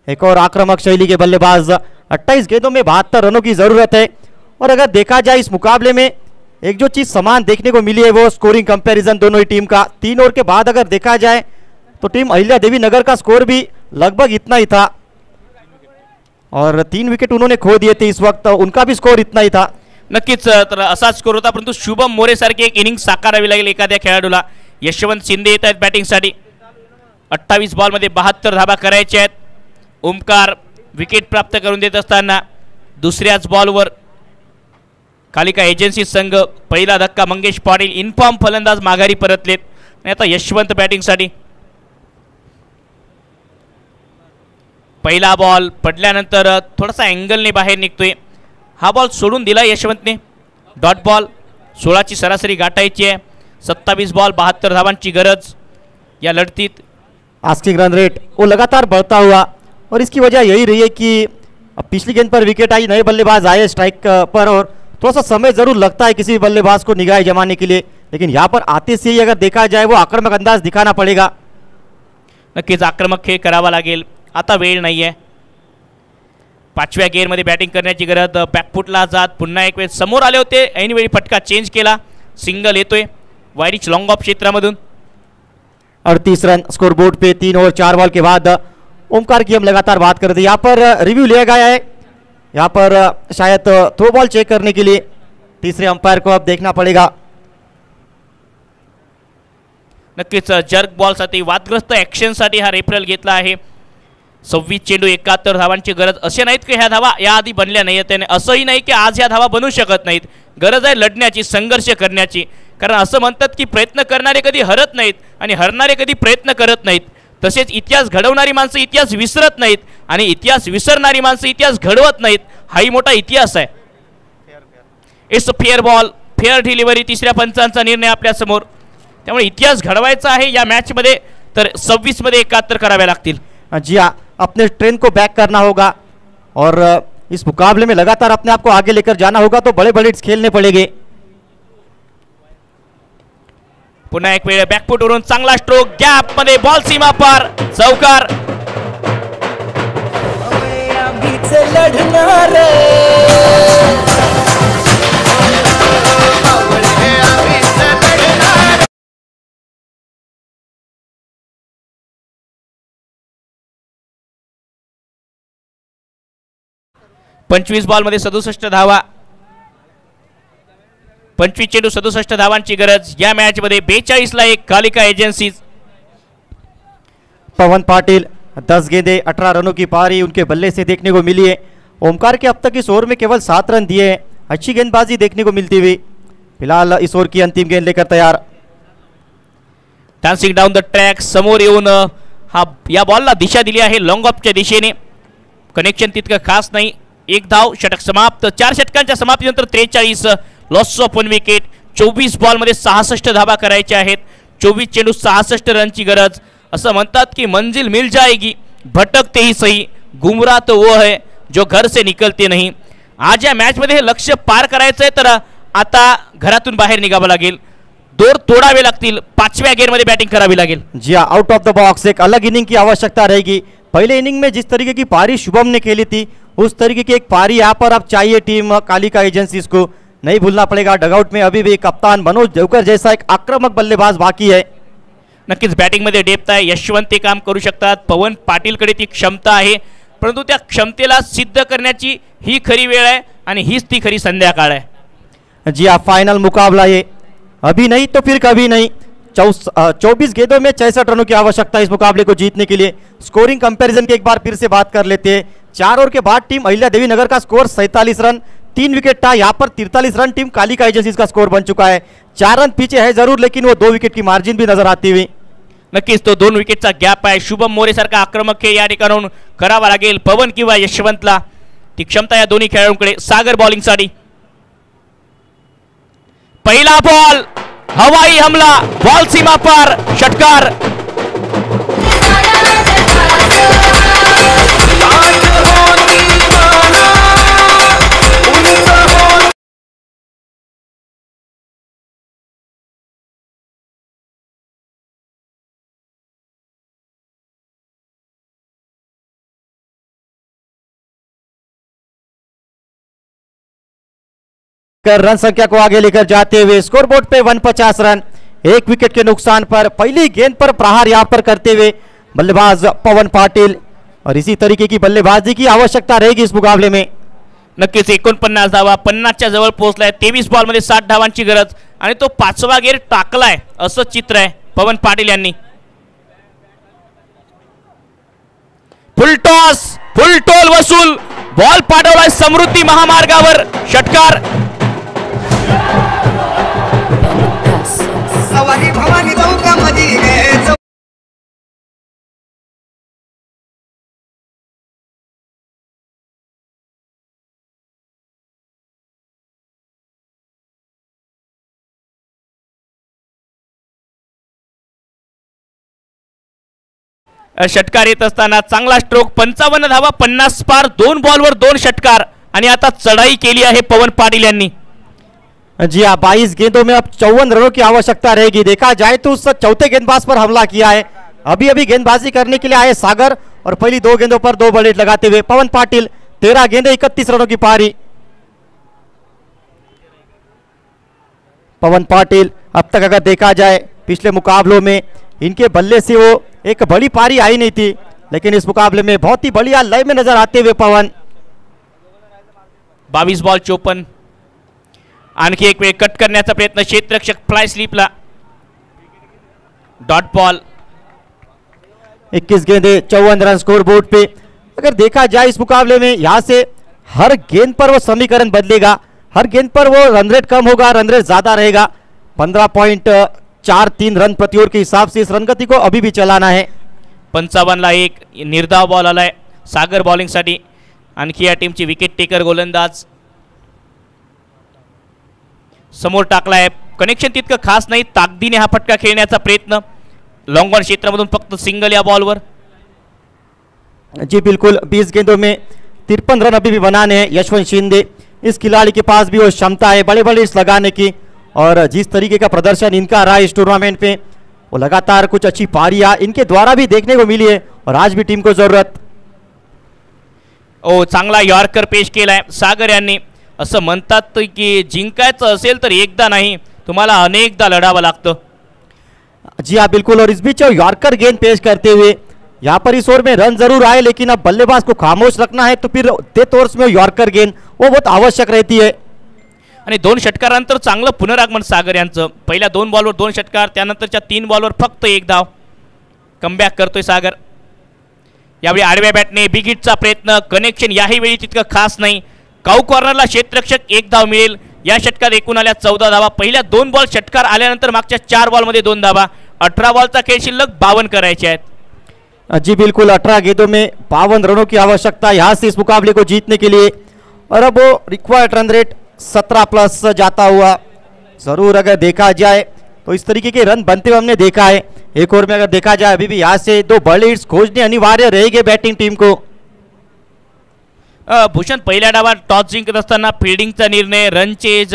एक और आक्रामक शैली के बल्लेबाज। 28 गेंदों में 72 रनों की जरूरत है। और अगर देखा जाए इस मुकाबले में एक जो चीज समान देखने को मिली है वो स्कोरिंग कंपैरिजन दोनों ही टीम का। 3 ओवर के बाद अगर देखा जाए तो टीम अहिल्यादेवी नगर का स्कोर भी लगभग इतना ही था, और 3 विकेट उन्होंने खो दिए थे इस वक्त, उनका भी स्कोर इतना ही था। नक्कीच तर असाच स्कोर होता, परंतु शुभम मोरे सारखी एक इनिंग साकारावी लागेल एखाद्या खेळाडूला। यशवंत शिंदे येत आहेत बॅटिंगसाठी। 28 बॉलमध्ये 72 धाबा करायच्या आहेत। ओमकार विकेट प्राप्त करून देत असताना दुसऱ्याच बॉलवर कालिका एजन्सी संघ पहिला धक्का, मंगेश पाटील इनफॉर्म फलंदाज माघारी परतलेत आणि आता यशवंत बॅटिंगसाठी। पहिला बॉल पडल्यानंतर थोडासा अँगलने बाहेर निघतोय, हा बॉल सोडून दिला यशवंतने। डॉट बॉल, 16ची सरासरी गाठायची आहे। 27 बॉल 72 धावांची गरज या लढतीत। आस्किंग रन रेट वो लगातार बढ़ता हुआ, और इसकी वजह यही रही है कि अब पिछली गेंद पर विकेट आई, नए बल्लेबाज आए स्ट्राइक पर, और थोड़ा सा समय जरूर लगता है किसी बल्लेबाज को निगाह जमाने के लिए, लेकिन यहाँ पर आते से ही अगर देखा जाए वो आक्रामक अंदाज दिखाना पड़ेगा। नक्कीच आक्रमक खेळ करावा लागेल, आता वेळ नाहीये। 5व्या गेअरमध्ये बॅटिंग करण्याची गरज। बॅकफुटला जात पुन्हा एक वेळ समोर आले होते, ऐनवेळी फटका चेंज केला, सिंगल येतोय वायरिच लॉंग ऑफ क्षेत्रामधून। 38 रन स्कोर बोर्ड पे 3 ओवर 4 बॉल के बाद। ओमकार की हम लगातार बात करते हैं, यहाँ पर रिव्यू लिया गया है, यहाँ पर शायद थ्रो बॉल चेक करने के लिए तीसरे अंपायर को अब देखना पड़ेगा। नक्कीच जर्क बॉलसाठी वादग्रस्त ॲक्शनसाठी हा रेफरल घेतला आहे। 26 चेंडू 71 धावांची गरज। असे नाहीत की ह्या धावा याआधी बनल्या नाहीत, त्याने असंही नाही की आज ह्या धावा बनू शकत नाहीत। गरज आहे लढण्याची, संघर्ष करण्याची, कारण असं म्हणतात की प्रयत्न करणारे कधी हरत नाहीत आणि हरणारे कधी प्रयत्न करत नाहीत। तसेच इतिहास घडवणारी माणसं इतिहास विसरत नाहीत आणि इतिहास विसरणारी माणसं इतिहास घडवत नाहीत, हाही मोठा इतिहास आहे। It's fair ball, fair delivery, तिसऱ्या पंचांचा निर्णय आपल्या समोर। त्यामुळे इतिहास घडवायचा आहे या मॅचमध्ये, तर 26 मध्ये 71 करावे लागतील। जी हाँ, अपने ट्रेंड को बैक करना होगा, और इस मुकाबले में लगातार अपने आप को आगे लेकर जाना होगा, तो बड़े बड़े खेलने पड़ेंगे। पुन्हा एक वेळ बॅकफुटवरून चांगला स्ट्रोक, गॅप मध्ये बॉल सीमा पार, चौकार। पंचवीस बॉलमध्ये 67 धावा, 25 चेंडू 67 धावांची गरज। या मॅच मध्ये 42 ला 1 कालिका एजेंसीज। पवन पाटिल 10 गेंदे 18 रनों की पारी उनके बल्ले से देखने को मिली है। ओमकार के अब तक इस ओवर में केवल 7 रन दिए हैं, अच्छी गेंदबाजी देखने को मिलती हुई। फिलहाल इस ओवर की अंतिम गेंद लेकर तैयार। डान्सिंग डाऊन द ट्रॅक समोर येऊन हा या बॉलला दिशा दिली आहे लॉंग ऑफच्या दिशेने. कनेक्शन तितकं खास नाही. एक धाव, षटक समाप्त. 4 षटकांच्या समाप्तीनंतर 43 लॉस ऑफ 1 विकेट. 24 बॉलमध्ये 66 धावा करायच्या आहेत. 24 चेंडू 66 रनची गरज. असं म्हणतात की मंजिल मिल जाएगी भटकते ही सही, गुमराह तो वो है जो घर से निकलते नहीं. आज या मॅच मध्ये हे लक्ष्य पार करायचंय तर आता घरातून बाहेर निघावं लागेल. दोर तोड़ावे लागतील. 5व्या गेअर मध्ये बैटिंग करावी लागेल. जी हाँ, आउट ऑफ द बॉक्स एक अलग इनिंग की आवश्यकता रहेगी. पहले इनिंग में जिस तरीके की पारी शुभम ने खेली थी उस तरीके की एक पारी यहाँ पर अब चाहिए टीम कालिका एजेंसीज को. नहीं भूलना पड़ेगा डगआउट में अभी भी कप्तान मनोज देवकर जैसा एक आक्रमक बल्लेबाज बाकी है. नक्कीच बॅटिंग मध्ये डेप्थ आहे. यशवंत ते काम करू शकतात. पवन पाटीलकडे ती क्षमता आहे, परंतु त्या क्षमतेला सिद्ध करण्याची ही खरी वेळ आहे आणि हीच ती खरी संध्याकाळ आहे. जी हाँ, फाइनल मुकाबला ये अभी नहीं तो फिर कभी नहीं. 24 गेंदों में 66 रनों की आवश्यकता इस मुकाबले को जीतने के लिए. स्कोरिंग कंपैरिजन की एक बार फिर से बात कर लेते हैं. 4 ओवर के बाद टीम अहिल्या देवी नगर का स्कोर 47 रन, 3 विकेट था. यहाँ पर 43 रन टीम कालिका एजेंसीज का स्कोर बन चुका है. 4 रन पीछे है जरूर, लेकिन वो 2 विकेट की मार्जिन भी नजर आती हुई. नक्कीच तो 2 विकेटचा गॅप आहे. शुभम मोरे सारखा आक्रमक हे या ठिकाणाहून करावा लागेल पवन किंवा यशवंतला. ती क्षमता या दोन्ही खेळाडूंकडे. सागर बॉलिंग साठी पहिला बॉल, हवाई हमला, बॉल सीमा पर, षटकार. रन संख्या को आगे लेकर जाते हुए स्कोरबोर्ड पे 150 रन, 1 विकेट के नुकसान पर. पहली गेंद पर प्रहार यहां पर करते हुए बल्लेबाज पवन पाटिल, और इसी तरीके की बल्लेबाजी की आवश्यकता रहेगी इस मुकाबले में. नक्कीच 49 धावा 50च्या जवळ पोहोचलाय. 23 बॉल मध्ये 60 धावांची गरज आणि तो 5वा गेअर टाकलाय असं चित्र आहे पवन पाटील यांनी. फुल टॉस, फुल टोल वसूल, बॉल पाठवलाय समृद्धी महामार्गावर, षटकार. सवारी भवानी चौकामध्ये षटकार येत असताना चांगला स्ट्रोक. 55 धावा 50 पार, 2 बॉलवर 2 षटकार आणि आता चढाई केली आहे पवन पाटील यांनी. जी हाँ, 22 गेंदों में अब 54 रनों की आवश्यकता रहेगी. देखा जाए तो उस चौथे गेंदबाज पर हमला किया है. अभी अभी गेंदबाजी करने के लिए आए सागर, और पहली 2 गेंदों पर 2 बल्लेट लगाते हुए पवन पाटिल. 13 गेंदे 31 रनों की पारी. पवन पाटिल अब तक अगर देखा जाए पिछले मुकाबलों में इनके बल्ले से वो एक बड़ी पारी आई नहीं थी, लेकिन इस मुकाबले में बहुत ही बढ़िया लय में नजर आते हुए पवन. 22 बॉल 54. आणखी एक वेळ कट करण्याचा प्रयत्न, क्षेत्ररक्षक फ्लाय स्लिपला, डॉट बॉल. 21 गेंदे 54 रन स्कोर बोर्ड पे. अगर देखा जाए इस मुकाबले में यहाँ से हर गेंद पर वो समीकरण बदलेगा. हर गेंद पर वो रन रेट कम होगा, रन रेट ज्यादा रहेगा. 15.43 रन प्रति ओवर के हिसाब से इस रन गति को अभी भी चलाना है. 55 ला एक निर्धाव बॉल आलाय सागर बॉलिंग साठी. आणखी या टीमची विकेट टेकर गोलंदाज समोर टाकलाय. कनेक्शन तितकं खास नाही. ताकदीने हा फटका खेळण्याचा प्रयत्न. लॉंग ऑन क्षेत्रामधून फक्त सिंगल या बॉलवर. जी बिल्कुल, 20 गेंदों में 53 रन अभी भी बनाने हैं यशवंत शिंदे. इस खिलाड़ी के पास भी वो क्षमता है बड़े बड़े लगाने की, और जिस तरीके का प्रदर्शन इनका रहा इस टूर्नामेंट में, वो लगातार कुछ अच्छी पारियां इनके द्वारा भी देखने को मिली है, और आज भी टीम को जरूरत. ओ चांगला यॉर्कर पेश केलाय सागर यांनी. असं म्हणतात की जिंकायचं असेल तर एकदा नाही, तुम्हाला अनेकदा लढावं लागतं. जी हाँ बिल्कुल, और इस बीच यॉर्कर गेंद पेश करते हुए यहाँ पर इस ओवर में रन जरूर आए, लेकिन अब बल्लेबाज को खामोश रखना है, तो फिर डेथ ओवर्स में यॉर्कर गेंद वो बहुत आवश्यक रहती है. आणि 2 षटकारानंतर चांगलं पुनरागमन सागर यांचं. पहिल्या 2 बॉलवर 2 षटकार, त्यानंतरच्या 3 बॉलवर फक्त 1 धाव. कमबॅक करतोय सागर. यावेळी आडव्या बॅटने बिग हिटचा प्रयत्न. कनेक्शन याही वेळी तितकं खास नाही. काऊ कॉर्नरला क्षेत्ररक्षक 1 धाव मिळेल. या षटकात एकूण आल्या 14 धावा. पहिल्या 2 बॉल षटकार आल्यानंतर मागच्या 4 बॉलमध्ये 2 धावा. 18 बॉलचा खेळ शिल्लक 52 करायचे आहेत। जी बिल्कुल 18 गेंदों में 52 रनों की आवश्यकता यहाँ से इस मुकाबले को जीतने के लिए, और अब वो रिक्वायर्ड रन रेट 17 प्लस जाता हुआ जरूर अगर देखा जाए तो इस तरीके के रन बनते हुए हमने देखा है। एक ओवर में अगर देखा जाए अभी भी यहाँ से 2 बड़े हिट्स खोजने अनिवार्य रहेंगे बैटिंग टीम को। भूषण, पहिल्या डावात टॉस जिंकत असताना फिल्डिंगचा निर्णय, रन चेज,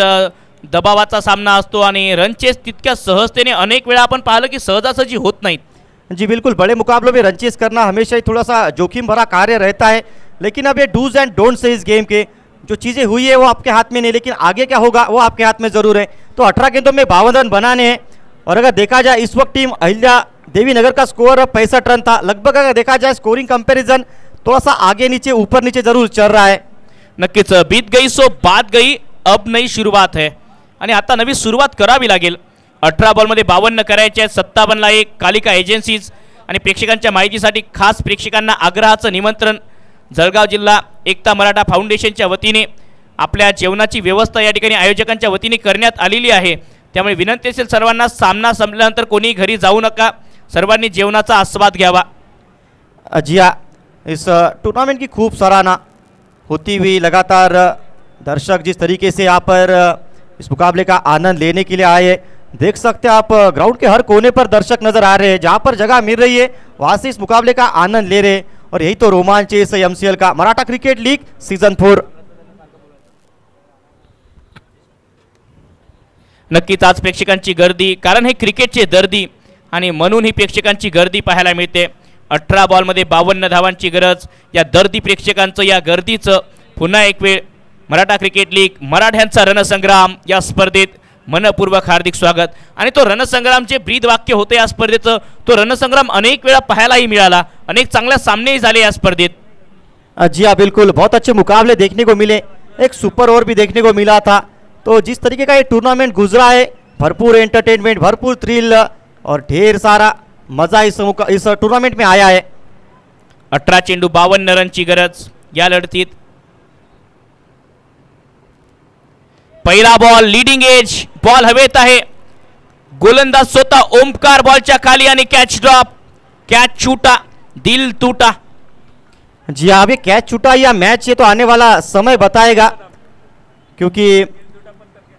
दबावाचा सामना असतो आणि रन चेज तितक्या सहजतेने अनेक वेळा आपण पाहिलं की सहजासहजी होत नाहीत। जी बिल्कुल, बड़े मुकाबलों में रन चेज करना हमेशा ही थोड़ा सा जोखिम भरा कार्य रहता है, लेकिन अब ये डूज एंड डोंट से इस गेम के, जो चीज़ें हुई है वो आपके हाथ में नहीं, लेकिन आगे क्या होगा वो आपके हाथ में ज़रूर है। तो 18 गेंदों में 52 रन बनाने हैं, और अगर देखा जाए इस वक्त टीम अहिल्या देवी नगर का स्कोर 65 रन था। लगभग अगर देखा जाए स्कोरिंग कंपैरिजन थोड़ा सा आगे नीचे ऊपर नीचे जरूर चल रहा है। नक्कीच, बीत गई सो बात गई, अब नई सुरुवात है आणि आता नवी सुरुवात करावी लागेल। 18 बॉलमध्ये 52 करायचे आहेत, 57ला 1। कालिका एजन्सीज आणि प्रेक्षकांच्या माहितीसाठी खास प्रेक्षकांना आग्रहाचं निमंत्रण, जळगाव जिल्हा एकता मराठा फाउंडेशनच्या वतीने आपल्या जेवणाची व्यवस्था या ठिकाणी आयोजकांच्या वतीने करण्यात आलेली आहे। त्यामुळे विनंती असेल सर्वांना, सामना संपल्यानंतर कोणी घरी जाऊ नका, सर्वांनी जेवणाचा आस्वाद घ्यावा। जी हाँ, इस टूर्नामेंट की खूब सराहना होती हुई, लगातार दर्शक जिस तरीके से यहाँ पर इस मुकाबले का आनंद लेने के लिए आए हैं, देख सकते हैं आप ग्राउंड के हर कोने पर दर्शक नजर आ रहे हैं। जहाँ पर जगह मिल रही है वहाँ से इस मुकाबले का आनंद ले रहे हैं, और यही तो रोमांच है इस MCL का, मराठा क्रिकेट लीग सीजन 4। नक्कीच आज प्रेक्षकांची गर्दी, कारण हे क्रिकेटचे दर्दी आणि म्हणून ही प्रेक्षकांची गर्दी पाहायला मिळते। 18 बॉलमध्ये 52 धावांची गरज, या दर्दी प्रेक्षकांचं, या गर्दीचं पुन्हा एक वेळ मराठा क्रिकेट लीग मराठ्यांचा रणसंग्राम या स्पर्धेत मनपूर्वक हार्दिक स्वागत। आणि तो रणसंग्राम जे ब्रीद वाक्य होते या स्पर्धेचं, तो रणसंग्राम अनेक वेळा पाहायलाही मिळाला, अनेक चांगल्या सामनेही झाले या स्पर्धेत। जी हाँ बिल्कुल, बहुत अच्छे मुकाबले देखने को मिले, एक सुपर ओवर भी देखने को मिला था। तो जिस तरीके का ये टूर्नामेंट गुजरा है, भरपूर एंटरटेनमेंट, भरपूर थ्रिल और ढेर सारा मजा इस टूर्नामेंट में आया है। 18 चेंडू 52 रनची गरज या लढतीत। पहिला बॉल लीडिंग एज, बॉल हवेत आहे, गोलंदाज स्वतः ओमकार बॉलच्या खाली आणि कॅच ड्रॉप, कॅच छूटा दिल टूटा। जी हाँ, अभी कैच छूटा या मैच ये तो आने वाला समय बताएगा, क्योंकि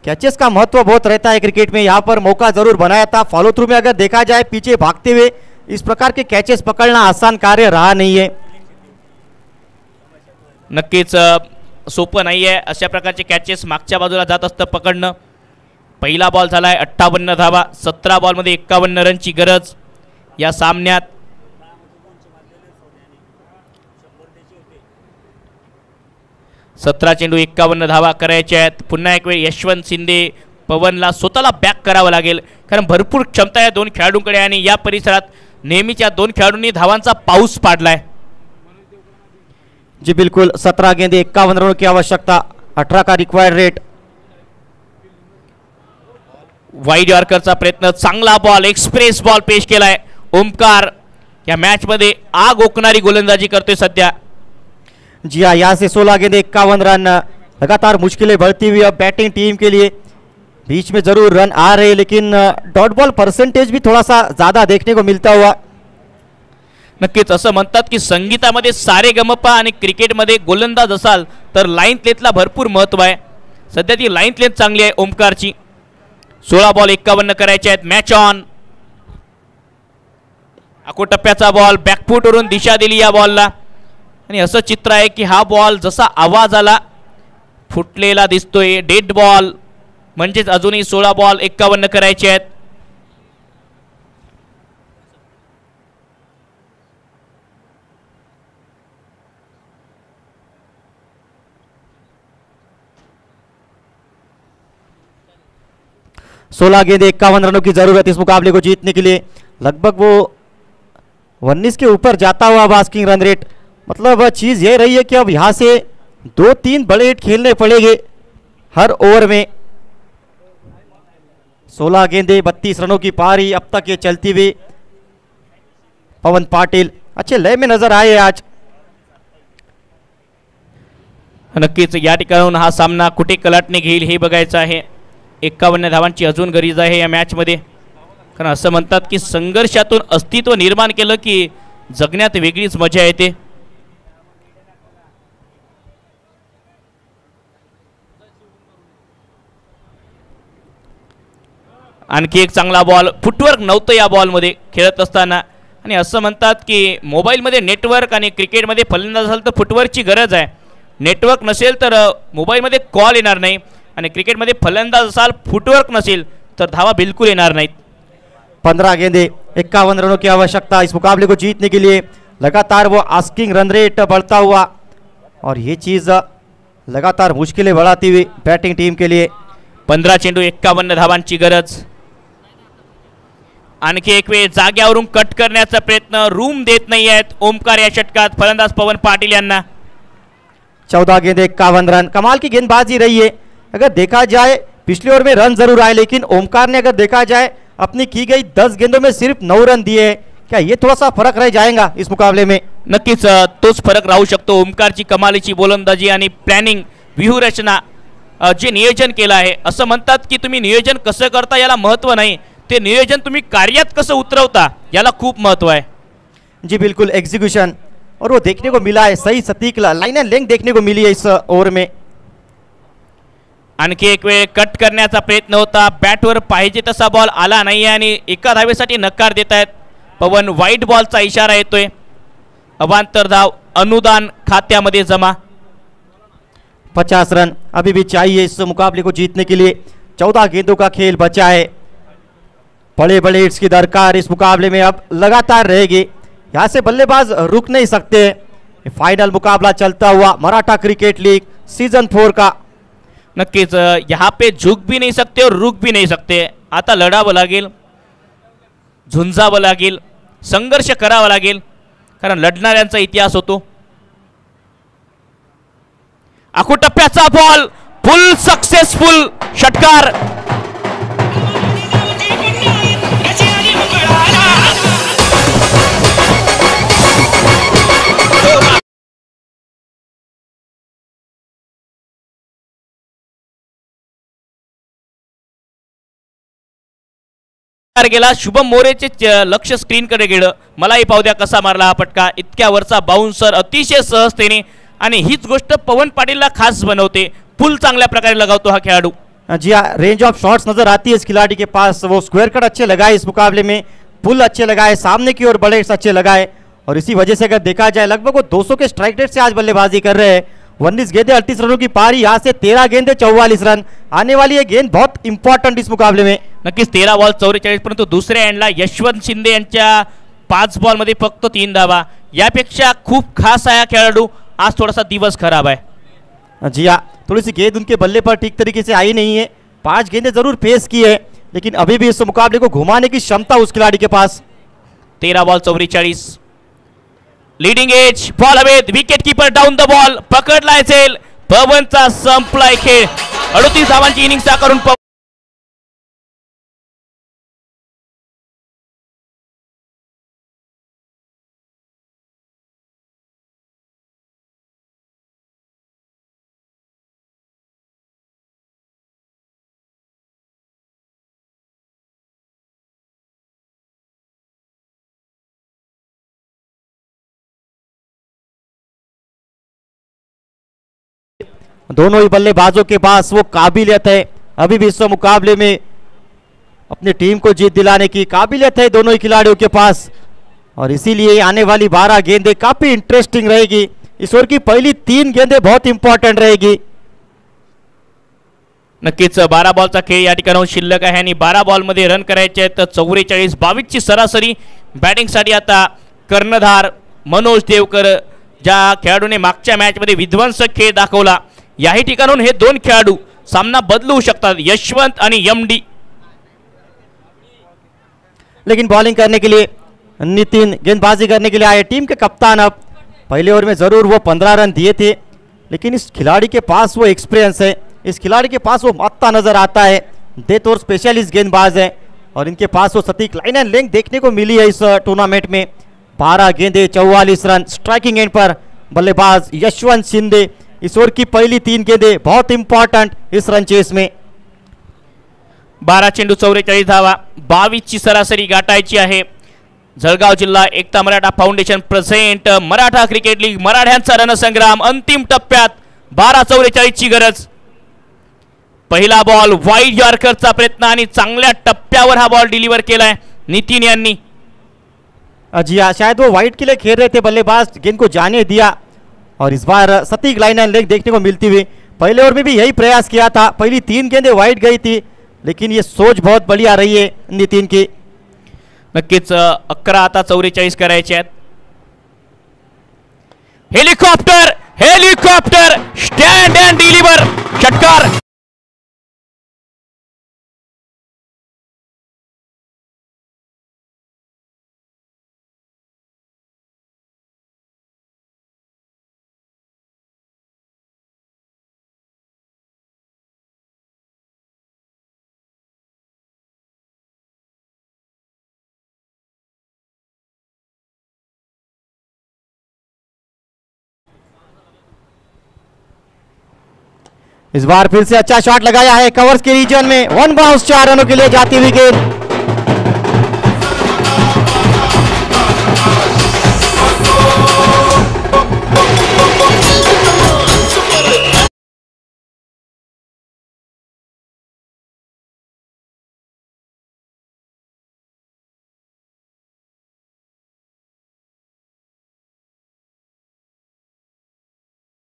कैचेस का महत्व बहुत रहता है क्रिकेट में। यहाँ पर मौका जरूर बनाया था, फॉलो थ्रू में अगर देखा जाए पीछे भागते हुए इस प्रकार के कैचेस पकड़ना आसान कार्य रहा नहीं है। नक्कीच सोपं नाही आहे, अशा प्रकारचे कॅचेस मागच्या बाजूला जात असतं पकडणं। पहिला बॉल झालाय 58 धावा, 17 बॉलमध्ये 51 रनची गरज या सामन्यात। सतरा चेंडू 51 धावा करायच्या आहेत। पुन्हा एक वेळ यशवंत शिंदे, पवनला स्वतःला बॅक करावं लागेल, कारण भरपूर क्षमता या दोन खेळाडूंकडे आणि या परिसरात नेहमीच्या दोन खेळाडूंनी धावांचा पाऊस पाडलाय। जी बिल्कुल, 17 गेंदे 51 रनों की आवश्यकता, 18 का रिक्वायर्ड रेट। वाईड यॉर्करचा प्रयत्न, चांगला बॉल, एक्सप्रेस बॉल पेश केलाय। ओमकार या मॅच मध्ये आग ओकणारी गोलंदाजी करतोय सध्या। जी हाँ, यहाँ से 16 गेंदे 51 रन, लगातार मुश्किलें बढ़ती हुई अब बैटिंग टीम के लिए। बीच में जरूर रन आ रहे, लेकिन डॉट बॉल परसेंटेज भी थोड़ा सा ज़्यादा देखने को मिलता हुआ। नक्कीच असं म्हणतात की संगीतामध्ये सारे गमपा आणि क्रिकेटमध्ये गोलंदाज असाल तर लाईन लेंथला भरपूर महत्व आहे। सध्या ती लाईन लेंथ चांगली आहे ओमकारची। 16 बॉल 51 करायचे आहेत, मॅच ऑन। आखो टप्प्याचा बॉल, बॅकफूटवरून दिशा दिली या बॉलला, आणि असं चित्र आहे की हा बॉल जसा आवाज आला फुटलेला दिसतोय, डेड बॉल, म्हणजेच अजूनही 16 बॉल 51 करायचे आहेत। सोलह गेंदे 51 रनों की जरूरत इस मुकाबले को जीतने के लिए। लगभग वो 19 के ऊपर जाता हुआ बास्किंग रन रेट। मतलब चीज ये रही है कि अब यहां से 2-3 बड़े हिट खेलने पड़ेंगे हर ओवर में। 16 गेंदे 32 रनों की पारी अब तक ये चलती हुई। पवन पाटिल अच्छे लय में नजर आए आज। नक्कीच या ठिकाणाहून हा सामना कुठे कलाटणे घेईल हे बघायचं आहे। 51 धावांची अजून गरज आहे या मॅच मध्ये। कारण असं म्हणतात की संघर्षातून अस्तित्व निर्माण केलं की जगण्यात वेगळीच मजा येते. आणखी एक चांगला बॉल, फुटवर्क नव्हतं या बॉलमध्ये खेळत असताना. आणि असं म्हणतात की मोबाईलमध्ये नेटवर्क आणि क्रिकेटमध्ये फलंदाज असेल तर फुटवर्कची गरज आहे. नेटवर्क नसेल तर मोबाईलमध्ये कॉल येणार नाही आणि क्रिकेटमध्ये फलंदाज असाल फुटवर्क नसेल तर धावा बिल्कुल येणार नाहीत. 15 गेंदे 51 रनों की आवश्यकता इस मुकाबले को जीतने के लिए. लगातार वो आस्किंग रन रेट बढ़ता हुआ और ये चीज लगातार मुश्किलें बढ़ाती हुई बैटिंग टीम के लिए. 15 चेंडू 51 धावांची गरज. आणखी एक वेळ जाग्यावरून कट करण्याचा प्रयत्न, रूम देत नाही आहेत ओमकार या षटकात फलंदाज पवन पाटिल यांना. 14 गेंदे 51 रन, कमाल की गेंदबाजी रही है. अगर देखा जाए पिछले ओवर में रन जरूर आए लेकिन ओमकार ने अगर देखा जाए अपनी की गई 10 गेंदों में सिर्फ 9 रन दिए. क्या ये थोड़ा सा फर्क रह जाएगा इस मुकाबले में? नक्कीच तोच फरक राहू शकतो. ओमकारची कमालीची गोलंदाजी आणि प्लॅनिंग, व्यूहरचना, जे नियोजन केलं आहे. असं म्हणतात की तुम्ही नियोजन कसं करता याला महत्त्व नाही, ते नियोजन तुम्ही कार्यात कसं उतरवता याला खूप महत्त्व आहे. जी बिल्कुल, एग्जीक्यूशन और वो देखने को मिला है. सही सटीक लाइन एंड लेंथ देखने को मिली है इस ओवर में. आणखी एक वेळ कट करण्याचा प्रयत्न होता, बॅटवर पाहिजे तसा बॉल आला नाही आणि एका धावेसाठी नकार देत आहेत पवन. वाईट बॉलचा इशारा येतोय. अवांतर धाव अनुदान खात्यामध्ये जमा. 50 रन अभी भी चाहिए इस मुकाबले को जीतने के लिए. 14 गेंदों का खेल बचा है. बड़े बड़े हिट्स की दरकार इस मुकाबले में अब लगातार रहेगी. यहाँ से बल्लेबाज रुक नहीं सकते. फाइनल मुकाबला चलता हुआ मराठा क्रिकेट लीग सीजन 4 का. नक्कीच यहाँ पे झुक भी नहीं सकते और रुक भी नहीं सकते. आता लढावं लागेल, झुंजावं लागेल, संघर्ष करावा लागेल, कारण लढणाऱ्यांचा इतिहास होतो. आखुटप्प्याचा बॉल, फुल सक्सेसफुल षटकार. गेला. शुभम मोरेचे लक्ष स्क्रीनकडे गेलं. मलाही पाहू द्या कसा मारला हा फटका. इतक्या वरचा बाउन्सर अतिशय सहजतेने, आणि हीच गोष्ट पवन पाटिलला खास बनवते. पुल चांगल्या प्रकारे लगावतो हा खेळाडू. जी हाँ, रेंज ऑफ शॉट्स नजर आती है इस खिलाड़ी के पास. वो स्क्वायर कट अच्छे लगाए इस मुकाबले में, पुल अच्छे लगाए, सामने की ओर बड़े अच्छे लगाए और इसी वजह से अगर देखा जाए लगभग वो 200 के स्ट्राइक रेट से आज बल्लेबाजी कर रहे हैं. 19 गेंदे 38 रनों की पारी. यहाँ से 13 गेंदे 44 रन. आने वाली ये गेंद बहुत इंपॉर्टंट इस मुकाबले में. नक्कीच 13 बॉल 44, परंतु दुसऱ्या एंडला यशवंत शिंदे यांच्या 5 बॉलमध्ये फक्त 3 धावा. यापेक्षा खूप खास आहे हा खेळाडू. आज थोडासा दिवस खराब है. जी हाँ, थोड़ी सी गेंद उनके बल्ले पर ठीक तरीके से आई नहीं है. 5 गेंदें जरूर पेश की है लेकिन अभी भी इस मुकाबले को घुमाने की क्षमता उस खिलाड़ी के पास. 13 बॉल 44. लीडिंग एज बॉल हवेत. Wicket keeper down the ball. पकडलाय झेल. पवनचा संपलाय खेळ. 38 धावांची इनिंग साकारून दोनों ही बल्लेबाजों के पास वो काबिलियत है अभी भी इस मुकाबले में अपनी टीम को जीत दिलाने की काबिलियत है दोनों ही खिलाड़ियों के पास. और इसीलिए आने वाली 12 गेंदें काफी इंटरेस्टिंग रहेगी. इस ओवर की पहली 3 गेंदें बहुत इंपॉर्टंट रहेगी. नक्कीच 12 बॉलचा खेळ या ठिकाणी शिल्लक आहे आणि 12 बॉलमध्ये रन करायचे आहेत. 44-22 ची सरासरी बॅटिंगसाठी आता कर्णधार मनोज देवकर, ज्या खेळाडूने मागच्या मॅचमध्ये विध्वंसक खेळ दाखवला, याही ठिकाणून हे दोन खेळाडू सामना बदलू शकतात, यशवंत आणि एमडी. लेकिन बॉलिंग करने के लिए नितिन, गेंदबाजी करने के लिए आए टीम के कप्तान. अब पहले ओवर में जरूर वो 15 रन दिए थे लेकिन इस खिलाड़ी के पास वो एक्सपीरियंस है, इस खिलाड़ी के पास वो मत्ता नजर आता है. डेथ और स्पेशलिस्ट गेंदबाज है और इनके पास वो सटीक लाइन एंड लेंथ देखने को मिली है इस टूर्नामेंट में. 12 गेंदे 44 रन. स्ट्राइकिंग एंड पर बल्लेबाज यशवंत शिंदे. इस ओवर की पहली 3 गेंदें बहुत इंपॉर्टेंट इस रन चेस में. 12 चेंडू 44 धावा, 22 ची सरासरी गाठायची आहे. जळगाव जिल्हा Ekta Maratha foundation present Maratha cricket league मराठ्यांचा रणसंग्राम अंतिम टप्प्यात 12:44 ची गरज. पहिला बॉल वाईड यॉर्करचा प्रयत्न आणि चांगल्या टप्प्यावर हा बॉल डिलिव्हर केलाय नितीन यांनी. जी हाँ, शायद वो वाइड के लिए खेल रहे थे, बल्लेबाज गेंद को जाने दिया और इस बार सटीक लाइन एंड लेग देखने को मिलती हुई. पहले ओवर में भी यही प्रयास किया था, पहली 3 गेंदें वाइड गई थी, लेकिन ये सोच बहुत बढ़िया रही है नितीन की. नक्कीच 11 आता 44 करायचे आहेत. Helicopter helicopter stand and deliver षटकार. इस बार फिर से अच्छा शॉट लगाया है कवर्स के रीजन में, 1 बाउंस 4 रनों के लिए जाती हुई गेंद.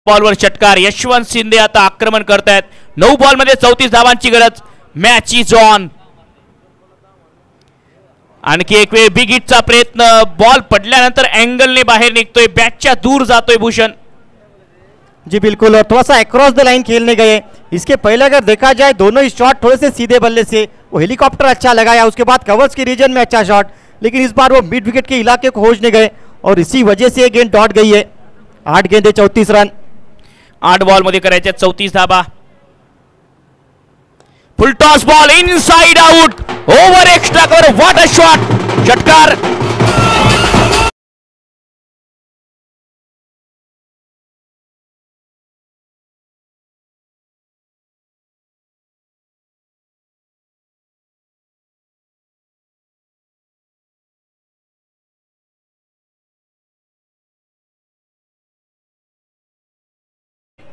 बॉलवर षटकार. यशवंत शिंदे आता आक्रमण करतायत. 9 बॉल मध्ये 34 धावांची गरज. Match is on. आणखी एक वेळ बिग हिटचा प्रयत्न, बॉल पडल्यानंतर अँगलने बाहेर निघतोय, बॅटच्या दूर जातोय भूषण. जी बिल्कुल, और थोड़ा सा अक्रॉस द लाइन खेलने गए. इसके पहले अगर देखा जाए दोनों ही शॉट थोड़े से सीधे बल्ले से, वो हेलीकॉप्टर अच्छा लगाया, उसके बाद कवर्स के रीजन में अच्छा शॉट, लेकिन इस बार वो मिड विकेट के इलाके को खोजने गए और इसी वजह से ये गेंद डॉट गई है. 8 गेंदे 34 रन. 8 बॉल मध्ये करायचे 34 धाबा. Full toss ball inside out, over extra cover, what a shot. षटकार.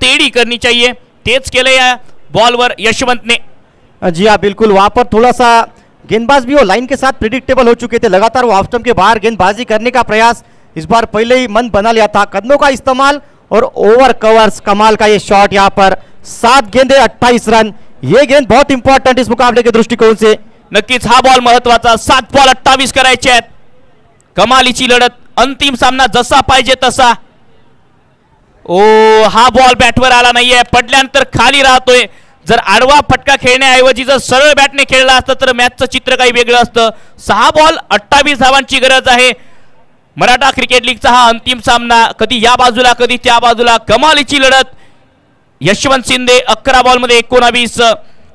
तेड़ी करनी चाहिए, तेज केले या बॉलवर यशवंत ने. जी हाँ बिल्कुल, वहां पर थोड़ा सा गेंदबाज भी वो लाइन के साथ प्रिडिक्टेबल हो चुके थे, लगातार वो ऑफ स्टंप के बाहर गेंदबाजी करने का प्रयास इस बार पहले ही मन बना लिया था. कदमों का इस्तेमाल और ओवर कवर्स, कमाल का ये शॉट. यहाँ पर 7 गेंदे 28 रन. ये गेंद बहुत इंपॉर्टेंट इस मुकाबले के दृष्टिकोन से. नक्कीच हा बॉल महत्वाचा. 7 बॉल 28 करायचे आहेत. कमालीची लढत, अंतिम सामना जसा पाहिजे तसा. ओ, हा बॉल बॅटवर आला नाहीये, पडल्यानंतर खाली राहतोय. जर आडवा फटका खेळण्याऐवजी जर सरळ बॅटने खेळला असता तर मॅचचं चित्र काही वेगळं असतं. 6 बॉल 28 धावांची गरज आहे. मराठा क्रिकेट लीगचा हा अंतिम सामना, कधी या बाजूला कधी त्या बाजूला, कमालीची लढत. यशवंत शिंदे 11 बॉल मध्ये 19.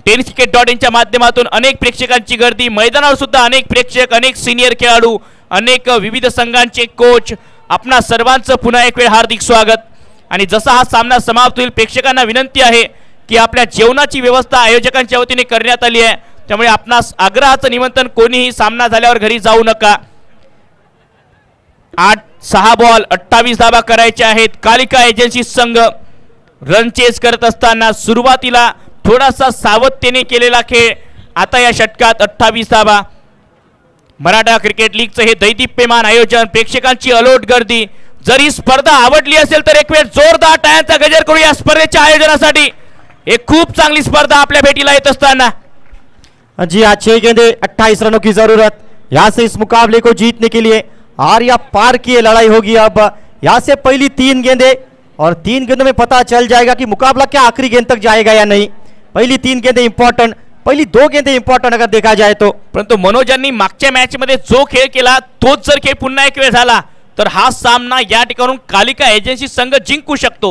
टेनिस क्रिकेट .inच्या माध्यमातून अनेक प्रेक्षकांची गर्दी, मैदानावर सुद्धा अनेक प्रेक्षक, अनेक सिनियर खेळाडू, अनेक विविध संघांचे कोच. आपणा सर्वांचं पुन्हा एक वेळ हार्दिक स्वागत. आणि जसा हा सामना समाप्त होईल, प्रेक्षकांना विनंती आहे की आपल्या जेवणाची व्यवस्था आयोजकांच्या वतीने करण्यात आली आहे, त्यामुळे आपणास आग्रहाचं निमंत्रण, कोणीही सामना झाल्यावर घरी जाऊ नका. 6 बॉल 28 धावा करायच्या आहेत. कालिका एजन्सी संघ रन चेस करत असताना सुरुवातीला थोडासा सावधतेने केलेला खेळ, आता या षटकात 28 धावा. मराठा क्रिकेट लीगचं हे दैदिप्यमान आयोजन, प्रेक्षकांची अलोट गर्दी. जर ही स्पर्धा आवडली असेल तर एक वेळ जोरदार टाळ्यांचा गजर करू या स्पर्धेच्या आयोजनासाठी. एक खूप चांगली स्पर्धा आपल्या भेटीला येत असताना. जी हाँ, 6 गेंदे 28 रनों की जरूरत. यहाँ से इस मुकाबले को जीतने के लिए हार या पार की लड़ाई होगी. अब यहाँ से पहली 3 गेंदे, और 3 गेंदों में पता चल जाएगा कि मुकाबला क्या आखिरी गेंद तक जाएगा या नहीं. पहली 3 गेंदे इंपॉर्टंट, पहली 2 गेंदे इंपॉर्टंट अगर देखा जाए तो. परंतु मनोज यांनी मागच्या मॅच मध्ये जो खेळ केला तोच जर खेळ पुन्हा एक वेळ झाला तर हा सामना या ठिकाणून कालिका एजन्सी संघ जिंकू शकतो.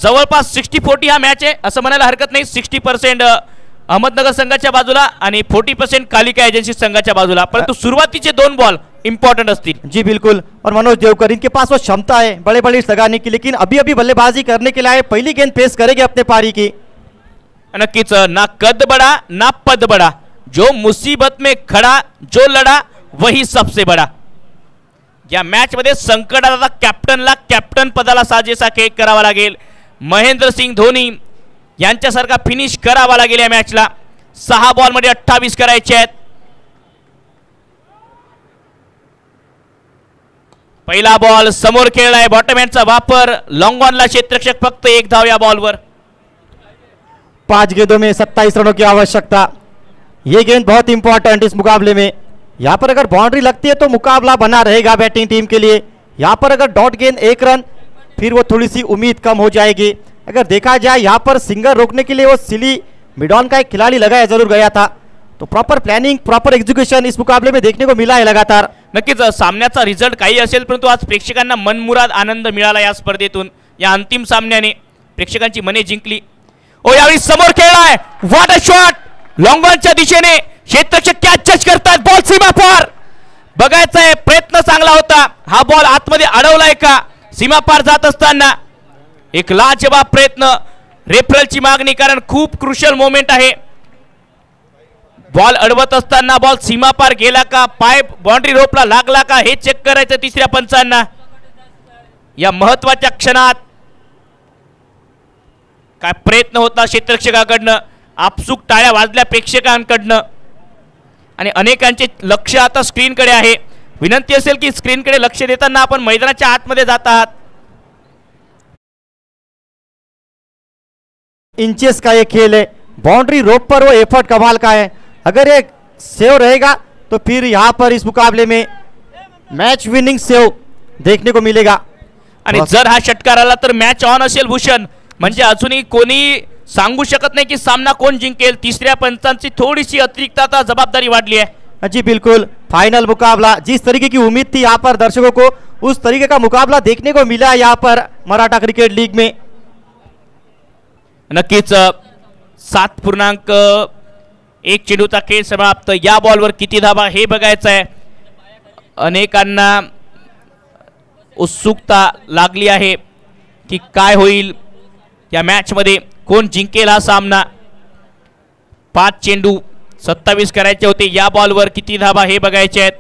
जवळपास 60-40 हा मॅच आहे असं म्हणायला हरकत नाही. 60% अहमदनगर संघाच्या बाजूला आणि 40% कालिका एजन्सी संघाच्या बाजूला, परंतु सुरुवातीचे 2 बॉल इंपॉर्टेंट असतील. जी बिल्कुल, और मनोज देवकर, इनके पास वो क्षमता है बड़े बड़े लगाने की, लेकिन अभी अभी बल्लेबाजी करने के लिए आए, पहली गेंद पेश करेंगे अपने पारी की. नक्कीच ना कद बडा ना पद बडा, जो मुसीबत में खडा जो लढा वही सबसे बडा. या मॅच मध्ये संकटात आता कॅप्टनला कॅप्टन पदाला साजेसा खेळ करावा लागेल. महेंद्रसिंग धोनी यांच्यासारखा फिनिश करावा लागेल या मॅचला. 6 बॉल मध्ये 28 करायचे आहेत. पहिला बॉल समोर खेळलाय, बॉटम हँडचा वापर, लॉन्ग ऑनला क्षेत्ररक्षक फक्त 1 धाव या बॉलवर. 5 गेंदों में 27 रनों की आवश्यकता. ये गेंद बहुत इंपॉर्टेंट इस मुकाबले में. यहाँ पर अगर बाउंड्री लगती है तो मुकाबला बना रहेगा बैटिंग टीम के लिए. यहाँ पर अगर डॉट गेंद 1 रन, फिर वो थोड़ी सी उम्मीद कम हो जाएगी. अगर देखा जाए यहाँ पर सिंगल रोकने के लिए वो सिली मिडॉन का एक खिलाड़ी लगाया जरूर गया था. तो प्रॉपर प्लॅनिंग, प्रॉपर एक्झिक्युशन इस मुकाबले में देखने को मिला है लगातार. नक्कीच सामन्याचा रिझल्ट काही असेल, परंतु आज प्रेक्षकांना मनमुराद आनंद मिळाला या स्पर्धेतून. या अंतिम सामन्याने प्रेक्षकांची मने जिंकली. ओ यावेळी समोर खेळलाय, व्हॉट अ शॉट, लॉन्ग ऑनच्या दिशेने क्षेत्ररक्षक कॅच जज करतात. बॉल सीमा पार, बघायचा आहे, प्रयत्न चांगला होता. हा बॉल आतमध्ये अडवलाय का सीमा पार जात असताना. एक लाजवाब प्रयत्न, रेफरलची मागणी, कारण खूप क्रुशियल मोमेंट आहे. बॉल अडवत असताना बॉल सीमा पार गेला का, पाय बाउंड्री रोपला लागला का हे चेक करायचं तिसऱ्या पंचांना. या महत्वाच्या क्षणात काय प्रयत्न होता क्षेत्ररक्षकाकडनं, आपसूक टाळ्या वाजल्या प्रेक्षकांकडनं आणि अनेकांचे लक्ष आता स्क्रीनकडे आहे. विनंती असेल की स्क्रीनकडे लक्ष देताना आपण मैदानाच्या आतमध्ये जात आहात. इंचेस का ये खेल है, बाउंड्री रोप पर वो एफर्ट कमाल का है. अगर एक सेव रहेगा तो फिर यहाँ पर इस मुकाबले में मैच विनिंग सेव देखने को मिलेगा. आणि जर हा षटकार आला तर मॅच ऑन असेल भूषण. म्हणजे अजूनही कोणी सांगू शकत नाही की सामना कोण जिंकेल. तिसऱ्या पंचांची थोडीशी अतिरिक्त आता जबाबदारी वाढली आहे. जी बिल्कुल, फाइनल मुकाबला, जिस तरीके की उम्मीद थी यहाँ पर दर्शकों को, उस तरीके का मुकाबला देखने को मिला यहाँ पर मराठा क्रिकेट लीग में. नक्कीच 7.1 चेंडूचा खेळ समाप्त. या बॉलवर किती धावा हे बघायचं आहे. अनेकांना उत्सुकता लागली आहे की काय होईल या मॅच मध्ये, कोण जिंकेल हा सामना. 5 चेंडू 27 करायचे होते. या बॉलवर किती धावा हे बघायचे आहेत.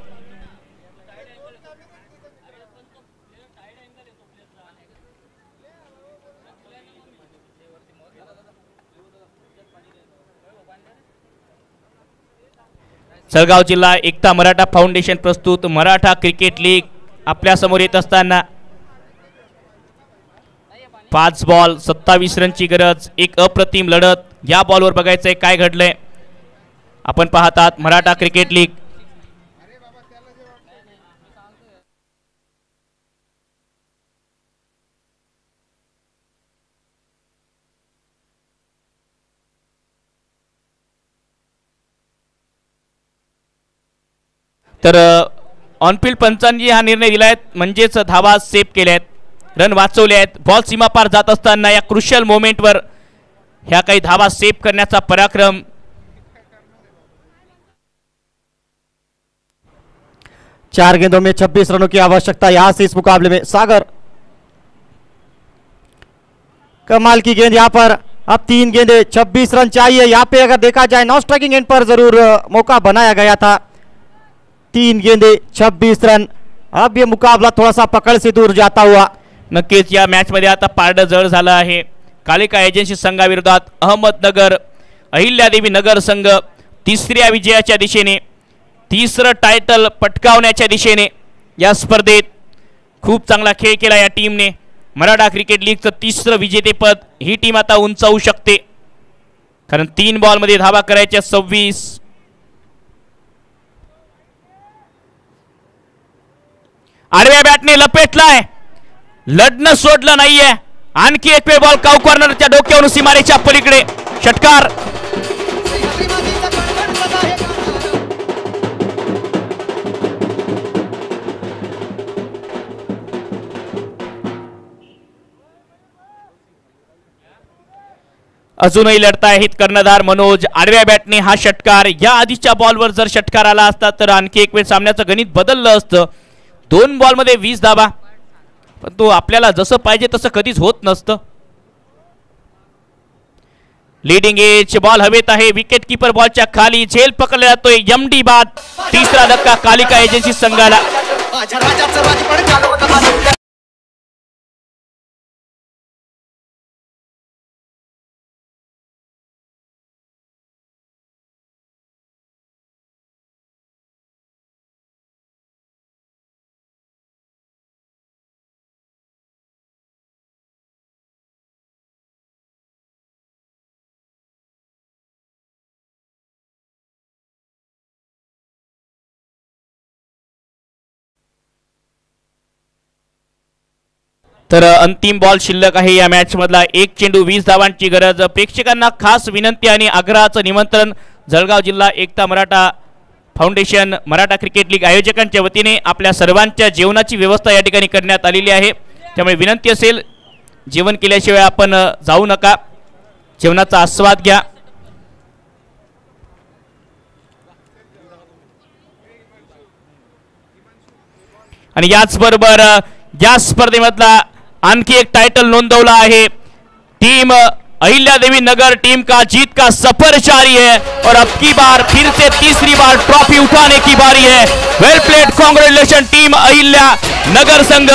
जळगाव जिल्हा एकता मराठा फाउंडेशन प्रस्तुत मराठा क्रिकेट लीग आपल्या समोर येत असताना 5 बॉल 27 रनची गरज, एक अप्रतिम लढत. या बॉलवर बघायचंय काय घडलंय. आपण पाहत आहात मराठा क्रिकेट लीग. तर ऑनफिल्ड पंचांनी हा निर्णय दिलाय, म्हणजेच धावा सेव्ह केल्या आहेत, रन वाचवले आहेत. बॉल सीमा पार जात असताना या क्रुशियल मोमेंटवर ह्या काही धावा सेव्ह करण्याचा पराक्रम. चार गेंदों में 26 रनों की आवश्यकता यहाँ से इस मुकाबले में. सागर, कमाल की गेंद यहाँ पर. अब 3 गेंदे 26 रन चाहिए. यहाँ पे अगर देखा जाए नॉन स्ट्राइकिंग एंड पर जरूर मौका बनाया गया था. 3 गेंदे 26 रन. अब ये मुकाबला थोड़ा सा पकड़ से दूर जाता हुआ. नक्कीच या मॅच मध्ये आता पारडं जड झालं आहे. कालिका एजन्सी संघाविरोधात अहमदनगर अहिल्यादेवी नगर संघ तिसऱ्या विजयाच्या दिशेने, तिसरं टायटल पटकावण्याच्या दिशेने या स्पर्धेत खूप चांगला खेळ केला या टीमने. मराठा क्रिकेट लीगचं 3रं विजेतेपद ही टीम आता उंचावू शकते, कारण 3 बॉलमध्ये धावा करायच्या 26. आडव्या बॅटने लपेटलाय, लढणं सोडलं नाहीये. आणखी एक वेळ बॉल काउ कॉर्नरच्या डोक्यावरून सीमारेच्या पलीकडे षटकार. अजूनही लढतायत कर्णधार मनोज. आडव्या बॅटने हा षटकार. या आधीच्या बॉलवर जर षटकार आला असता तर आणखी एक वेळ सामन्याचं गणित बदललं असतं. 2 बॉलमध्ये 20 धावा, पण तो आपल्याला जसं पाहिजे तसं कधीच होत नसतं. लीडिंग एज बॉल हवेत आहे. विकेट किपर बॉलच्या खाली झेल पकडला जातोय. एमडी बाद. तिसरा धक्का कालिका एजन्सी संघाला. तर अंतिम बॉल शिल्लक आहे या मॅच मधला. एक चेंडू 20 धावांची गरज. प्रेक्षकांना खास विनंती आणि आग्रहाचं निमंत्रण. जळगाव जिल्हा Ekta Maratha foundation Maratha cricket league आयोजकांच्या वतीने आपल्या सर्वांच्या जेवणाची व्यवस्था या ठिकाणी करण्यात आलेली आहे. त्यामुळे विनंती असेल जेवण केल्याशिवाय आपण जाऊ नका. जेवणाचा आस्वाद घ्या. आणि याचबरोबर या स्पर्धेमधला आणखी एक टाइटल नोंदवला है. टीम अहिल्यादेवी नगर टीम का जीत का सफर जारी है और अब की बार फिर से तीसरी बार ट्रॉफी उठाने की बारी है. Well played. Congratulation team Ahilya Nagar संघ.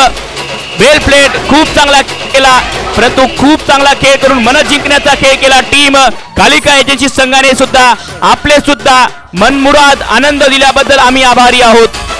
Well played. खूप चांगला केला परंतु खूप चांगला खेळ करून मन जिंकण्याचा खेळ केला. टीम कालिका एजन्सी संघाने सुद्धा आपले सुद्धा मनमुराद आनंद दिल्याबद्दल आम्ही आभारी आहोत.